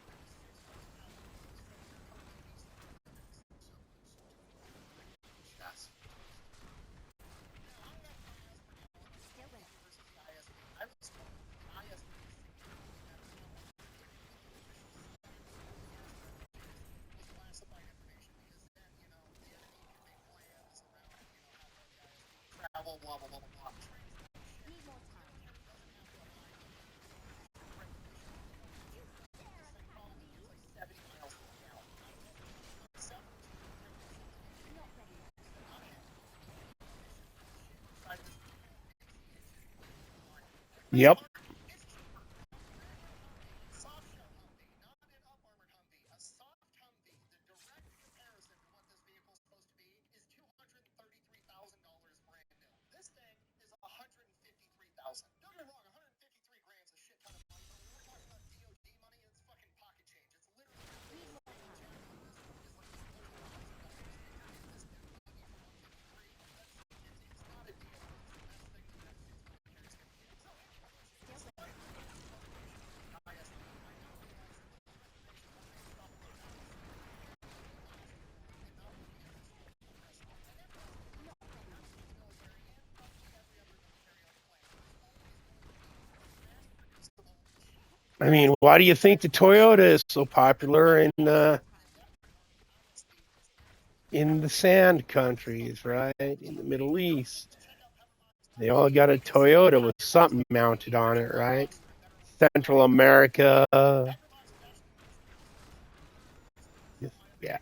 travel, blah blah blah blah blah. Need more time. Like 70 miles per gallon. Not ready yet. Yep. Soft shell Humvee, not an up armored Humvee, a soft Humvee. The direct comparison to what this vehicle is supposed to be is $233,000 brand new. This thing is $153,000. Don't get me wrong, 153 grand is a shit ton of money, but when we're talking about DoD money, it's fucking pocket change. It's literally Need more time. not a deal. It's the best thing the United States military is going to get. So, Still waiting. Not ready yet. I mean, why do you think the Toyota is so popular in the sand countries, right? In the Middle East. They all got a Toyota with something mounted on it, right? Central America. Yeah.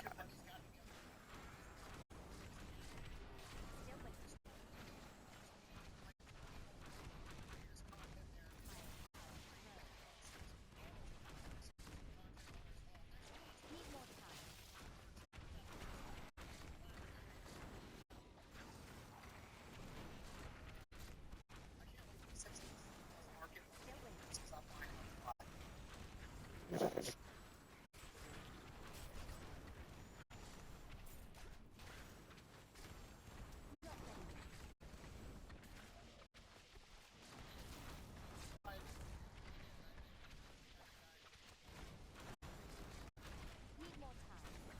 Still waiting. Need more time. Still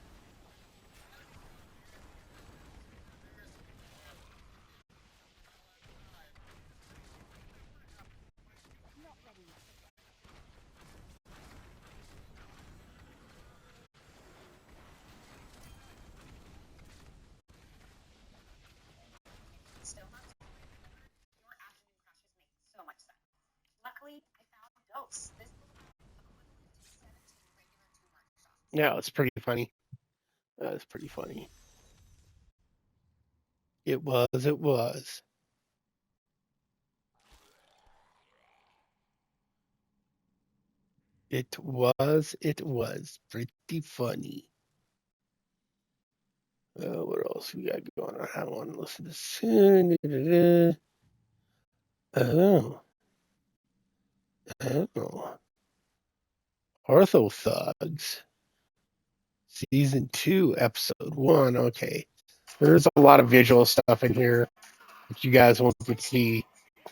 waiting. Not ready yet. Need more time. Not ready yet. Still not your afternoon crashes make so much sense. Luckily, I found Dose. This is equivalent to 17 regular turmeric shots. Yeah, it's pretty funny. That's pretty funny. It was. It was. It was. It was pretty funny. What else we got going on? I want to listen to soon. Oh. Oh. Ortho Thugs. Season 2, Episode 1. Okay. There's a lot of visual stuff in here that you guys won't get to see.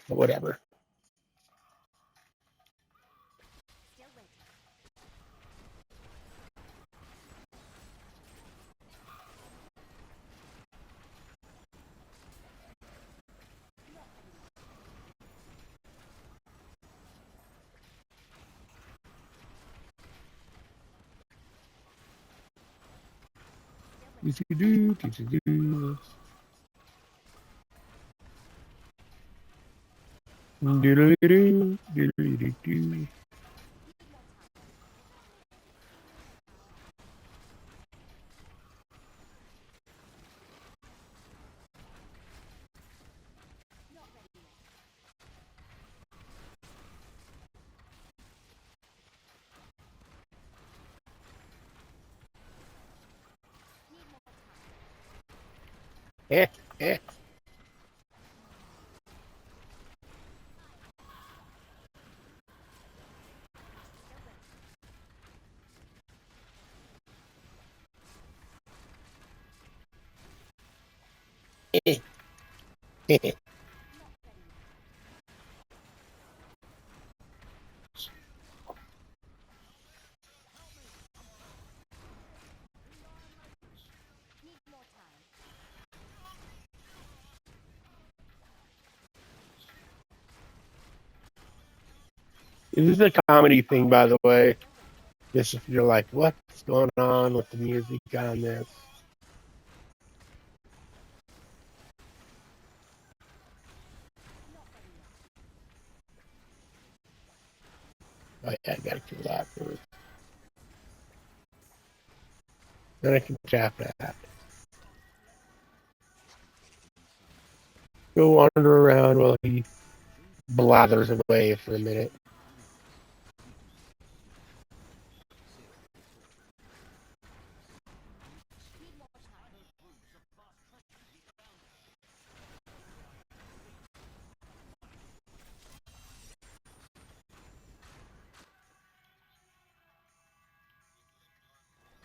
But whatever. Still waiting. Not ready yet. Still waiting. Do-do-do. Do-do-do. Do-do-do. Need more time. Not ready yet. Need more time. Eh, eh. Still waiting. Eh, eh. Not ready yet. Need more time. This is a comedy thing, by the way. Still waiting. Just if you're like, what's going on with the music on this? Oh yeah, I gotta kill that first. Then I can tap that. Go wander around while he blathers away for a minute.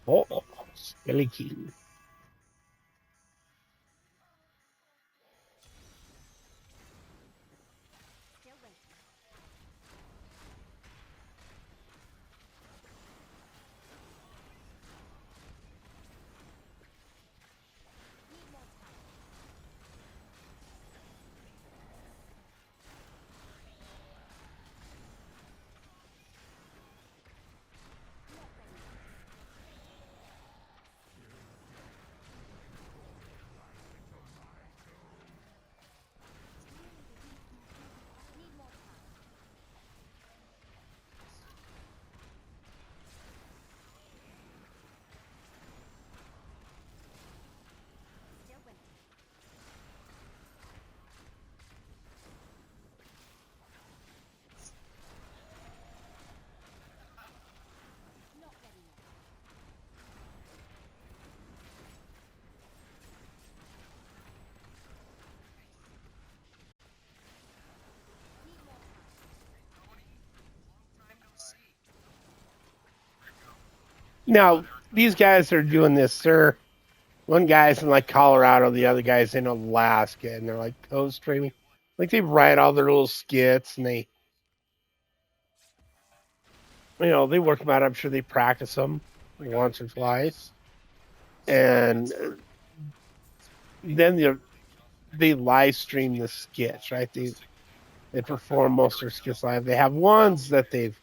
Oh, Skelly King. Still waiting. Need more time. Not ready yet. Need more time. Still waiting. Not ready yet. Need more time. Tony, long time no see. Now, these guys are doing this, sir. One guy's in like Colorado, the other guy's in Alaska, and they're like ghost streaming. Like they write all their little skits and they, they work them out. I'm sure they practice them once or twice, and then they live stream the skits, right? They perform most of their skits live. They have ones that they've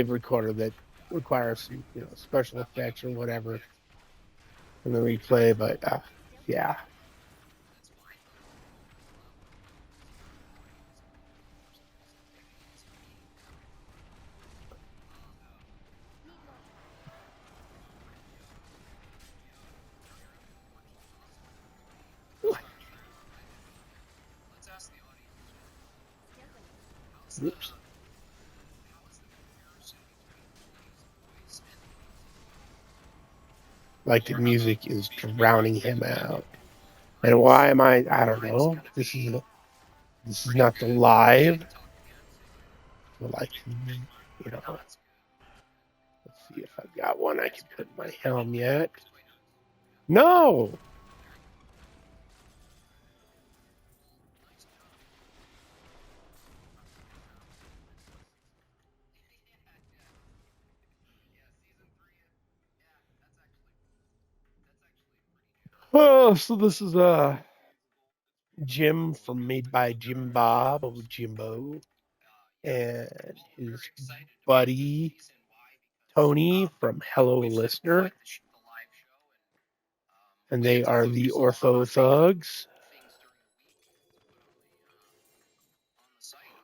recorded that require some special effects or whatever in the replay, but yeah. That's fine though. Need more time. Let's ask the audience. Still waiting. How's Oops. the comparison between Tony's voice and the music? Like the music is drowning him out. And why am I don't know. This is not the live. So like, let's see if I've got one I can put in my helm yet. No. Oh, so this is Jim from Made by Jim Bob of Jimbo and his buddy Tony from Hello Listener. And they are the Ortho Thugs.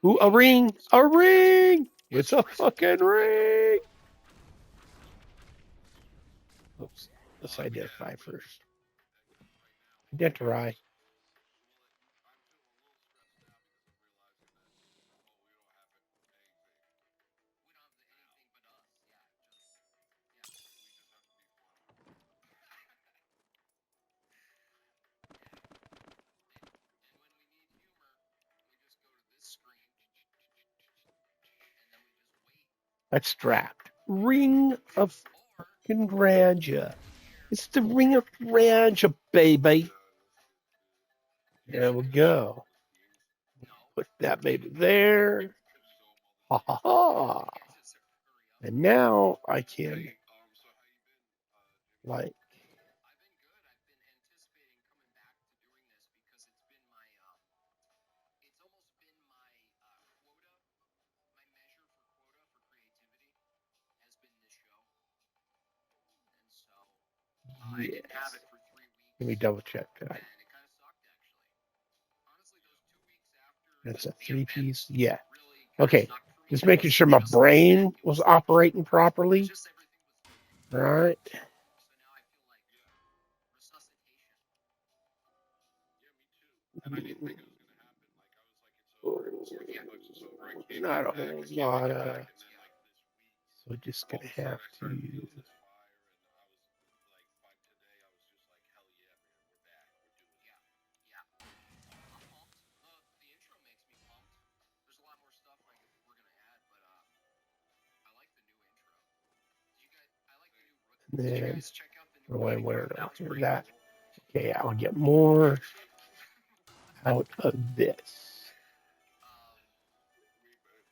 Ooh, a ring! A ring! It's a fucking ring! Oops. Let's identify first. Identify. Extract. Ring of fucking grandeur. It's the ring of grandeur, baby. There we go. Put that baby there. Ha ha ha. And now I can, like, yes. Let me double check that. That's a 3-piece. Yeah. Okay. Just making sure my brain was operating properly. Just everything was. All right. So now I feel like resuscitation. Yeah, me too. And I didn't think it was gonna happen. Like I was like, it's over. Starbucks is over. I can't Not a get back. whole I can't lot get of. back. And then like this week, So just all gonna of a sudden have I to. started feeling this fire, and I was like, by today I was just like, hell yeah, man, we're back. We're doing it. Yeah. I'm pumped. The intro makes me pumped. There's a lot more stuff like we're gonna add, but I like the new intro. I like the new. And Did you then, guys check out the new oh, I rooting where room? That was do pretty that? cool. Okay, I'll get more out of this.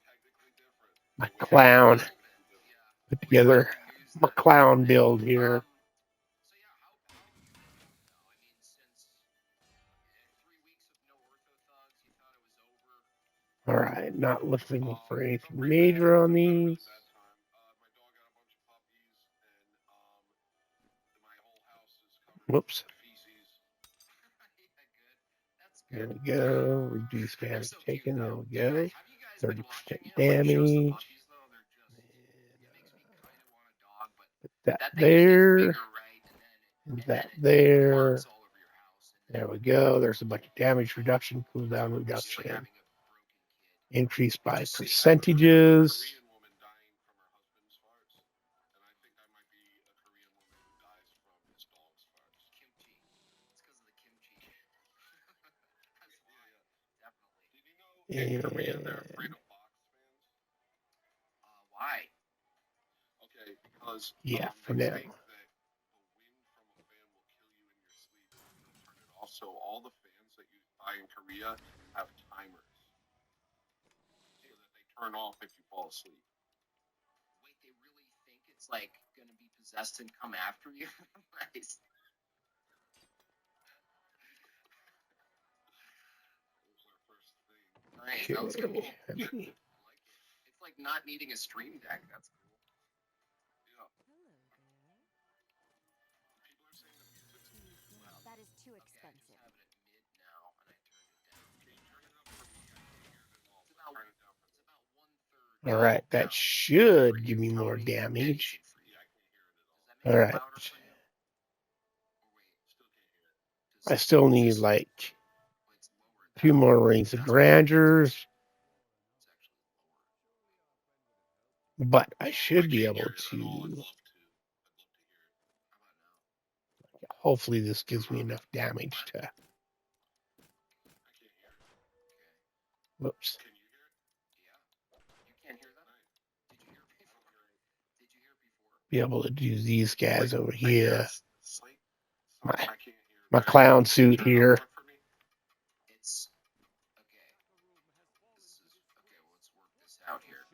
Technically different. My clown put together my clown build here. So yeah, how have you been though? I mean, since 3 weeks of no ortho thugs, you thought it was over. All right, not looking for anything Pretty major bad. on Had a these. really bad time. My dog got a bunch of puppies, and my whole house is covered Whoops. in feces. Yeah, good. That's There good. we go. Reduce They're damage so cute taken. There though. we go. Have you guys been 30% watching him when he shows the damage. puppies though? They're just. It makes me kind of want a dog, but Put that that thing just gets there. bigger, right? And And that then it there. barks all over your house. And There we go. There's a bunch of damage reduction, cooldown it's like reduction. having a broken kid. Increased by Just see, percentages. Korean woman dying from her husband's farts, and I think I might be a Korean woman who dies from his dog's farts. Kimchi. It's because of the kimchi. That's why. Definitely. Did you know in Korea they're afraid of box fans? Why? Okay, because Yeah, for they now. think that the wind from a fan will kill you in your sleep if you don't turn it off. So all the fans that you buy in Korea have timers, so that they turn off if you fall asleep. Wait, they really think it's like gonna be possessed and come after you? Nice. That was our first thing. Nice. That was cool. Okay. I like it. It's like not needing a stream deck. That's cool. Yeah. Hello there. People are saying the music's That is too Okay, I just expensive. have it at mid now, and I turned it down. Can you turn it up for me? I can't hear it at all. It's about Turn it down for it's me. about 1/3. All right, that should give me more damage. Yeah, I can't hear it at all. Does that make All it right. louder for you? Or wait, Still can't hear it. I still need like it's lower. a few more rings of grandeurs, It's actually lower. but I should be can't able hear it at all. I'd to. love to. I'd love to hear it. How about now? Hopefully, this gives me enough damage to. I can't hear it. Okay. Whoops. Can you hear it? Yeah. You can't hear that? Did you hear it before? Did you hear it before? Be able to do these guys over I hear here. slight. My- I can't hear it. My clown suit Turn it here. up more for me. It's okay. This is okay. Well, let's work this out here.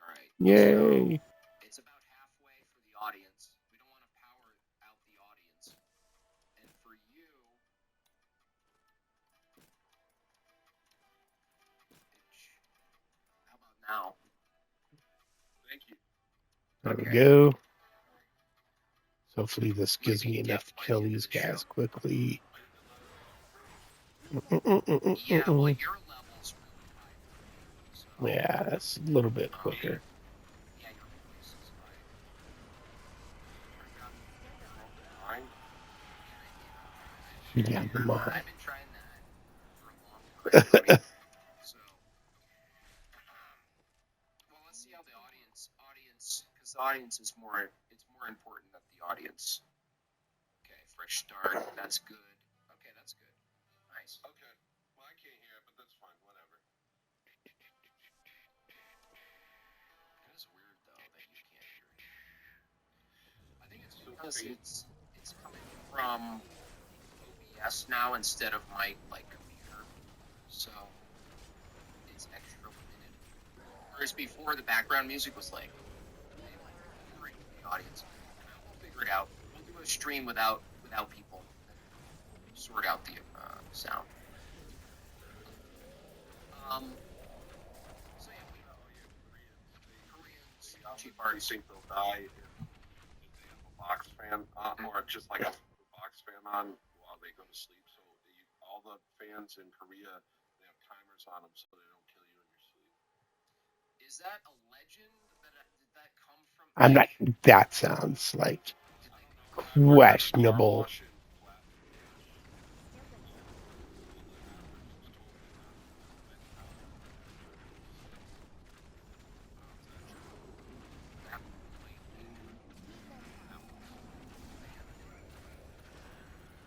All right. Yay! So it's about halfway for the audience. We don't want to power out the audience. And for you, how about now? Thank you. There we Okay. go. So hopefully this gives me enough to kill these guys quickly. Yeah, well, your level's really high. So, Yeah, that's a little bit quicker. yeah, your voice is high. Mine? Yeah, the mine. I've been trying that for a long time. Buddy. So, well, let's see how the audience, because the audience is more. It's more important that the audience. Okay, fresh start. That's good. Okay, that's good. Nice. Okay. Well, I can't hear it, but that's fine. Whatever. It is weird though that you can't hear it. I think it's because it's coming from OBS now instead of my computer, so it's extra limited. Whereas before, the background music was like hearing the audience. We'll figure it out. We'll do a stream without people. Sort out the sound. So yeah, Koreans, cheap I arts. think they'll die if they have a box fan on, or just like a box fan on while they go to sleep. So all the fans in Korea, they have timers on them so they don't kill you in your sleep. Is that a legend? Did that come from? I'm not. That sounds like Did they? questionable. Still waiting. Need more time.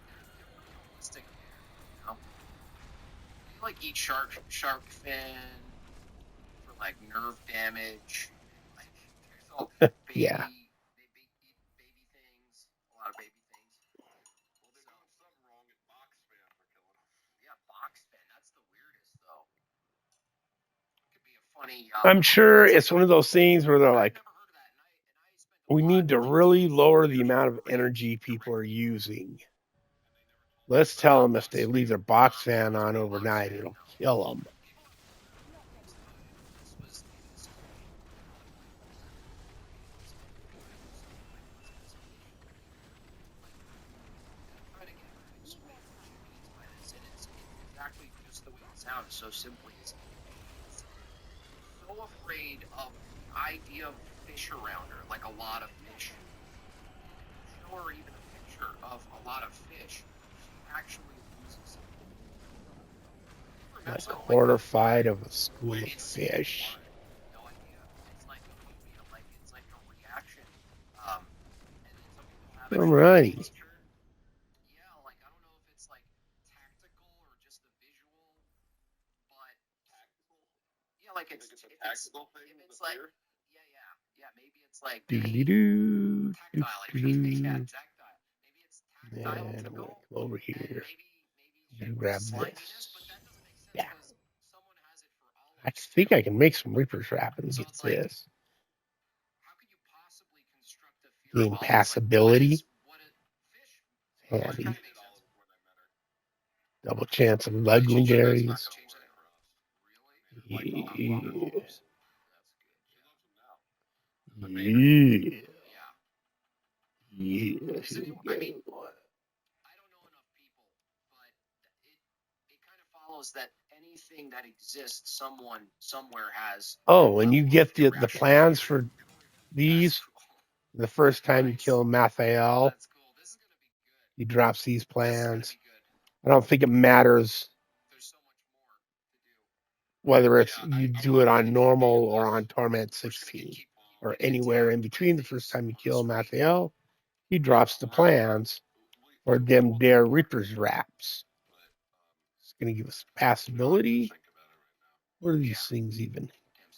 They're pretty holistic there, you know. They like eat shark fin for like nerve damage. Like there's all baby. Yeah. They eat baby things. A lot of baby things. Well, they're doing something wrong at box fan for killing them. Yeah, box fin. That's the weirdest though. It could be a funny. I'm sure it's one of those things where they're I've like, never heard of that, and I spent a we lot need to like really dating lower the years amount of directly energy people are using. And they never told Let's me tell about them if they leave their box fan on overnight, it'll kill them. people have told me that. Not ready. This was a let's make a like let's try to get Need more explain what time. she means by this, and it's exactly just the way it sounds. So simply, is so afraid of the idea of fish around her, like a lot of fish. And if you show her even a picture of a lot of fish, she actually loses it. Have you ever met Like someone like that? horrified of a school of It's fish. no idea. It's like a phobia, like it's like a reaction. Um, and then some people have it from Alrighty. nature. Yeah, like I don't know if it's like tactical or just the visual, but yeah, like I think it's a tactical thing. if it's like yeah, maybe it's like Doodly a doo. tactile, like maybe yeah, tactile. Maybe it's tactile And to I'm go, going to come over and here maybe and grab sliminess, but this. that doesn't make sense Yeah. because someone has it for all I of us think too. I can make some Reaper trap and So get it's like, this. how could you possibly construct a fear of Gain all of us? Like, passability. what is fish? Fish Handy. kind of makes sense. Double chance of Really? Change that legendaries. across. Really? Yeah. That's good. Yeah. Yeah. Yeah. Is Here it, we I mean, go. I don't know enough people, but it kind of follows that anything that exists, someone somewhere has. Oh, and you get the irrational plans fear. for That's these cool. the first time you Nice. kill Mathael. That's cool. This is gonna be good. He drops these This is gonna plans. be good. I don't think it matters There's so much more to do. whether it's Yeah, you I do it want on to normal expand or this. on Torment We're just gonna 16 keep or getting anywhere in attacked by between. The first things time you on the kill street. Mathael, he drops the plans for them Dare Reaper's wraps. It's going to give us passability. What are these things even? Damn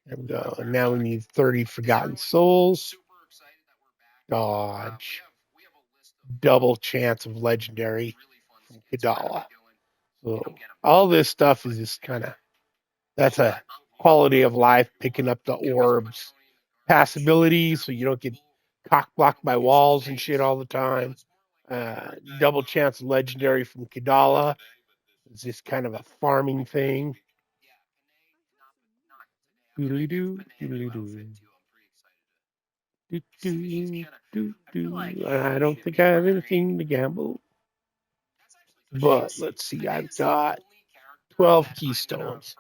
There we go. And now we need 30 Is Forgotten everyone Souls. super excited that we're back? Dodge. We have a list of Double chance of legendary really fun from skits we're gonna Kadala. be doing. You So don't get them all this stuff is just kind of, that's a quality of life, picking up the orbs. Passability, so you don't get cock blocked by walls and shit all the time. Double chance legendary from Kadala. It's just kind of a farming thing. Doodly doo, doodly doo. I don't think I have anything to gamble. But let's see, I've got 12 keystones.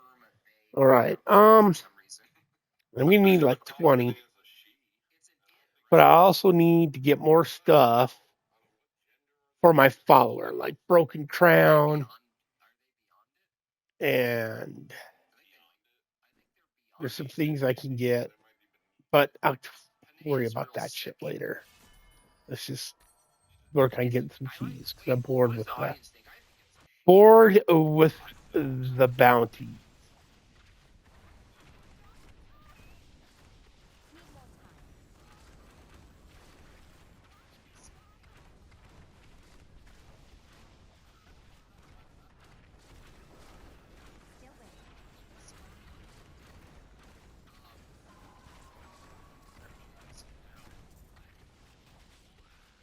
All right. I'm gonna need like 20. But I also need to get more stuff for my follower, like Broken Crown, and there's some things I can get, but I'll worry about that shit later. Let's just work on getting some keys because I'm bored with the bounty. Need more time.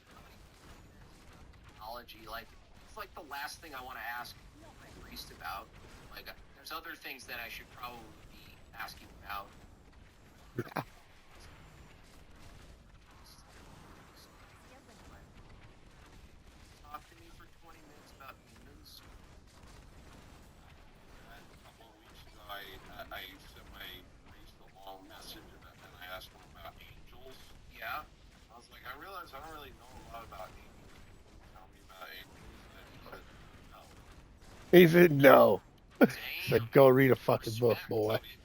Still waiting. Technology, like it's like the last thing I want to ask my priest about. Like, there's other things that I should probably be asking about. Yeah. Still waiting. Talk to me for 20 minutes about humans. honest, I don't really know a lot about angels. Tell me about angels. And he said, no. He said no. He Damn. said go read a fucking book, Respect. boy. Still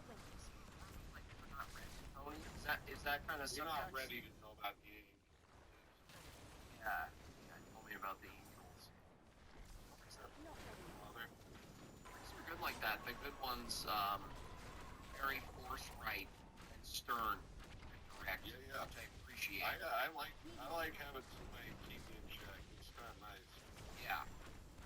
with you. Like we're not ready. Tony, is that kind of We're not ready to know about the angels. Yeah. Yeah. Told me about the angels. Except Not ready. Mother. These are good like that. The good ones, very forthright and stern and direct. Yeah, yeah. Which I appreciate. I like having somebody keep me in check. It's kind of nice. Yeah.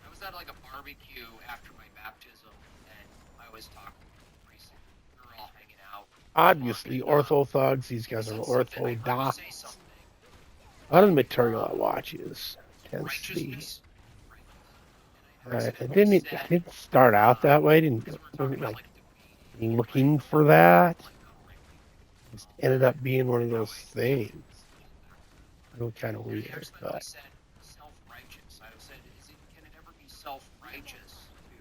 I was at like a barbecue after my baptism, and I was talking to the priest, and we were all hanging out. Obviously, ortho thugs. These guys are orthodox. A lot of the material I watch tends to be. I didn't start out that way. Wasn't like looking for that. Just ended up being one of those things. Really kind of weird, but Said self-righteous. I said, can it ever be self-righteous to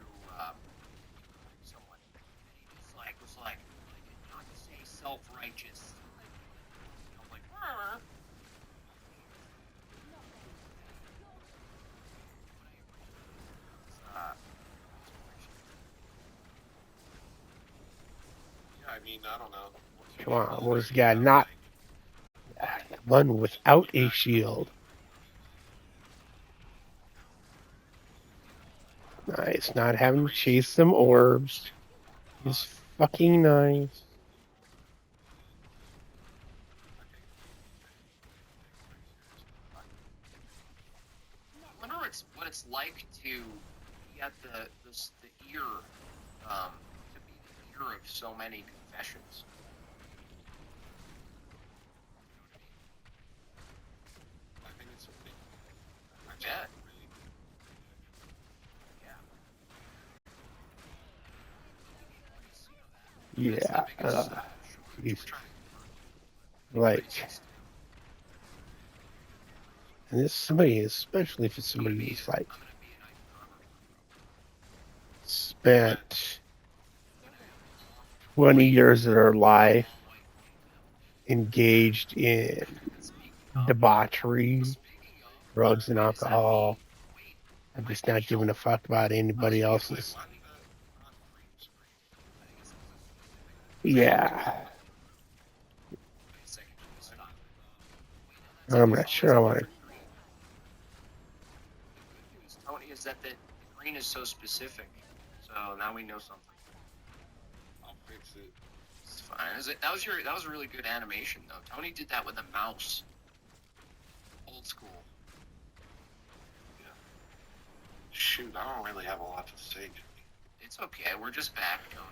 someone? And he just was like, not to say self-righteous. I'm like, Yeah, I mean, I don't know. come on, where's the guy not one without a shield? Nice, not having to chase some orbs is fucking nice. I wonder what it's like to be at the ear, to be the ear of so many confessions. I think it's a big. I bet. Yeah. Yeah, like, and this somebody, especially if it's somebody who's like spent 20 years of their life engaged in debauchery, drugs, and alcohol. I'm just not giving a fuck about anybody else's. Yeah. I'm not sure I want to. Tony, is that the green is so specific. So now we know something. I'll fix it. It's fine. That was a really good animation though. Tony did that with a mouse. Old school. Yeah. Shoot, I don't really have a lot to say. It's okay. We're just back, Tony.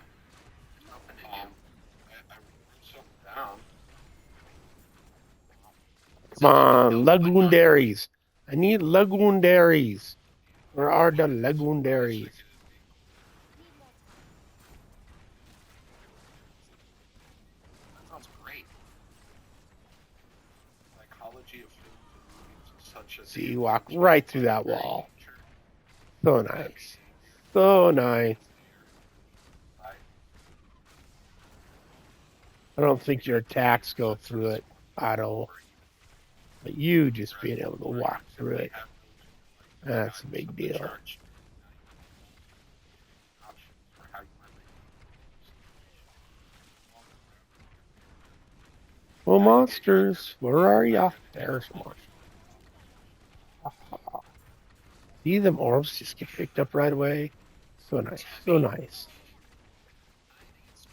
Nothing to do. I wrote something down. Come on, legendaries. I need legendaries. Where are the legendaries? That sounds great. Psychology of films and movies is such a. See, you walk right through that wall. So nice. So nice. I don't think your attacks go through it, Otto. But you just being able to walk through it, that's a big deal. Well, monsters, where are ya? There's one. See them orbs just get picked up right away. So nice, so nice.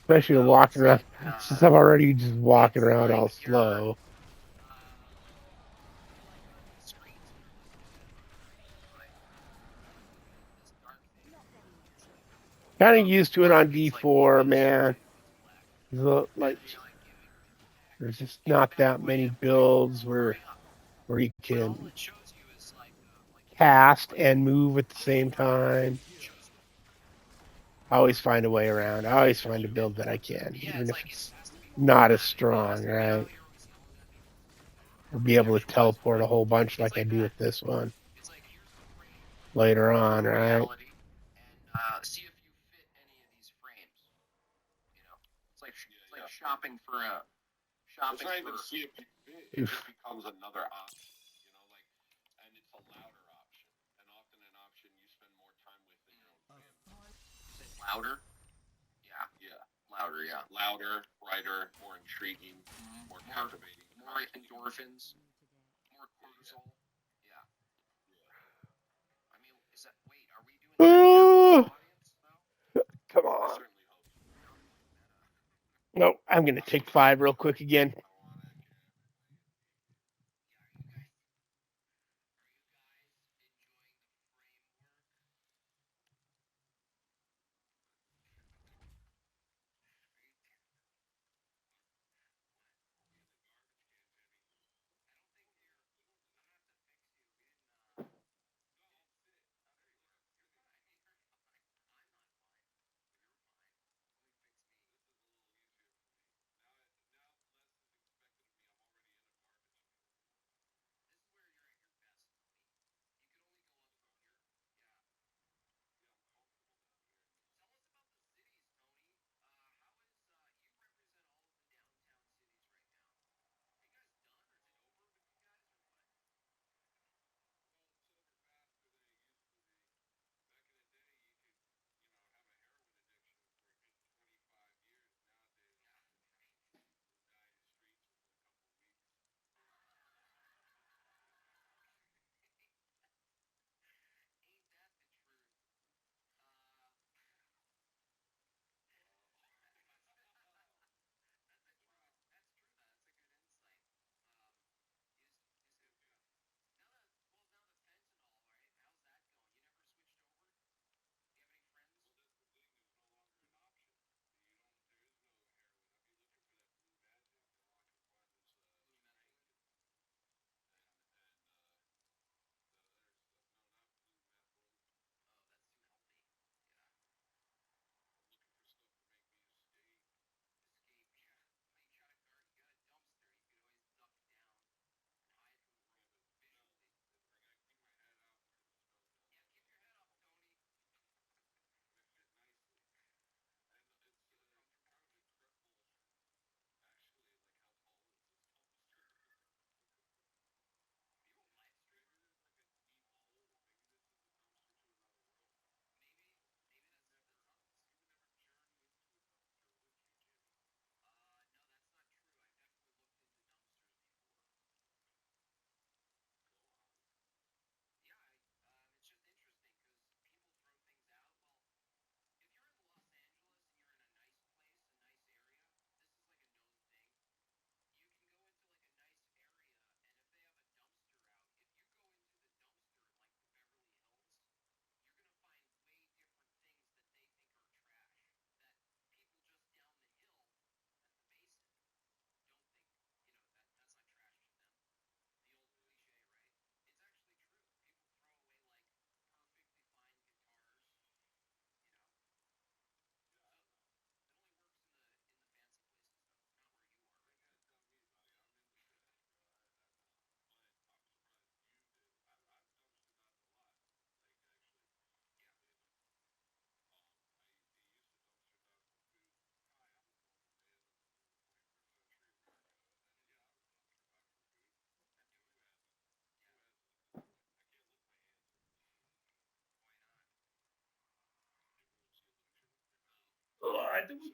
Especially walking around, since I'm already just walking around all slow. Kind of used to it on D4, man. Like, there's just not that many builds where you can cast and move at the same time. I always find a way around. I always find a build that I can, even if it's not as strong, right? I'll be able to teleport a whole bunch like I do with this one later on, right? See if you fit any of shopping for a It's shopping not even for CFP. It just becomes another option, you know, like, and it's a louder option, and often an option you spend more time with than your own family. say louder. Yeah, Yeah, louder. Yeah, louder, brighter, more intriguing, more captivating. more endorphins, more cortisol. Yeah. I mean, is that? Wait, are we doing that Oh, now, audience? No. come I on. certainly hope so. No, I'm going to take 5 real quick again.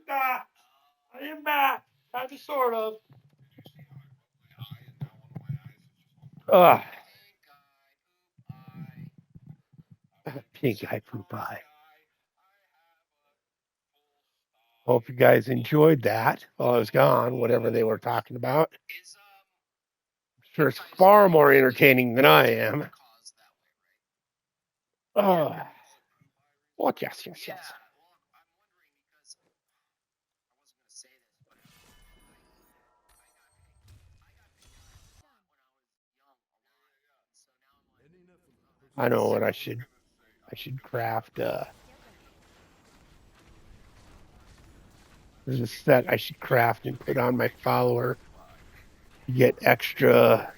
I am back. Kind of, sort of. Ugh. Pink eye poop eye. Hope you guys enjoyed that while I was gone, whatever they were talking about. Is I'm sure it's far more entertaining than I am. caused that way, right? Oh, well, yes. Yeah. Well, I'm wondering because I wasn't going to say this, but I got picked on a lot when I was young, a lot. So now I'm like, I know what I should craft. There's a set I should craft and put on my follower. You get extra.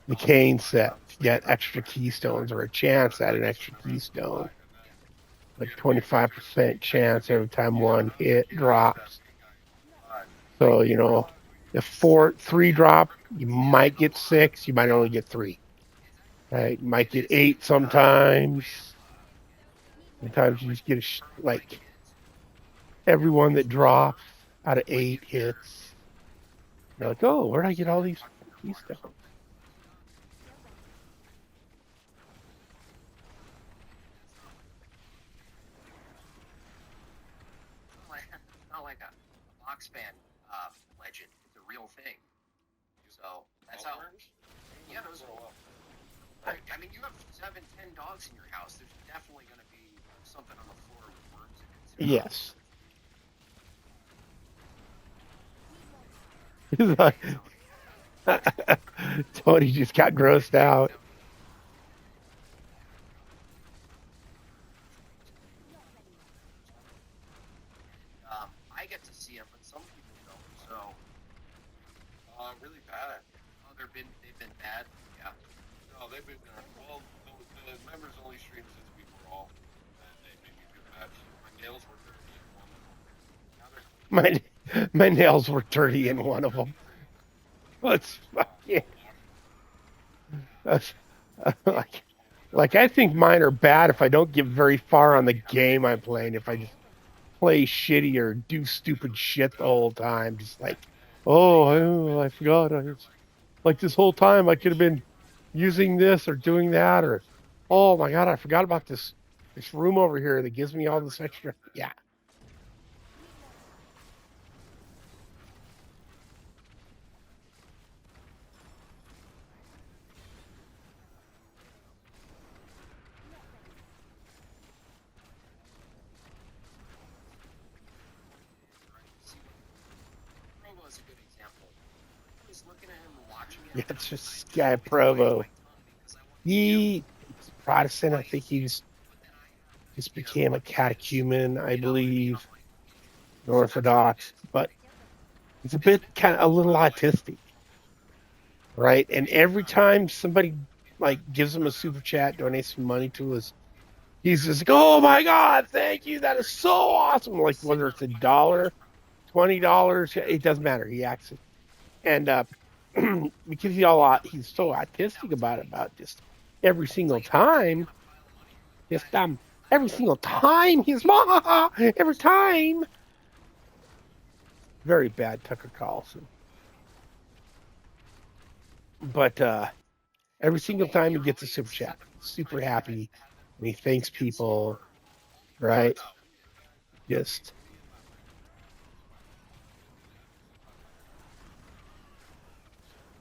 The cane set to get extra keystones or a chance at an extra keystone. like 25% chance every time one hit drops. So, if three drop, you might get six, you might only get three. Right? You might get eight sometimes. Sometimes you just get like every one that drops out of eight hits. You're like, oh, where did I get all these stuff? Not like a box fan legend. It's a real thing. So that's how. Yeah, those are. Right. I mean, you have 7, 10 dogs in your house. There's definitely going to be something on the floor with worms in it. Yes. Like, Tony just got grossed out. I get to see it, but some people don't. So, really bad. oh, they've been bad. Yeah. No, they've been well. The members only stream since we were off, and they made me feel bad. My nails were dirty in one of them. Now they're clean. My nails were dirty in one of them. That's fucking. That's, like I think mine are bad if I don't get very far on the game I'm playing. If I just play shitty or do stupid shit the whole time, just like, oh, I forgot. Like this whole time I could have been using this or doing that, or oh my god, I forgot about this room over here that gives me all this extra. Yeah. Provo is a good example. I was looking at him and watching him. Yeah, it's just Guy Provo. He's Protestant. I think he just became a catechumen, I believe, Orthodox, but he's a bit a little autistic, right? And every time somebody like gives him a super chat, donates some money to us, he's just like, "Oh my god, thank you, that is so awesome!" Like whether it's $1, $20, it doesn't matter. He acts it, and because he's so autistic about just every single time, just every single time he's every time. Very bad Tucker Carlson. But every single time he gets a super chat, super happy, and he thanks people, right? Just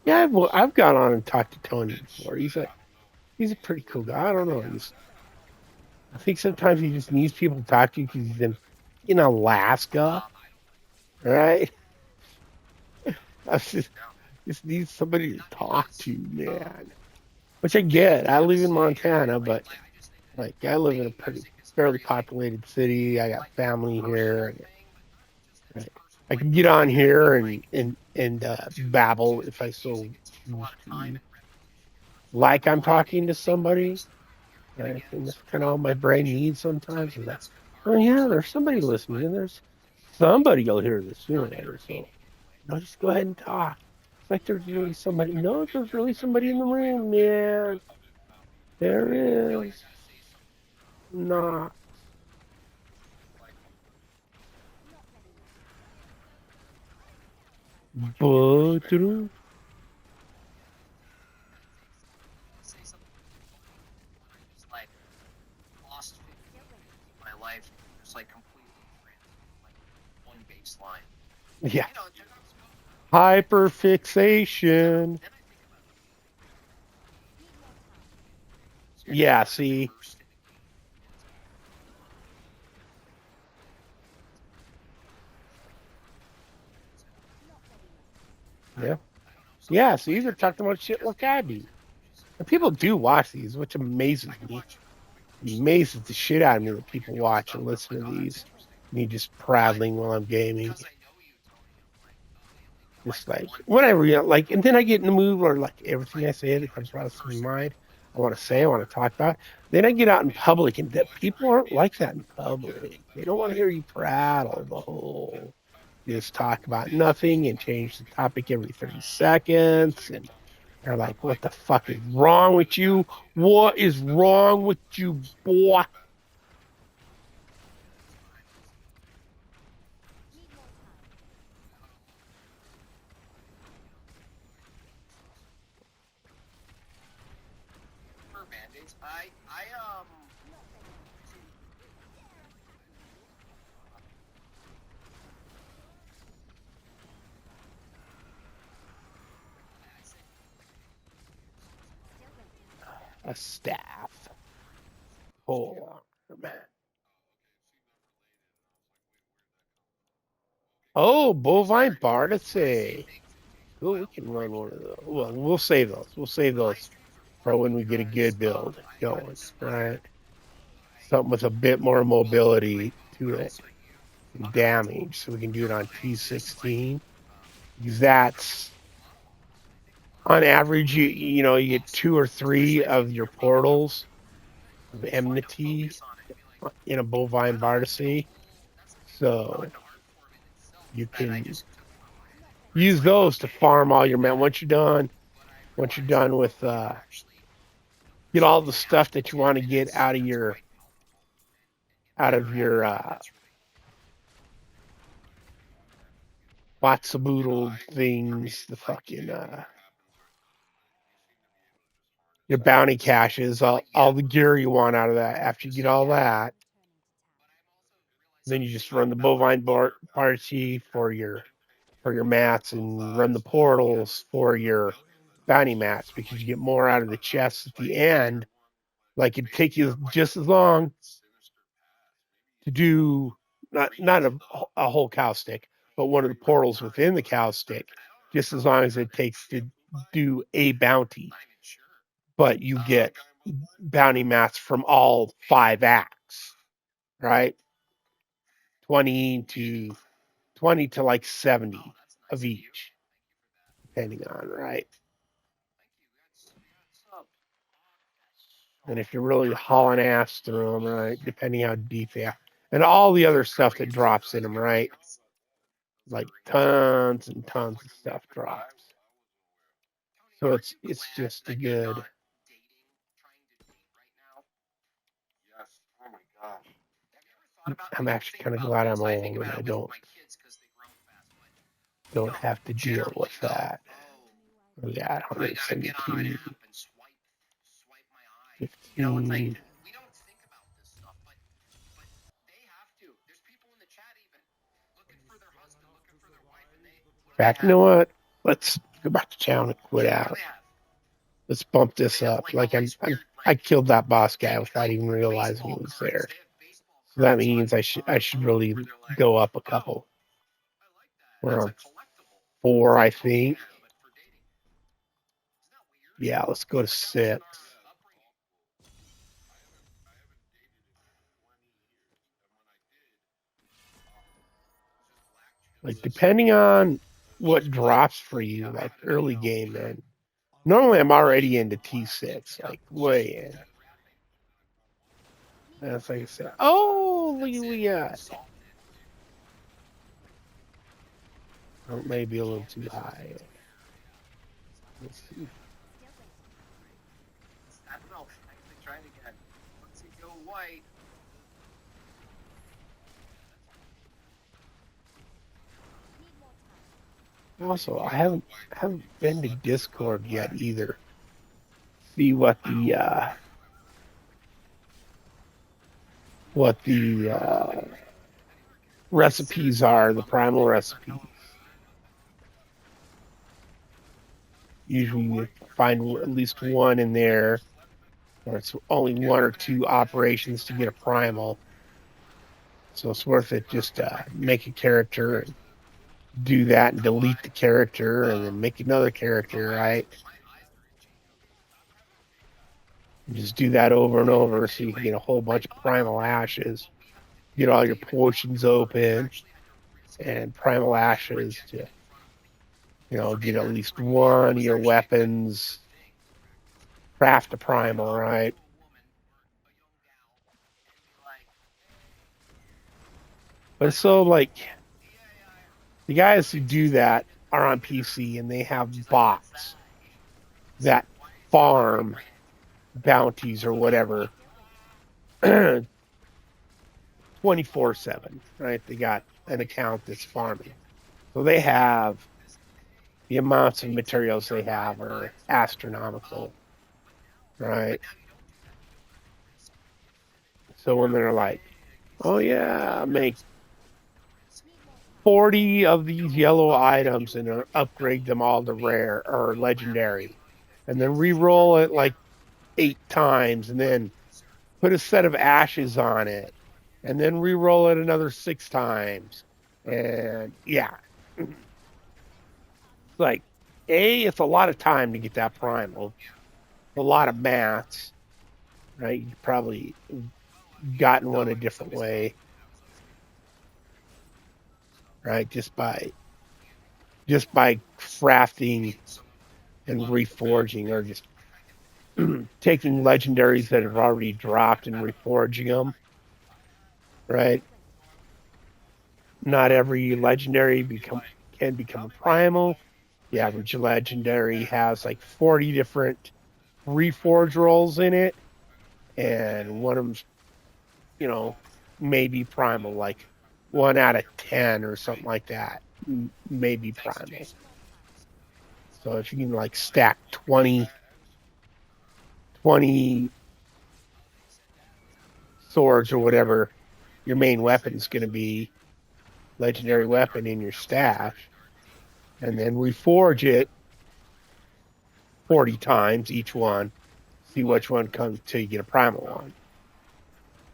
yeah, well, I've gone on and talked to Tony before. He's a pretty cool guy. I don't know. I think sometimes he just needs people to talk to because he's in Alaska, right? I just need somebody to talk to, man. Which I get. I live in Montana, but like I live in a pretty fairly populated city. I got family here. Right. I can get on here and babble if I so like I'm talking to somebody. Right? And that's kind of all my brain needs sometimes. Is that, oh yeah, there's somebody listening, and there's somebody will hear this sooner or later. So just go ahead and talk. It's like there's really somebody. No, there's really somebody in the room, man. There is not. But Say something when I just like lost 50 years of my life, just like completely like one baseline. yeah, You know, hyperfixation. then I think about it. So Yeah, see, yeah, yeah. So these are talking about shit like I do, and people do watch these, which amazes me. It amazes the shit out of me that people watch and listen to these. Me just prattling while I'm gaming. Just like whatever, like, and then I get in the mood where like everything I say that comes out of my mind, I want to talk about. Then I get out in public, and that people aren't like that in public. They don't want to hear you prattle the whole. You just talk about nothing and change the topic every 30 seconds, and they're like, "What the fuck is wrong with you? What is wrong with you, boy?" Need more time. For band-aids, Not anymore. Still waiting. A staff. Hold on. Oh, bovine Bardice. Cool, we can run one of those. Well, we'll save those. We'll save those for when we get a good build going, right? Something with a bit more mobility to it and damage, so we can do it on T16. That's on average, you get 2 or 3 of your portals of enmity in a bovine Bardice. So you can use those to farm all your men. Once you're done with get all the stuff that you want to get out of your Watsaboodle things, the fucking your bounty caches, all the gear you want out of that. After you get all that, then you just run the bovine party for your mats and run the portals for your bounty mats because you get more out of the chests at the end. Like it'd take you just as long to do not a whole cow stick, but one of the portals within the cow stick, just as long as it takes to do a bounty. But you get bounty mats from all 5 acts, right? 20 to 20 to like 70 of each, depending on, right? And if you're really hauling ass through them, right, depending how deep they are, and all the other stuff that drops in them, right, like tons and tons of stuff drops. So it's just a good. Yes. Oh my gosh. I'm actually kind of glad I'm old and I don't have to deal with that. Oh, yeah, 117, 15. Back, you know what? Let's go back to town and quit out. Let's bump this up. Like I killed that boss guy without even realizing he was there. So that means I should really go up a couple. We're on 4, I think. Yeah, let's go to 6. Like depending on what drops for you, like early game, man. Normally I'm already into T6, like way in. That's like I said. Oh, look at we got. Oh, maybe a little too high. Let's see. I don't know. Actually, try it again. Once you go white. Need more time. Also, I haven't been to Discord yet either. See what the recipes are, the primal recipes. Usually you find at least one in there, or it's only 1 or 2 operations to get a primal. So it's worth it just to make a character and do that and delete the character and then make another character, right? And just do that over and over so you can get a whole bunch of primal ashes, get all your potions open, and primal ashes to, get at least one of your weapons craft a primal, right? to a woman or a young gal and be like, But so like the AI the guys who do that are on PC and they have bots that farm bounties or whatever 24/7, right? They got an account that's farming. So they have the amounts of materials they have are astronomical, right? So when they're like, oh yeah, make 40 of these yellow items and upgrade them all to rare or legendary, and then re-roll it like 8 times, and then put a set of ashes on it, and then re-roll it another 6 times. And yeah, it's like it's a lot of time to get that primal, a lot of maths, right? You probably gotten one a different way, right? Just by crafting and reforging, or just taking legendaries that have already dropped and reforging them, right? Not every legendary can become a primal. The average legendary has like 40 different reforge rolls in it, and one of them's, maybe primal, like 1 out of 10 or something like that, maybe primal. So if you can like stack 20 swords or whatever your main weapon is going to be, legendary weapon in your stash, and then reforge it 40 times each one, see which one comes till you get a primal one.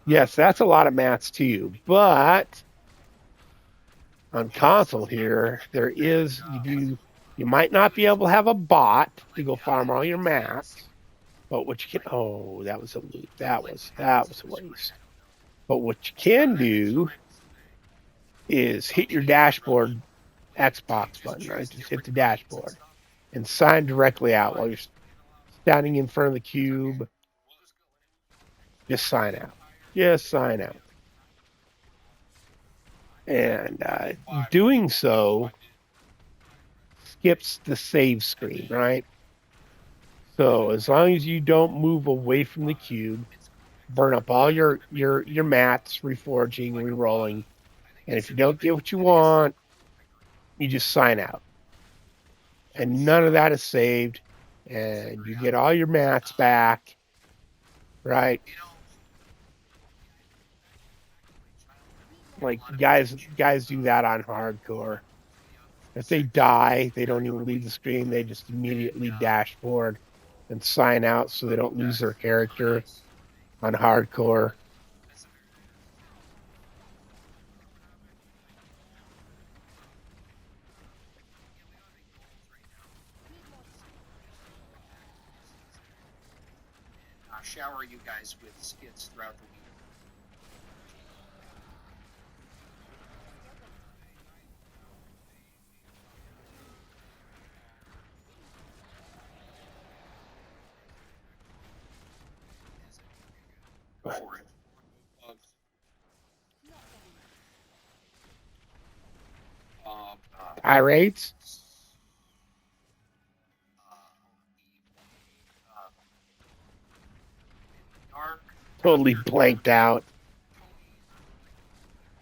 Yes, that's a lot of mats too, but on console here, you might not be able to have a bot to go farm all your mats, but what you can, that was a loot. That was a waste. But what you can do is hit your dashboard Xbox button, right? Just hit the dashboard and sign directly out while you're standing in front of the cube. Just sign out. Just sign out. And doing so skips the save screen, right? So as long as you don't move away from the cube, burn up all your mats, reforging, re-rolling, and if you don't get what you want, you just sign out. And none of that is saved, and you get all your mats back, right? Like guys do that on hardcore. If they die, they don't even leave the screen. They just immediately dashboard and sign out so they don't lose their character on hardcore. Shower you guys with skits throughout the week. For it. Tirades? Totally blanked out.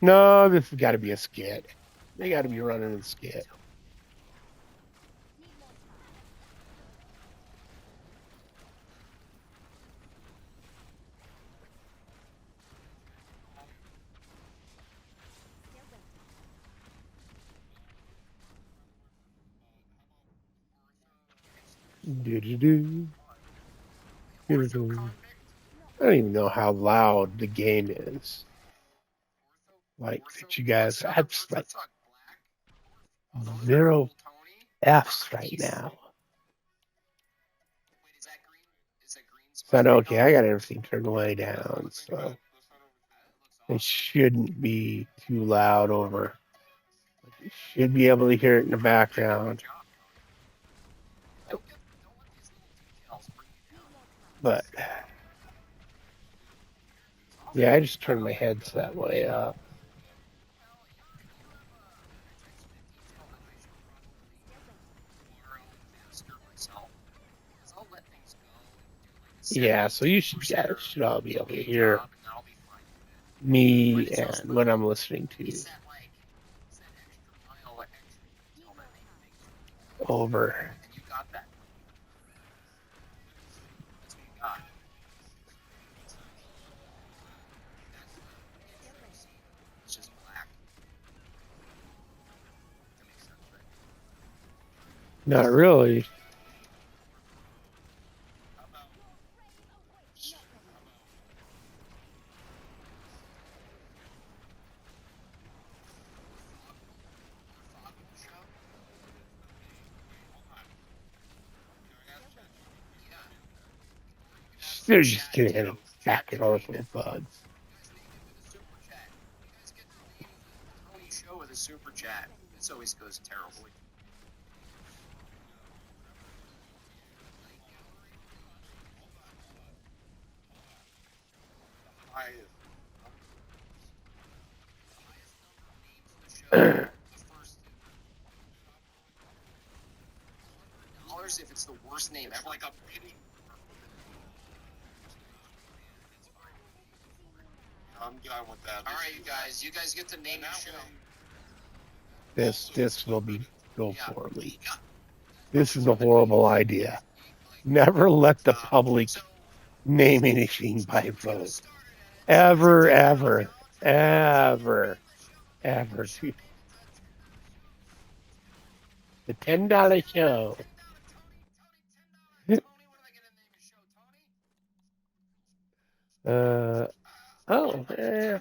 No, this has got to be a skit. They got to be running a skit. Do-do-do. Do-do-do. I don't even know how loud the game is. Like that you guys, that's like 0 Fs right now. So I know, okay, I got everything turned way down, so it shouldn't be too loud over. You should be able to hear it in the background. But yeah, I just turned my headset way up. Yeah, so you should guys should all be able to hear me and what I'm listening to over. And you got that. That's what you got. It's just black. That makes sense, right? Not really. How about They're just gonna hit a back and forth with bugs. Tony Show with a super chat. This always goes terribly. highest? The first $100 if it's the worst name It's ever. like a pity. I'm done with that. All right, you guys. You guys get to name the show. This will be go poorly. This is a horrible idea. Never let the public name anything by vote. Ever, ever, ever, ever. The $10 show. Oh, yeah.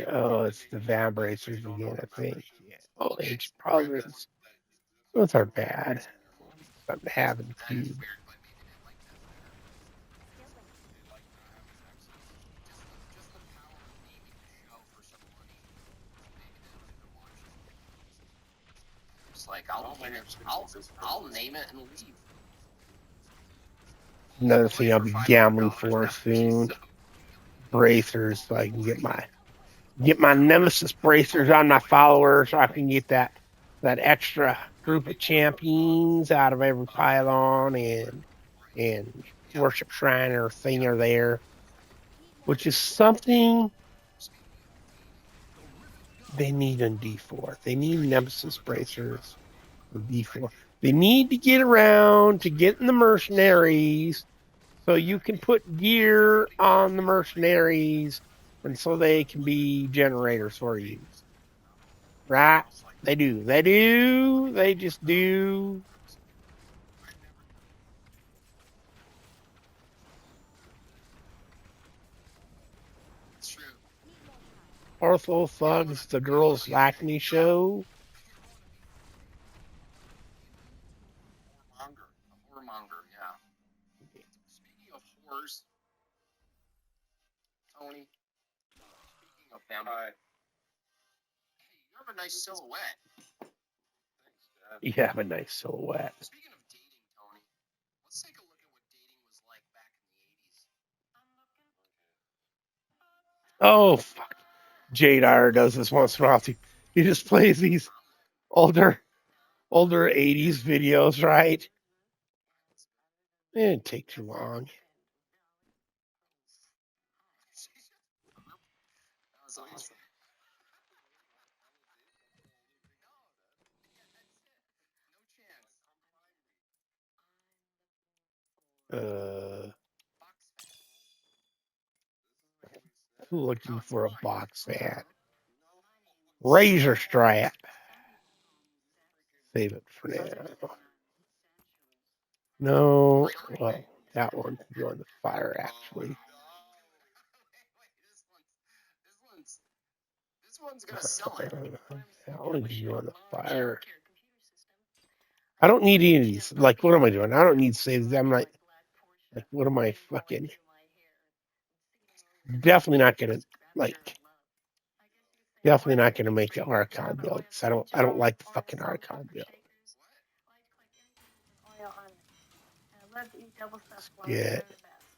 Oh, it's the Vamp Racers again, I think. Yeah. Oh, Age Progress. Those are bad. Something to have in the cube. It's like I'll name it and leave. Another thing I'll be gambling for soon. Bracers, so I can get my Nemesis bracers on my followers, so I can get that extra group of champions out of every pylon and worship shrine or thing are there, which is something they need in D4. They need Nemesis bracers for D4. They need to get around to getting the mercenaries so you can put gear on the mercenaries and so they can be generators for you. Right? They do. They do. They just do. It's true. Ortho Thugs, the Girls Acne Show. A whoremonger, yeah. Speaking of whores, Tony. Speaking of them, Hi. hey, you have a nice silhouette. Thanks, Dad. You have a nice silhouette. Speaking of dating, Tony, let's take a look at what dating was like back in the 80s. Oh, fuck. JR does this once in a while. He just plays these older 80s videos, right? It didn't take too long. That was awesome. Looking for a box fan. Razor strap. Save it for now. No, well, that one can go in the fire actually. This one's gonna sell it. That one can go in the fire. I don't need any of these. Like, what am I doing? I don't need saves. I'm like, what am I fucking? Definitely not gonna like. Definitely not gonna make the Archon build because I don't like the fucking Archon build. Oil on it. I love to eat double stuffed ones. Yeah. They're the best.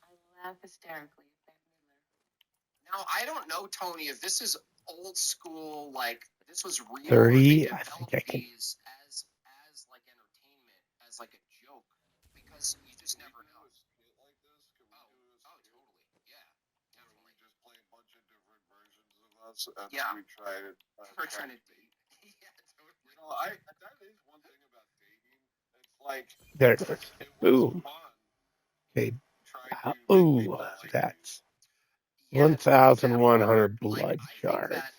I laugh hysterically at that Miller. Now, I don't know, Tony, if this is old school, like this was real, 30, or they I developed think I can. these as like entertainment, as like a joke, because you just Can we never do know. a skit like this? Can we do a skit? Totally, yeah, Where we definitely. just play a bunch of different versions of us after Yeah. we try to We're trying to date. Yeah, totally. You know, that is one thing about dating. It's like There it is. it was Boom. fun Okay. trying to make Ooh, people like you. that's Yeah, 1,100 like, blood I think shards. that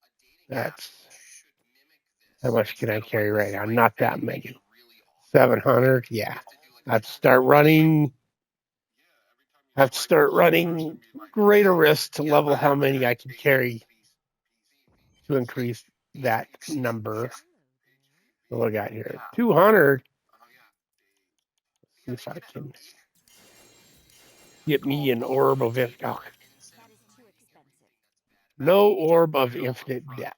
a dating app That's should mimic this. how much can I Instead of, carry like, right now? swipe Not thing, that make many. it really awkward. 700. You Yeah. have to do like I'd a start running. Yeah, every time you I'd swipe, start this running person be like, greater risk to Yeah, level but how many I can H, carry peace, to increase that number. H, What we got here? Yeah. 200. Oh yeah. See if I Yeah, can get me an orb of it. Oh, That is too expensive. no orb of infinite depth.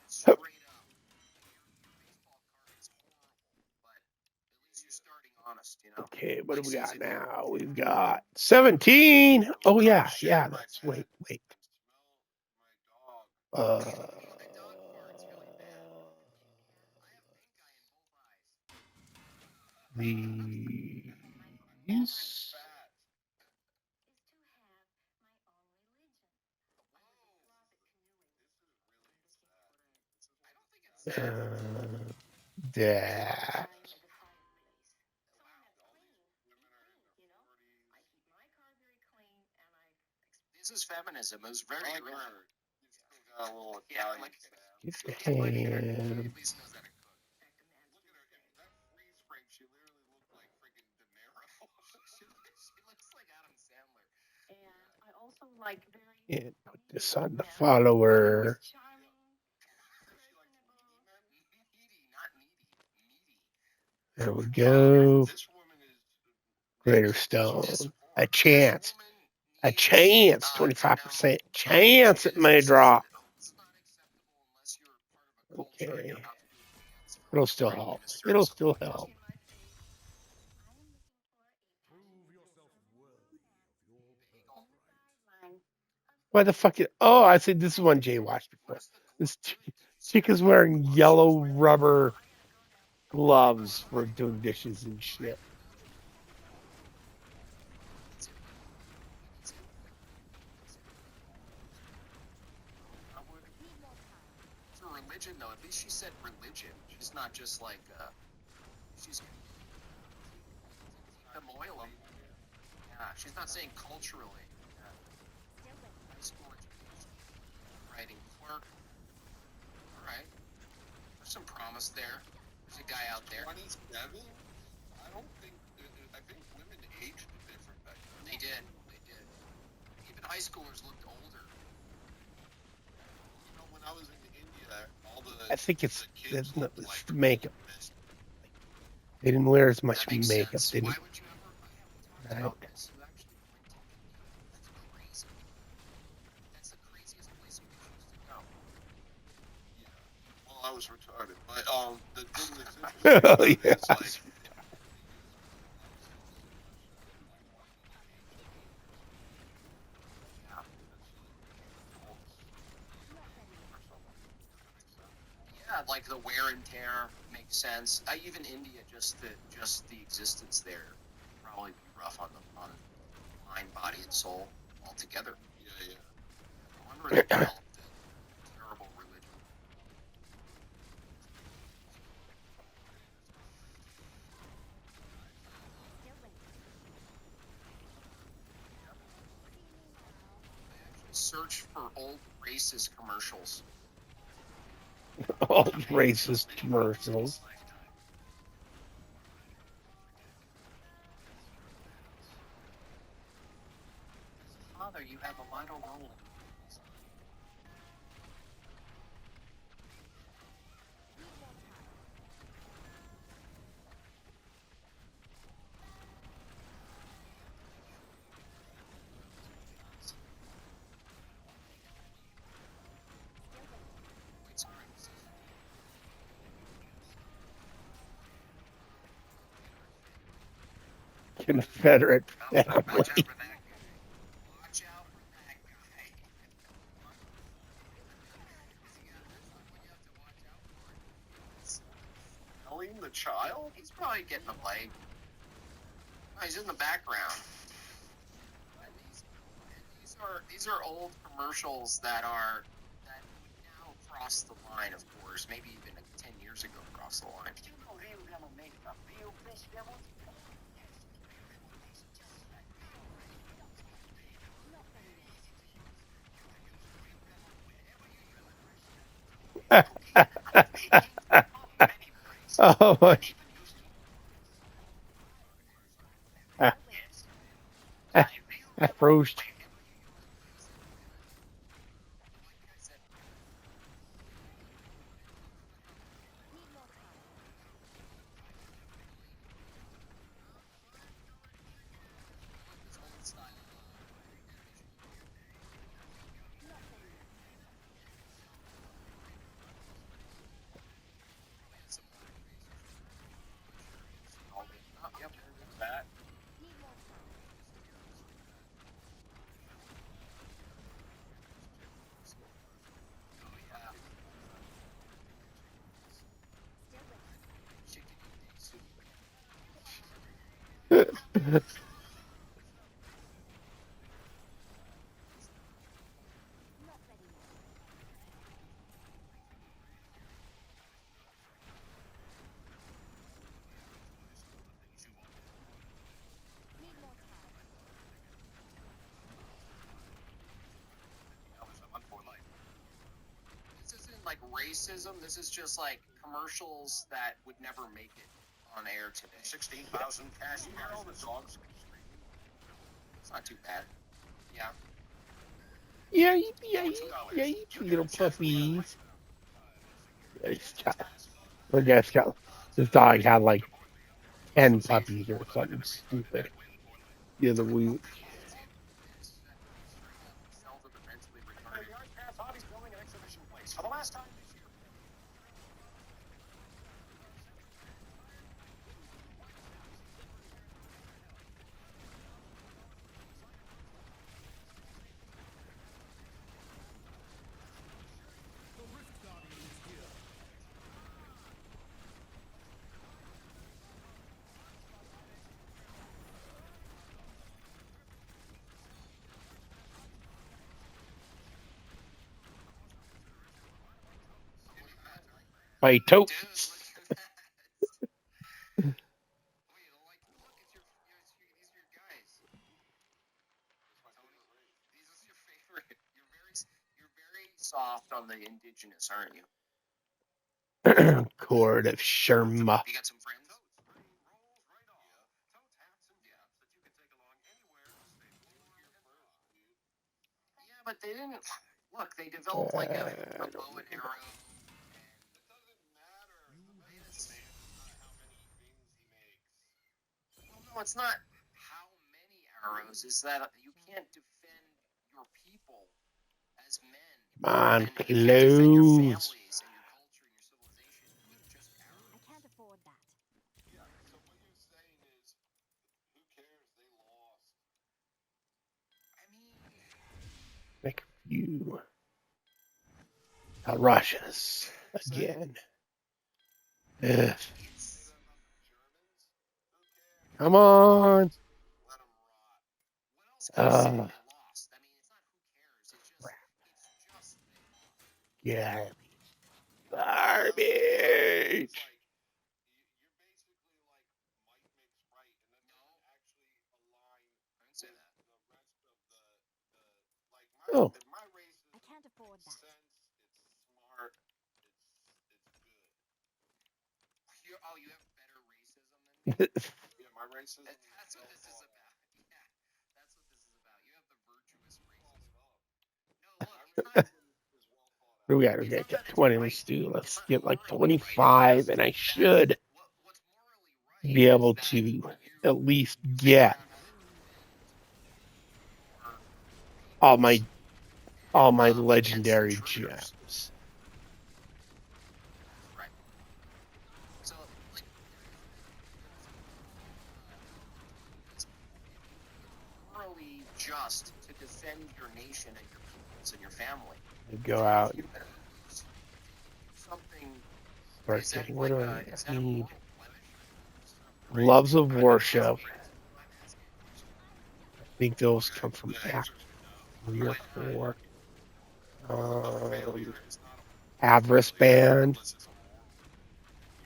Straight up. Your baseball card is horrible, but at least you're starting honest, you know? Okay, what do we got Season. now? We've got 17. Oh yeah, yeah. That's wait. smell my dog. Uh, The dog part's really bad. I have pink eye in both eyes. these. Fat. I don't think it's that. That. This is feminism. It was very I like original. her. You still got a little Yeah, Italian like stab. Get the He hand. at least knows how to cook. Look at her. In that freeze frame, she literally looked like freaking De Niro. She looks like Adam Sandler. And I also like very And put this on the follower. charming, Meaty, not needy. Meaty. There we go. This woman is Greater stone. A chance. A chance. 25% chance it may drop. It's not acceptable unless you're part of a culture and Okay. you're about to do a dance for It'll like still 30 help. minutes It'll straight. still help. Prove yourself worthy of your birthright. Why the fuck? Oh, I said this is one Jay watched before. This chick is wearing yellow rubber gloves for doing dishes and shit. For religion, though, at least she said religion. She's not just like, she's the loyal. Yeah, she's not saying culturally. Yeah. High school education. Writing clerk. All right. There's some promise there. There's a guy out there. 27? I don't think. I think women aged different back then. They did. They did. Even high schoolers looked older. You know, when I was in India, all the I think it's the kids the looked like makeup. this. They didn't wear as much That makes makeup. sense. They Why didn't. would you ever? Oh, yeah, we talked Right. about this. You actually went to India. That's crazy. That's the craziest place you could choose to go. Yeah. Well, I was retarded, but the thing that's Oh interesting yeah. about it is like. Yeah, like the wear and tear makes sense. Even India, just the existence there probably be rough on the mind, body, and soul altogether. Yeah. No wonder they developed a terrible religion. Search for old racist commercials. All racist commercials. Father, you have a vital role. Confederate Watch out family. for that guy. Watch out for that guy. That's the one you have to watch out for. Ellie the child? He's probably getting a leg. Oh, he's in the background. And these are old commercials that would now cross the line, of course. Maybe even 10 years ago cross the line. You know real devil makes a real fish devil? Oh my. I froze. Need more time. Not ready yet. Oh, yep, there's that. Need more time. Oh, yeah. Still ready. Chicken eat soup. Not ready yet. Need more time. This isn't like racism. This is just like commercials that would never make it on air today. 16,000 cash. You hear all the dogs screaming? It's not too bad. Yeah. Yeah, little puppies. I guess this dog had like 10 puppies or something stupid the other week. Yard Path Hobbies building an exhibition place for the last time this year. My toe. Dude, look at that. Oh, you don't like? Look, it's these are your guys. Tony, these are your favorite. You're very soft on the indigenous, aren't you? Cord of Sherma. You got some friends? Yeah, but they didn't. Look, they developed like a bow and arrow. Well, no, it's not how many arrows. Is that you can't defend your people as men. Come on, And you can't defend your close. families and your culture and your civilization with just arrows. I can't afford that. Yeah, so what you're saying is, who cares? They lost. I mean, Make a few rushes again. Ugh. it's Come on. Let them rot. what else can you say? They lost. I mean, it's not who cares. It's just they lost. Yeah. It's Garbage. like, you're basically like might makes right, and that doesn't actually align I didn't say that. the rest of the like Oh. my race I can't afford that. sense, it's smart, it's good. You have better racism than me? Yeah, my race is That's what this is about. Yeah, that's what this is about. You have the virtuous racism. No, look, it's not. What do we got? We got 20. Let's get like 25, and I should What's morally right be able is that to you at least figure get out how to defend all my against legendary intruders. gems. Right. So, like, morally just to defend your nation and your peoples and your family. You go out If and you lose, something. start Is that saying, like what do a, is I that a need? moral blemish? Loves of worship. I'm asking a question. I think those come from The Act answer is 3 or 4. no. Failure is not a Avarice Band, unless it's a moral.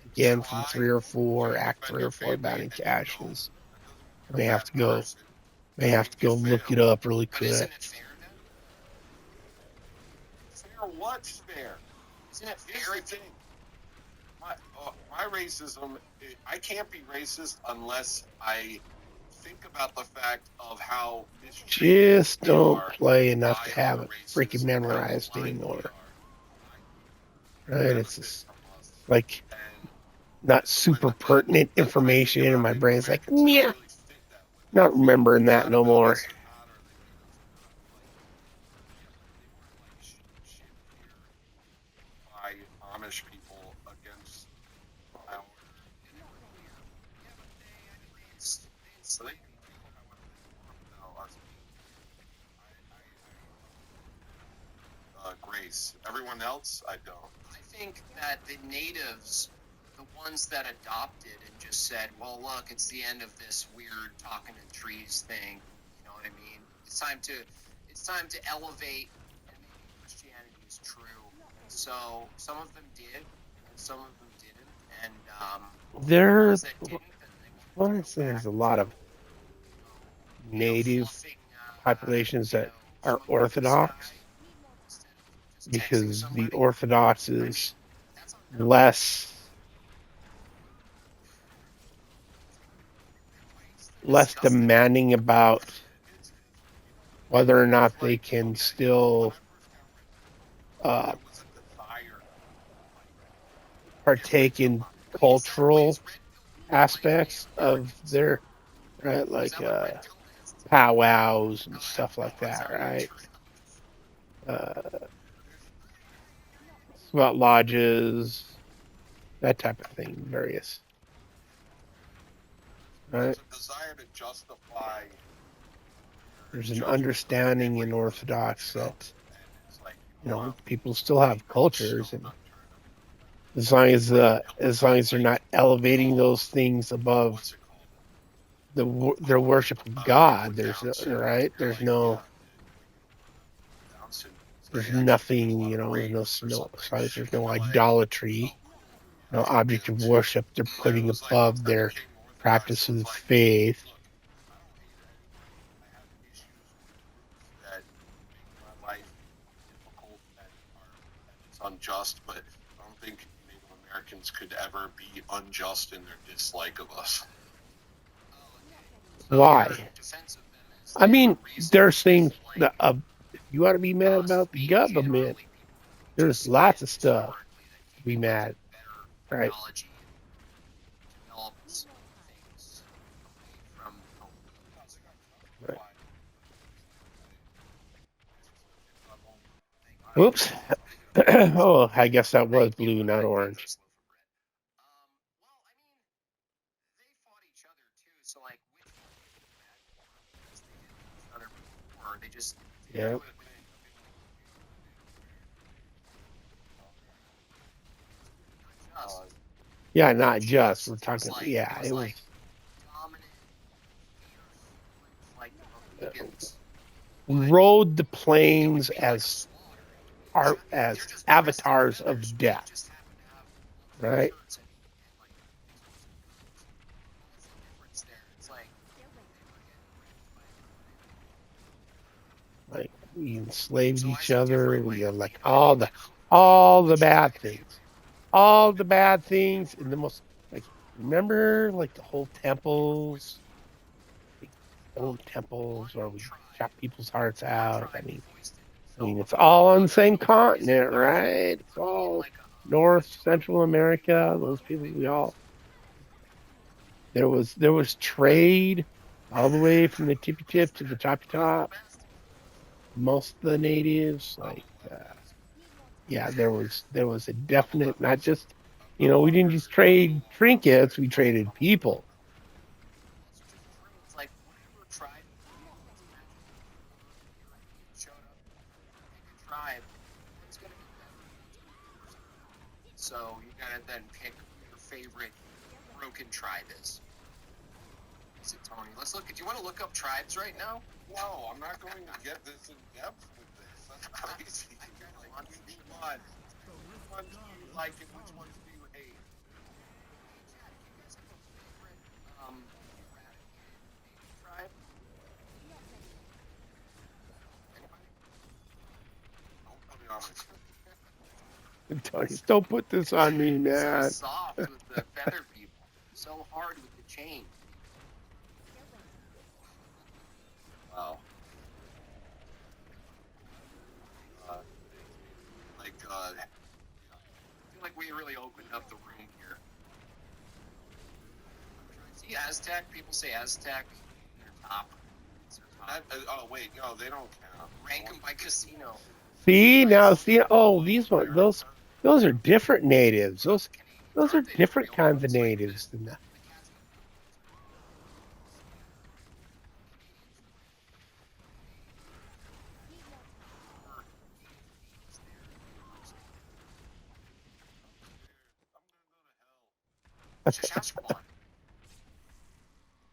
again from 3 or 4, Act 3 or 4, Bounty Caches. I may have to go look it up really But isn't quick. it fair then? Fair? What's fair? Isn't it Here's fair? the thing. My racism, I can't be racist unless I think about the fact of how mistreated Just we don't are play enough by to have other it races freaking and how memorized maligned we anymore. are. Right? It's Benefit just from us. like And not super pertinent when I information, think and about my Native brain's like, Americans, they yeah, don't really fit that way. not remembering that Not no about more. us or not, or they made us they weren't like shit here by Amish people against our. They So they enslaved can feel however they want without us being grace. Everyone else, I don't. I think that the natives, the ones that adopted and just said, well, look, it's the end of this weird talking to trees thing. You know what I mean? It's time to elevate, and maybe Christianity is true. And so some of them did, and some of them didn't. And the ones that didn't, then they wanted to go There's back a lot of to, native fluffing, populations you that know, are smoke in the Orthodox, sky instead of just texting because the somebody. Orthodox I mean, is that's on them. less demanding about whether or not they can still uh, There was a desire. partake in cultural aspects of their, right, like powwows and stuff like that, right? Sweat lodges, that type of thing, various, right? There's a desire to justify. There's an understanding in Orthodox that, people still have cultures, and as long as they're not elevating those things above their worship of God, there's right, there's nothing, there's no as long as there's no idolatry, no object of worship they're putting above their practice of faith. That make my life difficult and it's unjust, but I don't think Native Americans could ever be unjust in their dislike of us. Why? I mean, there's things that if you want to be mad about the government, there's lots of stuff to be mad, right? Right. Whoops. Oh, I guess that was blue, not orange. Well, I mean, they fought each other too. So like, which one did you bad because they did each other before? They just Yeah. just Yeah, not just. We're talking. Yeah, it was. dominant, fierce, like the Mohegans. Rode the plains as avatars of death, Just happened to have right? shirts and like what's the difference there? It's like Like we enslaved each other. We had like all the bad things, and the most, like, remember, like, the whole temples, like, old temples where we chop people's hearts out. I mean, it's all on the same continent, right? It's all North, Central America. Those people, there was trade all the way from the tippy tip to the toppy top. Most of the natives, like, yeah, there was a definite, not just, we didn't just trade trinkets, we traded people. it's like whatever tribe tribe, one's going to be better, one's going to be worse. So you got to then pick who your favorite broken tribe is. Is it Tony? Let's look. Do you want to look up tribes right now? No, I'm not going to get this in depth with this. That's crazy. Like, which one? Which ones do you like and which ones do you hate? Hey, Chad, do you guys have a favorite eradicated tribe? Anybody? Don't put it on my Tony, don't put this on me, So man. soft with the feather people. So hard with the chain. Wow. Like, I feel like we really opened up the room here. See Aztec? People say Aztec in their top. It's their top. oh wait, no, they don't count. Rank them by casino. See now, see. Oh, these ones. Those are different natives. Those are different kinds of natives than that. Saskatchewan. Pemmican.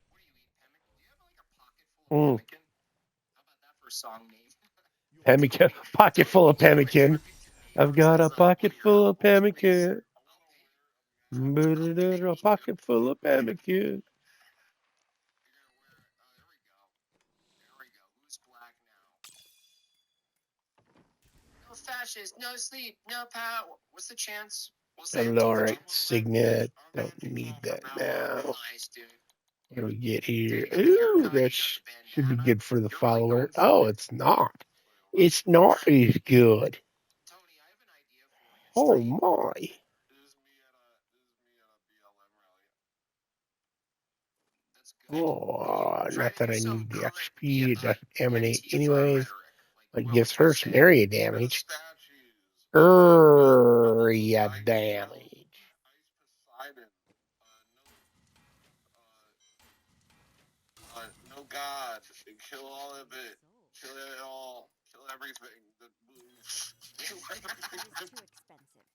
What do you eat, pemmican? Do you have like a pocket full of pemmican? How about that for a song name? Pemmican, pocket full of pemmican. I've got a pocket full of pemmican. A pocket full of pemmican. There we go. There we go. Who's black now? No fascist, no sleep, no power. What's the chance? We'll say it till the Alright, Signet. Don't need that now. nice, dude. What do we get here? Ooh, that should be good for the follower. Oh, it's not. It's not as good. Tony, I have an idea for Oh like a stream. my. This is me at a BLM rally. That's good. Oh, Try not to that do I some need the current XP. It doesn't emanate Antifa anyways. rhetoric. But Like, gives what would her you some say? area The damage. statues. Area Ice damage. Poseidon. No God. Kill all of it. Kill it all. Kill everything that moves. Kill everything that Too expensive.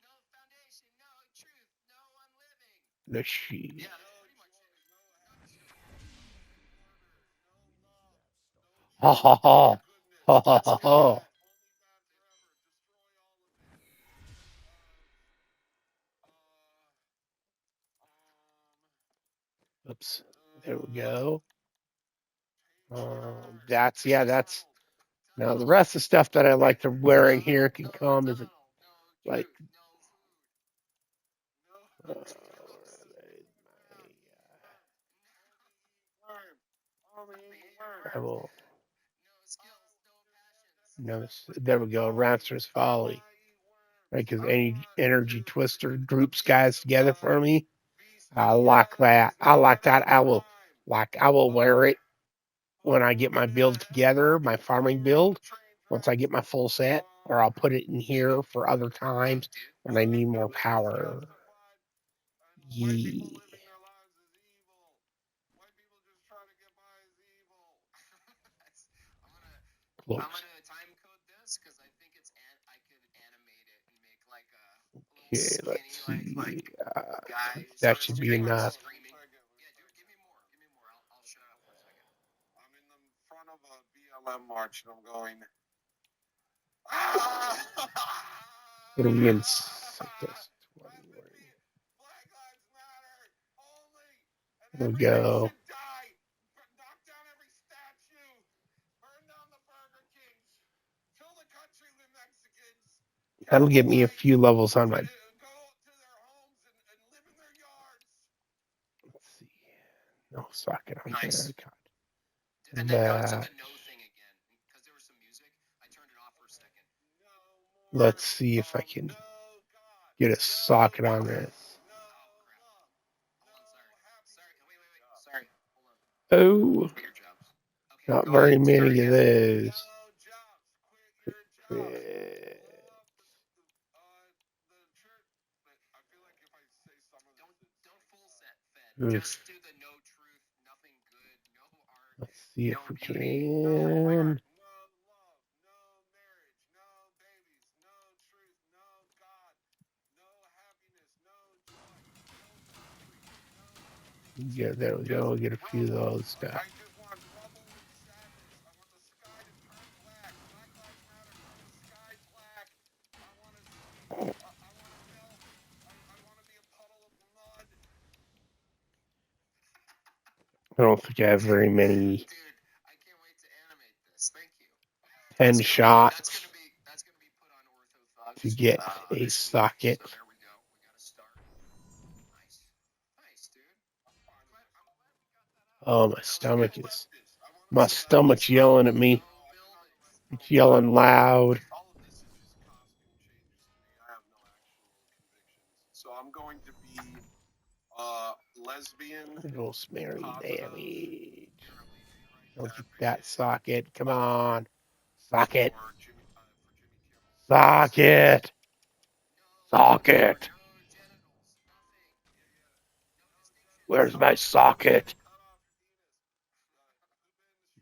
No foundation, no truth, no one living. The she. Yeah, that's pretty much it. Ha ha ha. Ha ha ha ha. Oops. There we go. That's now the rest of the stuff that I like to wearing here can come as a like I will no there we go, Rancer's Folly. Right, because any energy twister groups guys together for me. I like that. I like that. I will wear it when I get my build together, my farming build, once I get my full set, or I'll put it in here for other times when I need more power. Yeah. I'm Close. gonna time code this because I think I could animate it and make like a Okay, little let's skinny see. guy. That should be enough. Screaming. Yeah, dude, give me more. Give me more. I'll shut up for a second. I'm in the front of a BLM march and I'm going. Ah! What are we in? There we go. That'll get me a few levels on my. Let's see. No socket on Nice. there. God. And then go to the no thing again because there was some music. I turned it off for a second. Let's see if I can get a socket on this. Sorry. Oh, Quit your jobs. Okay, not go very ahead, start many of again. those. Don't full set fed. Just do the no truth, nothing good, no art. Let's see if no we beauty. can. Yeah, there we go. Get a few of those stuff. I just want trouble with sadness. I want the sky to turn black. Black Lives Matter, turn the sky black. I want to see. I want to melt. I want to be a puddle of mud. I don't think I have very many Dude, I can't wait to animate this. Thank you. 10 shots That's gonna be put on Ortho to Thugs get a this week. socket. So there we go. We got to start. Nice, nice, dude. I'm glad we got that out. Oh, my That was stomach good. is. My stomach's yelling at me. No buildings. It's yelling loud. All of this is just costume changes to me. I have no actual convictions. So I'm going to be lesbian. Rosemary Positive. damage. You're a lady. You're right. Don't I get appreciate that it. socket. Come on. Socket. For Jimmy Kimmel. Socket. No, Socket. no genitals. Nothing. No distinction. Where's my socket? Cut off your penis.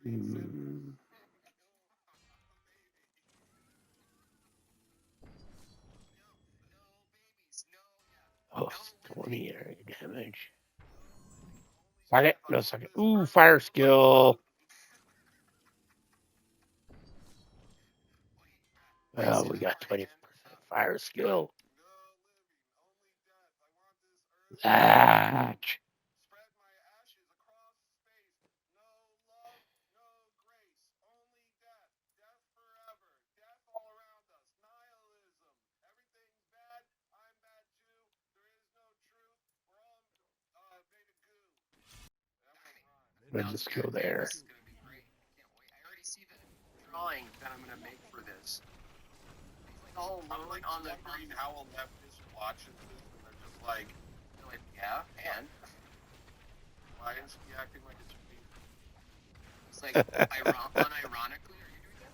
Mm. No babies. No. Yeah. Oh, No 20 area damage. Only Socket. death. I No want socket. this Ooh, person fire to skill. Wait, Well, say we that got part 20% again. fire skill. No living, only death. I want this earth. Latch. Spread my ashes across space. No love, no grace, only death. Death forever. Death all around us. Nihilism. Everything's bad. I'm bad too. There is no truth. We're all made of goo. That won't rhyme. Let's just go there. This is gonna be great. I can't wait. I already see the drawing that I'm gonna make for this. He's like all I'm alone like on the. wondering how a leftist watches this and they're just like, They're like, yeah, and why is he acting like it's me? he's like, unironically, are you doing that?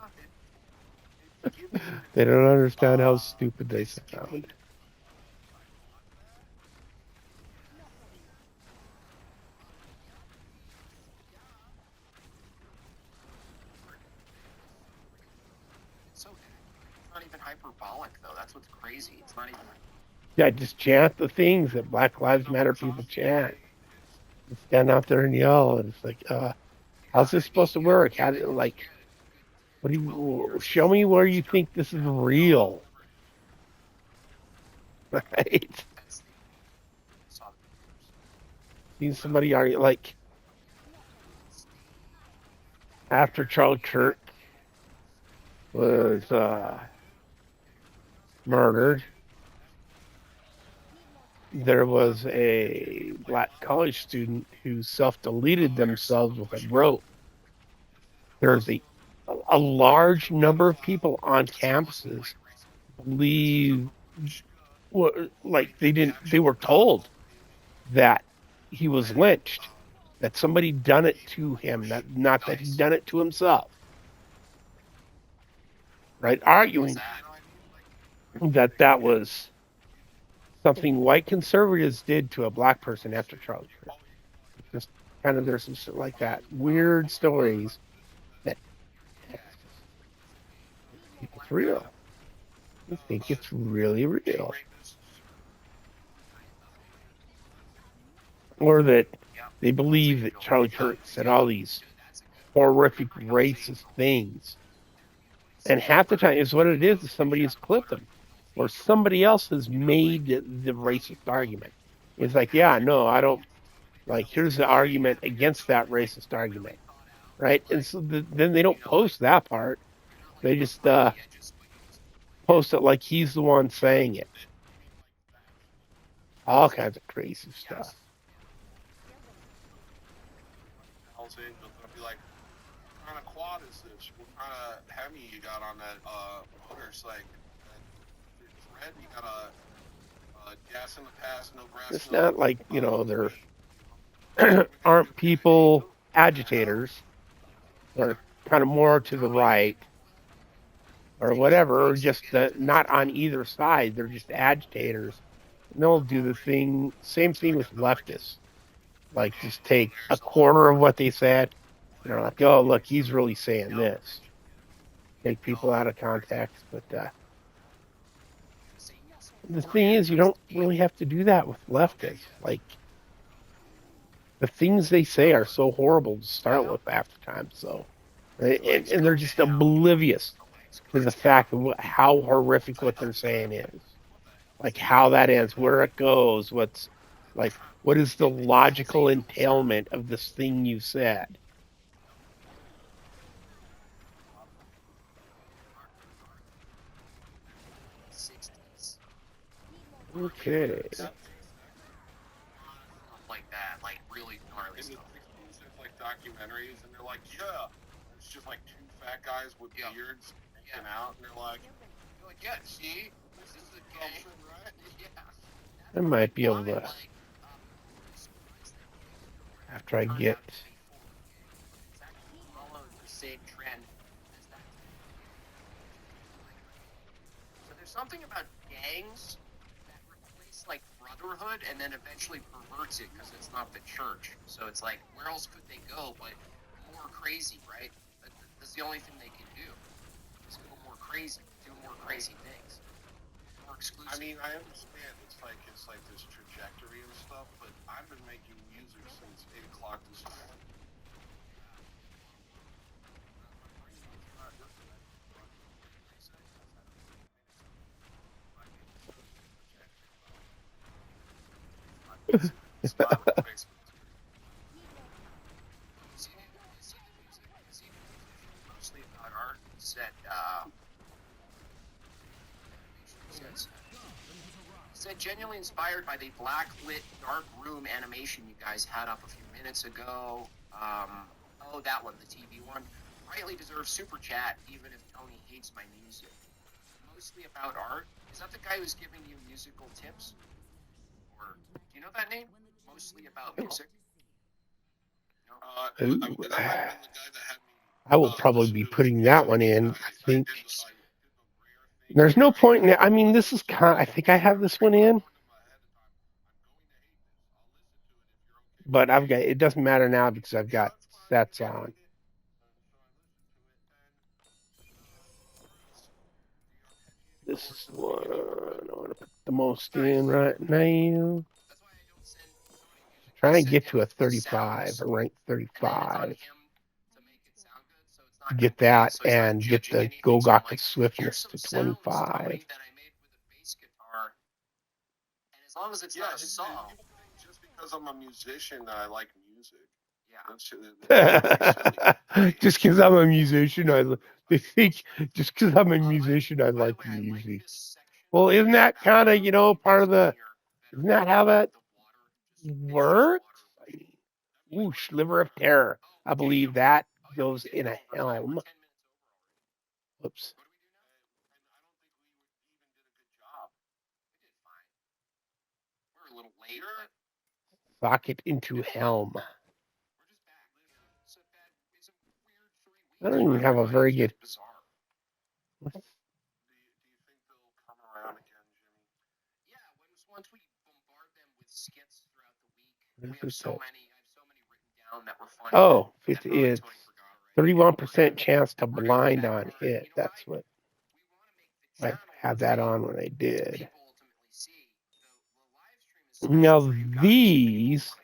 Yeah, They don't understand how stupid they sound. It's so it's not even hyperbolic though. That's what's crazy. It's not even. Yeah, just chant the things that Black Lives Matter people chant. Just stand out there and yell. And it's like, how's this supposed to work? How do like? What do you show me where you think this is real? Right? Seen somebody argue like after Charlie Kirk was murdered, there was a black college student who self-deleted themselves with a rope. There's a large number of people on campuses believe like they were told that he was lynched, that somebody done it to him, that not that he done it to himself. Right? Arguing that was something white conservatives did to a black person after Charlie Kirk. Just kind of there's some shit like that. Weird stories that it's real. I think it's really real. Or that they believe that Charlie Kirk said all these horrific racist things. And half the time is what it is somebody has clipped them. Or somebody else has made the racist argument. It's like, yeah, no, I don't like here's the argument against that racist argument. Right? And so then they don't post that part. They just post it like he's the one saying it. All kinds of crazy stuff. Hells Angels, I'll be like, what kind of quad is this? What kind of Hemi you got on that motorcycle? That red, you got a gas in the past, no grass. It's not like, there aren't people agitators or kind of more to the right or whatever, or just not on either side. They're just agitators. And they'll do the same thing with leftists. Like just take a quarter of what they said. And they're like, oh, look, he's really saying this. Take people out of context. But The thing is, you don't really have to do that with leftists. Like, the things they say are so horrible to start with half the time. So, and they're just oblivious to the fact of how horrific what they're saying is. Like how that ends, where it goes, what is the logical entailment of this thing you said? Okay. Stuff like that, like really gnarly In the stuff. 60s, there's like documentaries, and they're like, yeah, it's just like two fat guys with Yeah. beards hanging Yeah. out, and they're like, You're like, yeah, see, this is the gay. something, right? Yeah. I might be able to, Like, after I get. follow the same trend as that. So there's something about gangs that replace like brotherhood and then eventually perverts it because it's not the church. So it's like, where else could they go but more crazy, right? That's the only thing they can do is go more crazy, do more crazy things, more exclusive. I mean, I understand it's like this trajectory and stuff, but I've been making music since 8 o'clock this morning. Mostly about art. Said genuinely inspired by the blacklit dark room animation you guys had up a few minutes ago. Oh, that one, the TV one. Rightly deserves super chat, even if Tony hates my music. Mostly about art. Is that the guy who's giving you musical tips? Or do you know that name? Mostly about music. That might have been the guy that had me. I will probably be putting that one in. I think I did the rare thing. there's no point in it. I mean, this is I think I have this one in, but I've got. It doesn't matter now because I've got sets on. This is the one I want to put the most in right now. Try and get to a 35, a rank 35. Get that and get the Golgotha Swiftness to 25. As long as it's Yeah, not a song. people think just because I'm a musician that I like music. Yeah. Just because I'm a musician, they think just because I'm a musician, I like music. Well, isn't that kind of, part of the, isn't that how that works? Ooh, Sliver of Terror. I believe that goes in a helm. Oops. We're a little late. Socket into helm. I don't even have a very good. Do you think they'll come around again, Jimmy? Yeah, once we bombard them with skits throughout the week, I have so many written down that were funny. Oh, it's 31% chance to blind on hit. That's what I had that on when I did. Now these.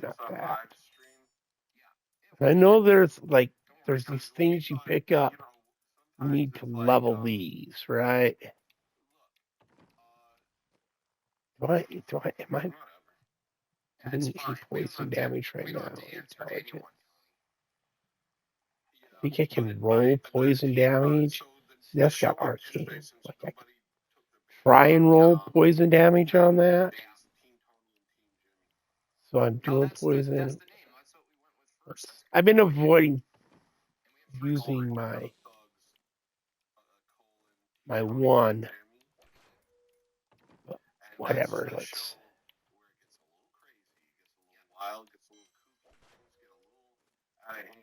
Not that. I know there's these things you pick up. You need to level these, right? Am I doing any poison damage right now? Intelligent. I think I can roll poison damage. See, that's got arcane. Like I can try and roll poison damage on that. So I'm doing poison. I've been avoiding using my one. But whatever, let's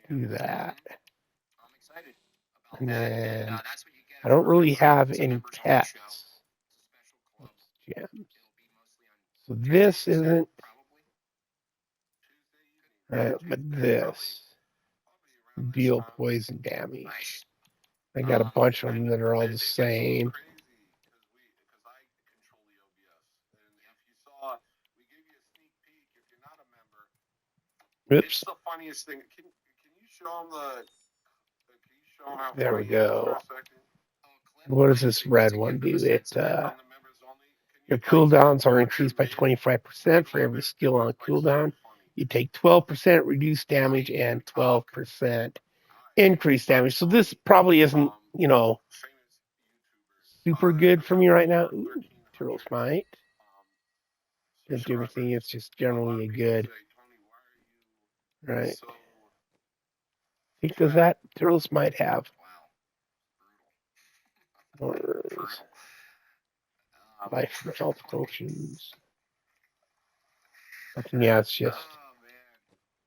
do that. And then I don't really have any pets. Gems. So this isn't. But this deal poison damage. Nice. I got a bunch of them that are all the same. Crazy because I control the OBS, and if you saw, we gave you a sneak peek. If you're not a member, it's Oops. the funniest thing. Can you show them how There we funny it is go. for a second? What does this red one do? It On the members only. your cooldowns are increased by 25% for every skill on cooldown. You take 12% reduced damage and 12% increased damage. So this probably isn't, super good for me right now. Ooh, Turtle Smite. Didn't do everything. It's just generally a good. Right. I think does that Turtle Smite have? Wow. Or Brutal. life health potions. Yeah, it's just. Oh man,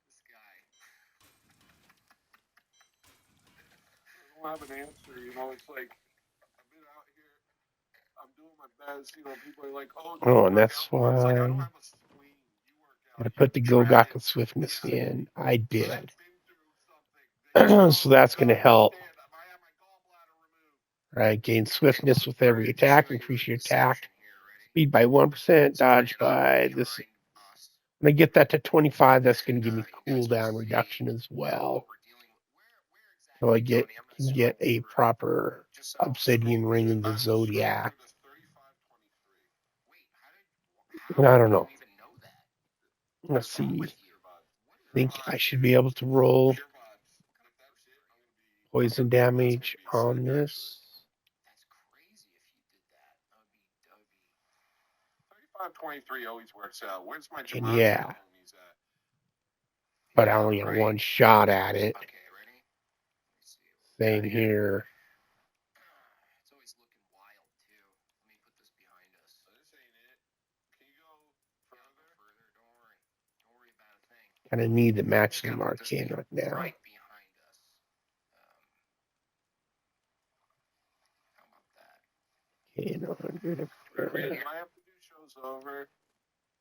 this guy. I don't have an answer. It's like I've been out here. I'm doing my best. People are like, "Oh, Oh, and that's why it's like I don't have a spleen. You work out. I put the Gogaka Swiftness in. I did. So that's going to help. Right, gain swiftness with every attack, increase your attack speed by 1%, dodge by this. When I get that to 25, that's going to give me cooldown reduction as well. So I can get a proper obsidian ring in the Zodiac. I don't know. Let's see. I think I should be able to roll poison damage on this. That's crazy if you did that. That would be 35-23 always works out. Where's my And Jamal yeah, at? but I only get one shot at it. Okay, ready? Let me see. Same here. It's always looking wild too. Let me put this behind us. This ain't it. Can you go further? Don't worry. Don't worry about a thing. Kind of need the maximum arcane right now. Right behind us. How about that? Okay, 100. Do I have to do shows over?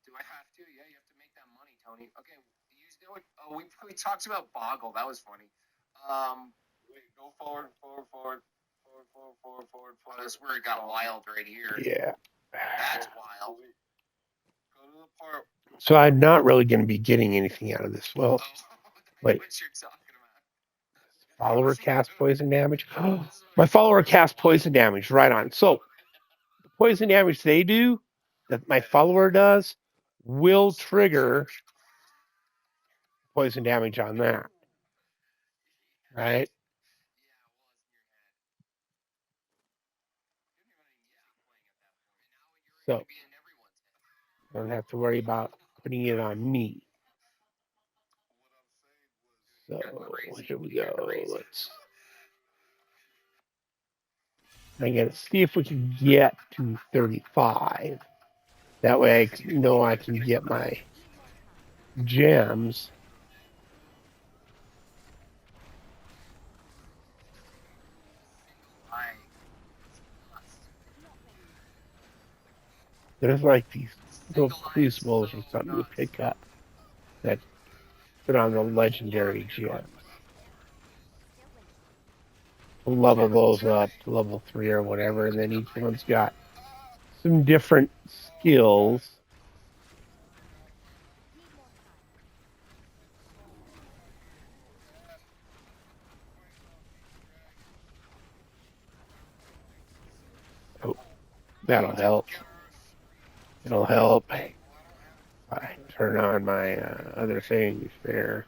Do I have to? Yeah, you have to make that money, Tony. Okay, we talked about Boggle. That was funny. Wait, go forward. That's where it got wild right here. Yeah. That's wild. Go to the part. So I'm not really going to be getting anything out of this. Well, wait. What you're talking about? Follower cast poison damage. My follower cast poison damage. Right on. So the poison damage they do, that my follower does, will trigger poison damage on that. Right? So I don't have to worry about putting it on me. So here we go. I'm going to see if we can get to 35. That way I know I can get my gems. There's like these little crucibles or something you pick up that put on the legendary gems. We'll level those up to level 3 or whatever, and then each one's got some different skills. Oh, that'll help. It'll help. I turn on my other things there.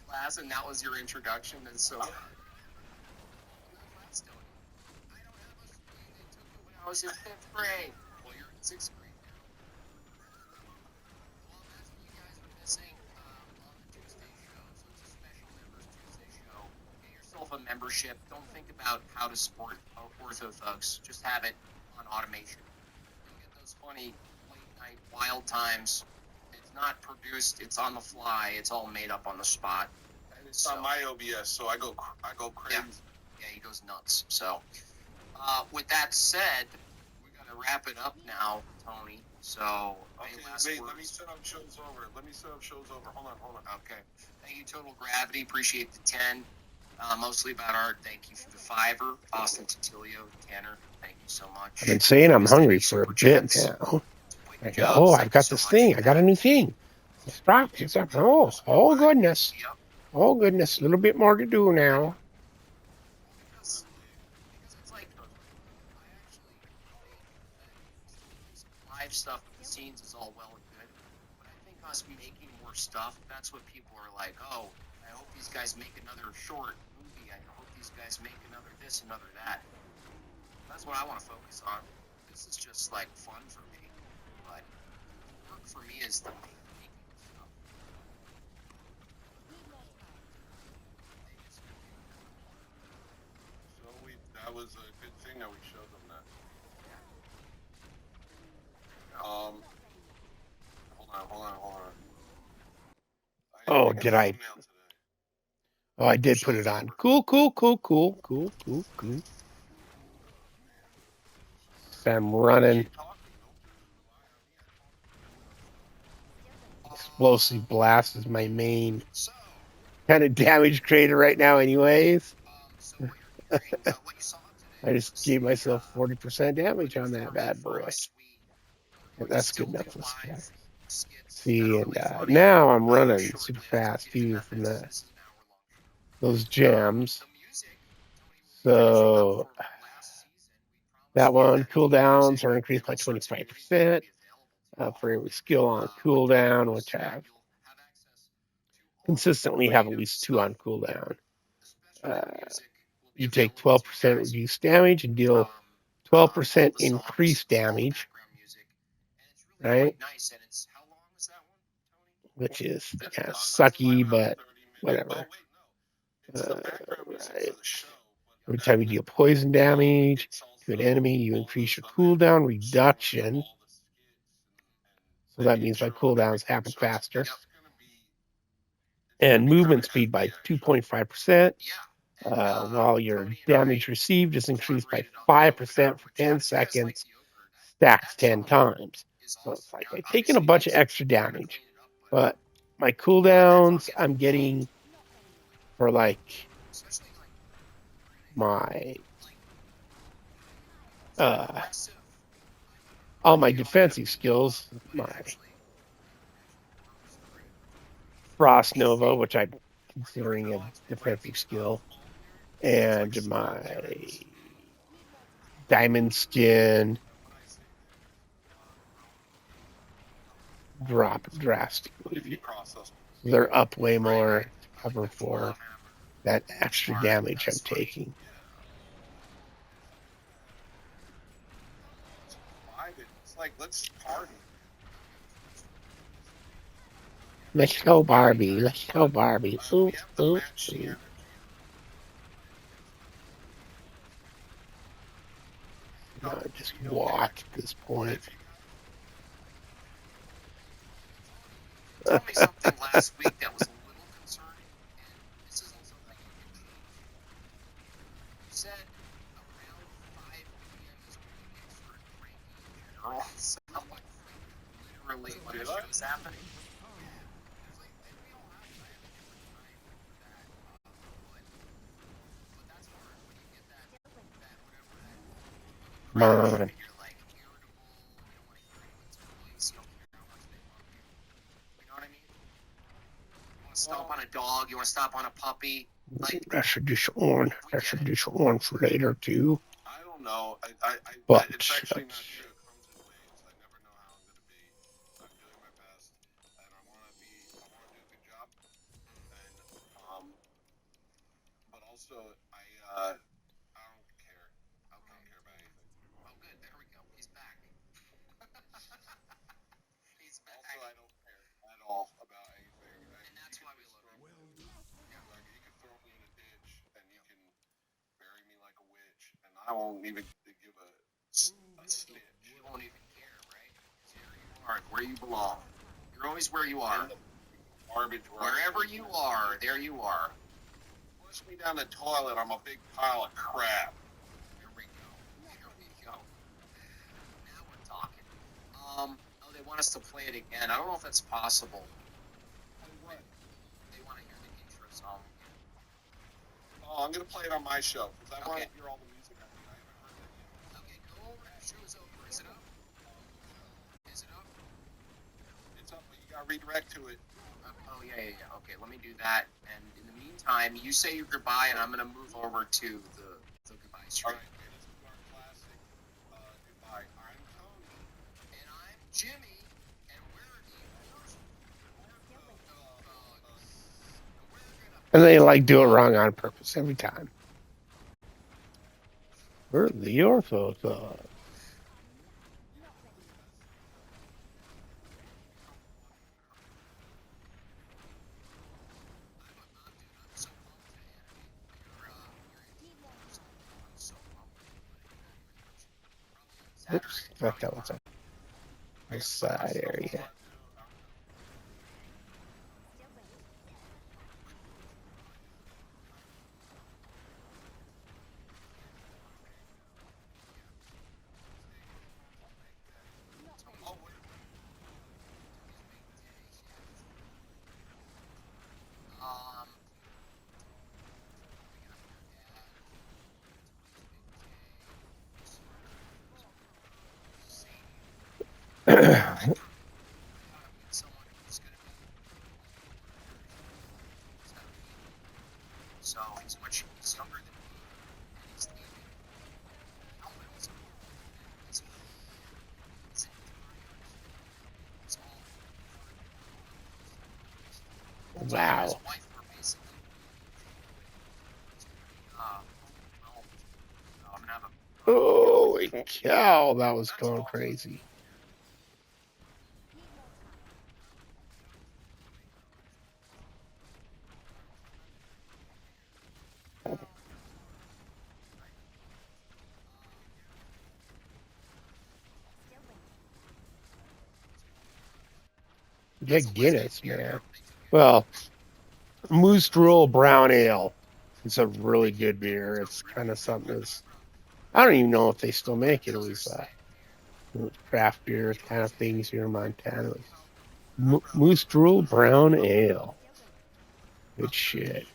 Class, and that was your introduction, and so. I don't have a spleen. They took it when I was in 5th grade. Well, you're in 6th grade now. Well, that's what you guys are missing on the Tuesday show. So it's a special members Tuesday show. Get yourself a membership. Don't think about how to support Ortho thugs. Just have it on automation. You'll get those funny late night wild times. It's not produced. It's on the fly. It's all made up on the spot. And it's on my OBS, so I go crazy. Yeah, he goes nuts. So, with that said, we gotta wrap it up now, Tony. So, any last Wait, words? let me set up shows over. Hold on. Okay. Thank you, Total Gravity. Appreciate the 10. Mostly about art. Thank you for the $5. Austin Titilio, Tanner. Thank you so much. I've been saying I'm Missed hungry any for a super bit chats? now. Quick Oh, Jobs, I've thank got you so this much thing. for I got a that. new thing. Stop. Oh goodness. Yep. Oh goodness. A little bit more to do now. Because it's like, I actually think that some live stuff with the scenes is all well and good, but I think us making more stuff, that's what people are like, oh, I hope these guys make another short movie. I hope these guys make another this, another that. That's what I want to focus on. This is just like fun for me, but the work for me is the making the stuff. So that was a good thing that we showed them that. Hold on. Oh, did I? Oh, I did put it on. Cool. I'm running. Explosive blast is my main So, kind of damage creator right now, anyways. so what you're hearing, what you saw today I just was gave the, myself 40% damage on that format bad for boy. us. And that's good still enough do for this guy. live skits See, that are and really funny. now I'm running Short-lived super fast too from methods. This is an hour-long show. those gems. The music, Tony, will be finishing up So for last season. We that one, promised you that cooldowns are music increased by and all sorts of 25% movies will be available to for you. every skill on With cooldown, that, which I you'll have access to all consistently the have at creative least 2 stuff. on cooldown. The special music will be You take available to you 12% guys. reduced damage and deal All 12% the songs, increased all the damage, background music, and it's really right? quite nice. And it's how long is that one, Tony? Which is kind of That's sucky, 530 but minutes. whatever. Oh, wait, no. It's the background music Right. for the show. Every time you deal poison damage It's to an also enemy, you all increase those your other cooldown songs reduction. from all the skits So and that means my intro and cooldowns everything. happen So faster. it's gonna be And movement kinda speed by hefty, actually. 2.5%, Yeah. And, while your Tony and damage I received is increased by collaborated on the 5% Yogurt for Hour, 10 which, if you guys like seconds, yogurt, stacks that 10 song times. is So awesome. it's like Now, I'm taking a obviously, bunch of it's extra trying to damage. clean it up, But my that cooldowns, gets I'm getting for like especially like my aggressive. all my defensive skills, my Frost Nova, which I'm considering a defensive skill, and my Diamond Skin drop drastically. They're up way more to cover for that extra damage I'm taking. It's like, let's party. Let's go, Barbie. Let's go, Barbie. Ooh, We have the ooh, matching ooh. energy. No, just walk at this point. You told me something last week that was a little concerning, and this isn't something you can change. You said around 5 p.m. is when you get sort of cranky in general. So, literally, when the show's happening. Usually, and we all have, I have a different time for that. But that's hard when you get that whatever that Come on. you're like irritable, you don't want to hear anyone's voice, you don't care how much they love you. You know what I mean? You want to stomp on a dog, you want to stomp on a puppy. Like, I should do some on. I should do some on for later too. I don't know. But it's actually not true. It comes in waves. I never know how I'm gonna be. I'm doing my best, and I want to do a good job. And but also I don't care. I don't care about anything. oh, good, there we go. He's back. He's back. Also, I don't care at all about anything. And that's why we love you. Like, you can throw me in a ditch, and you can bury me like a witch, and I won't even give a snitch. You won't even care, right? 'Cause here you are, where you belong. You're always where you are. In the garbage where I'm Wherever you are, there you are. Push me down the toilet. I'm a big pile of crap. Here we go. Here we go. Now we're talking. Oh, they want us to play it again. I don't know if that's possible. They want to hear the intro song. Oh, I'm gonna play it on my show because I want Okay. to hear all the music. I haven't heard that yet. Okay, go over. The show's over. Is it up? Is it up? It's up, but you gotta redirect to it. Oh, yeah. Okay, let me do that. And in the meantime, you say your goodbye, and I'm going to move over to the goodbye All stream. right, and this is our classic goodbye. I'm Tony. And I'm Jimmy, and we're the And they like do it wrong on purpose every time. We're the Ortho Thugs. Oops, I thought that was a side area. So he's younger than me, and he's leaving. How old is he? It's all. Wow. His wife were basically. I'm gonna have a. Holy cow, that was going crazy. Get Guinness, man. Well, Moose Drool Brown Ale. It's a really good beer. It's kind of something that's, I don't even know if they still make it. It was craft beer kind of things here in Montana. Moose Drool Brown Ale. Good shit.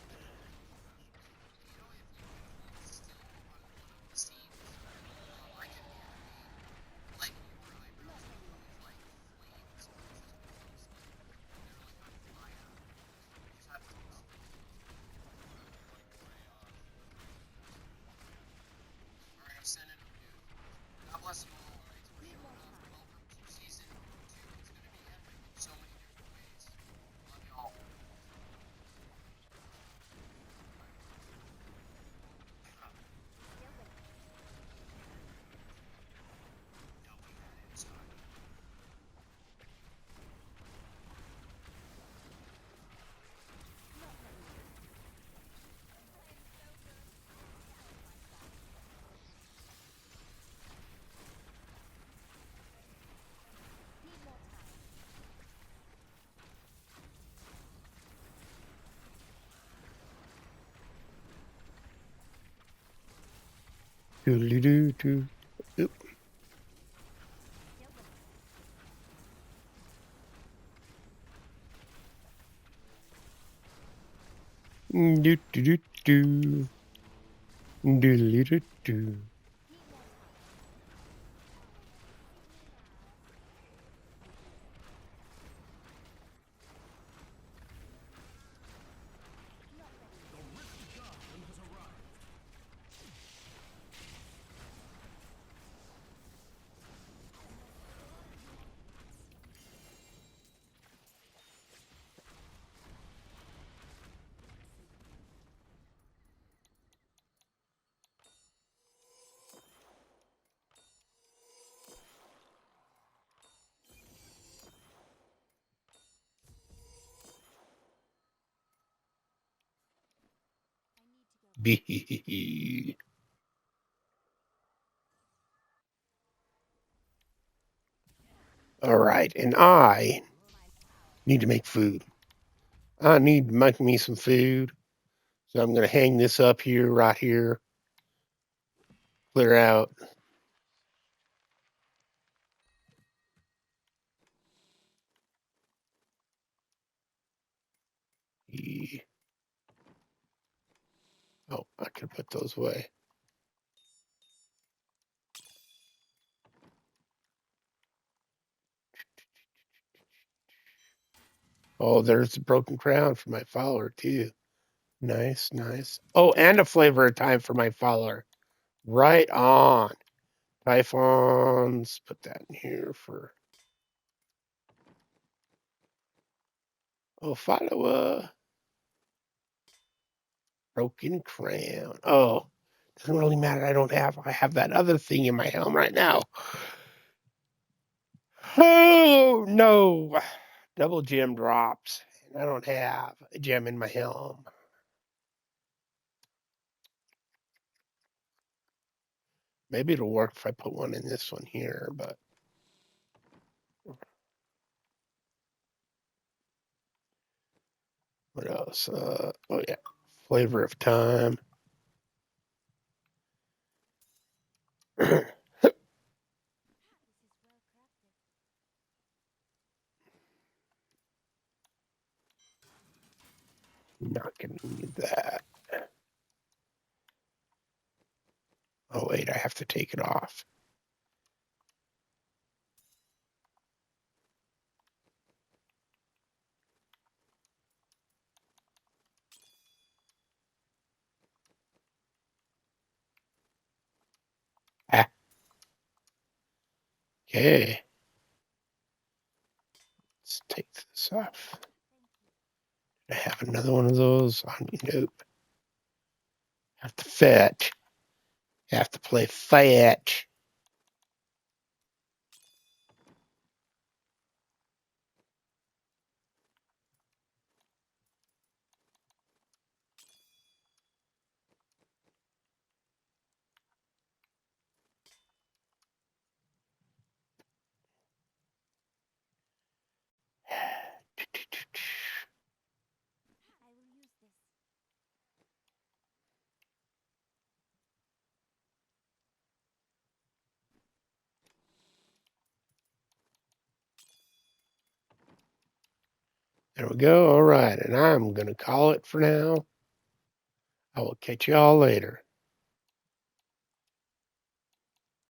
God bless you all. Welcome to season 2. It's going to be epic in so many different ways. Love y'all. Doo-doo-doo-doo. Oop. Do-do-do-do. Do-do-do-do. Bee. All right, and I Need to make food. I need to make me some food. So I'm going to hang this up here, right here. Clear out. Oh, I could put those away. Oh, there's the broken crown for my follower, too. Nice, nice. Oh, and a flavor of time for my follower. Right on. Typhons. Put that in here for. Oh, follower. Broken crown. Oh, doesn't really matter. I have that other thing in my helm right now. Oh, no. Double gem drops. And I don't have a gem in my helm. Maybe it'll work if I put one in this one here, but. What else? Oh, yeah. Flavor of time. Not going to need that. Oh, wait, I have to take it off. Ah, okay. Let's take this off. I have another one of those on me. Nope. Have to fetch. Have to play fetch. I will use this. There we go. All right. And I'm going to call it for now. I will catch you all later.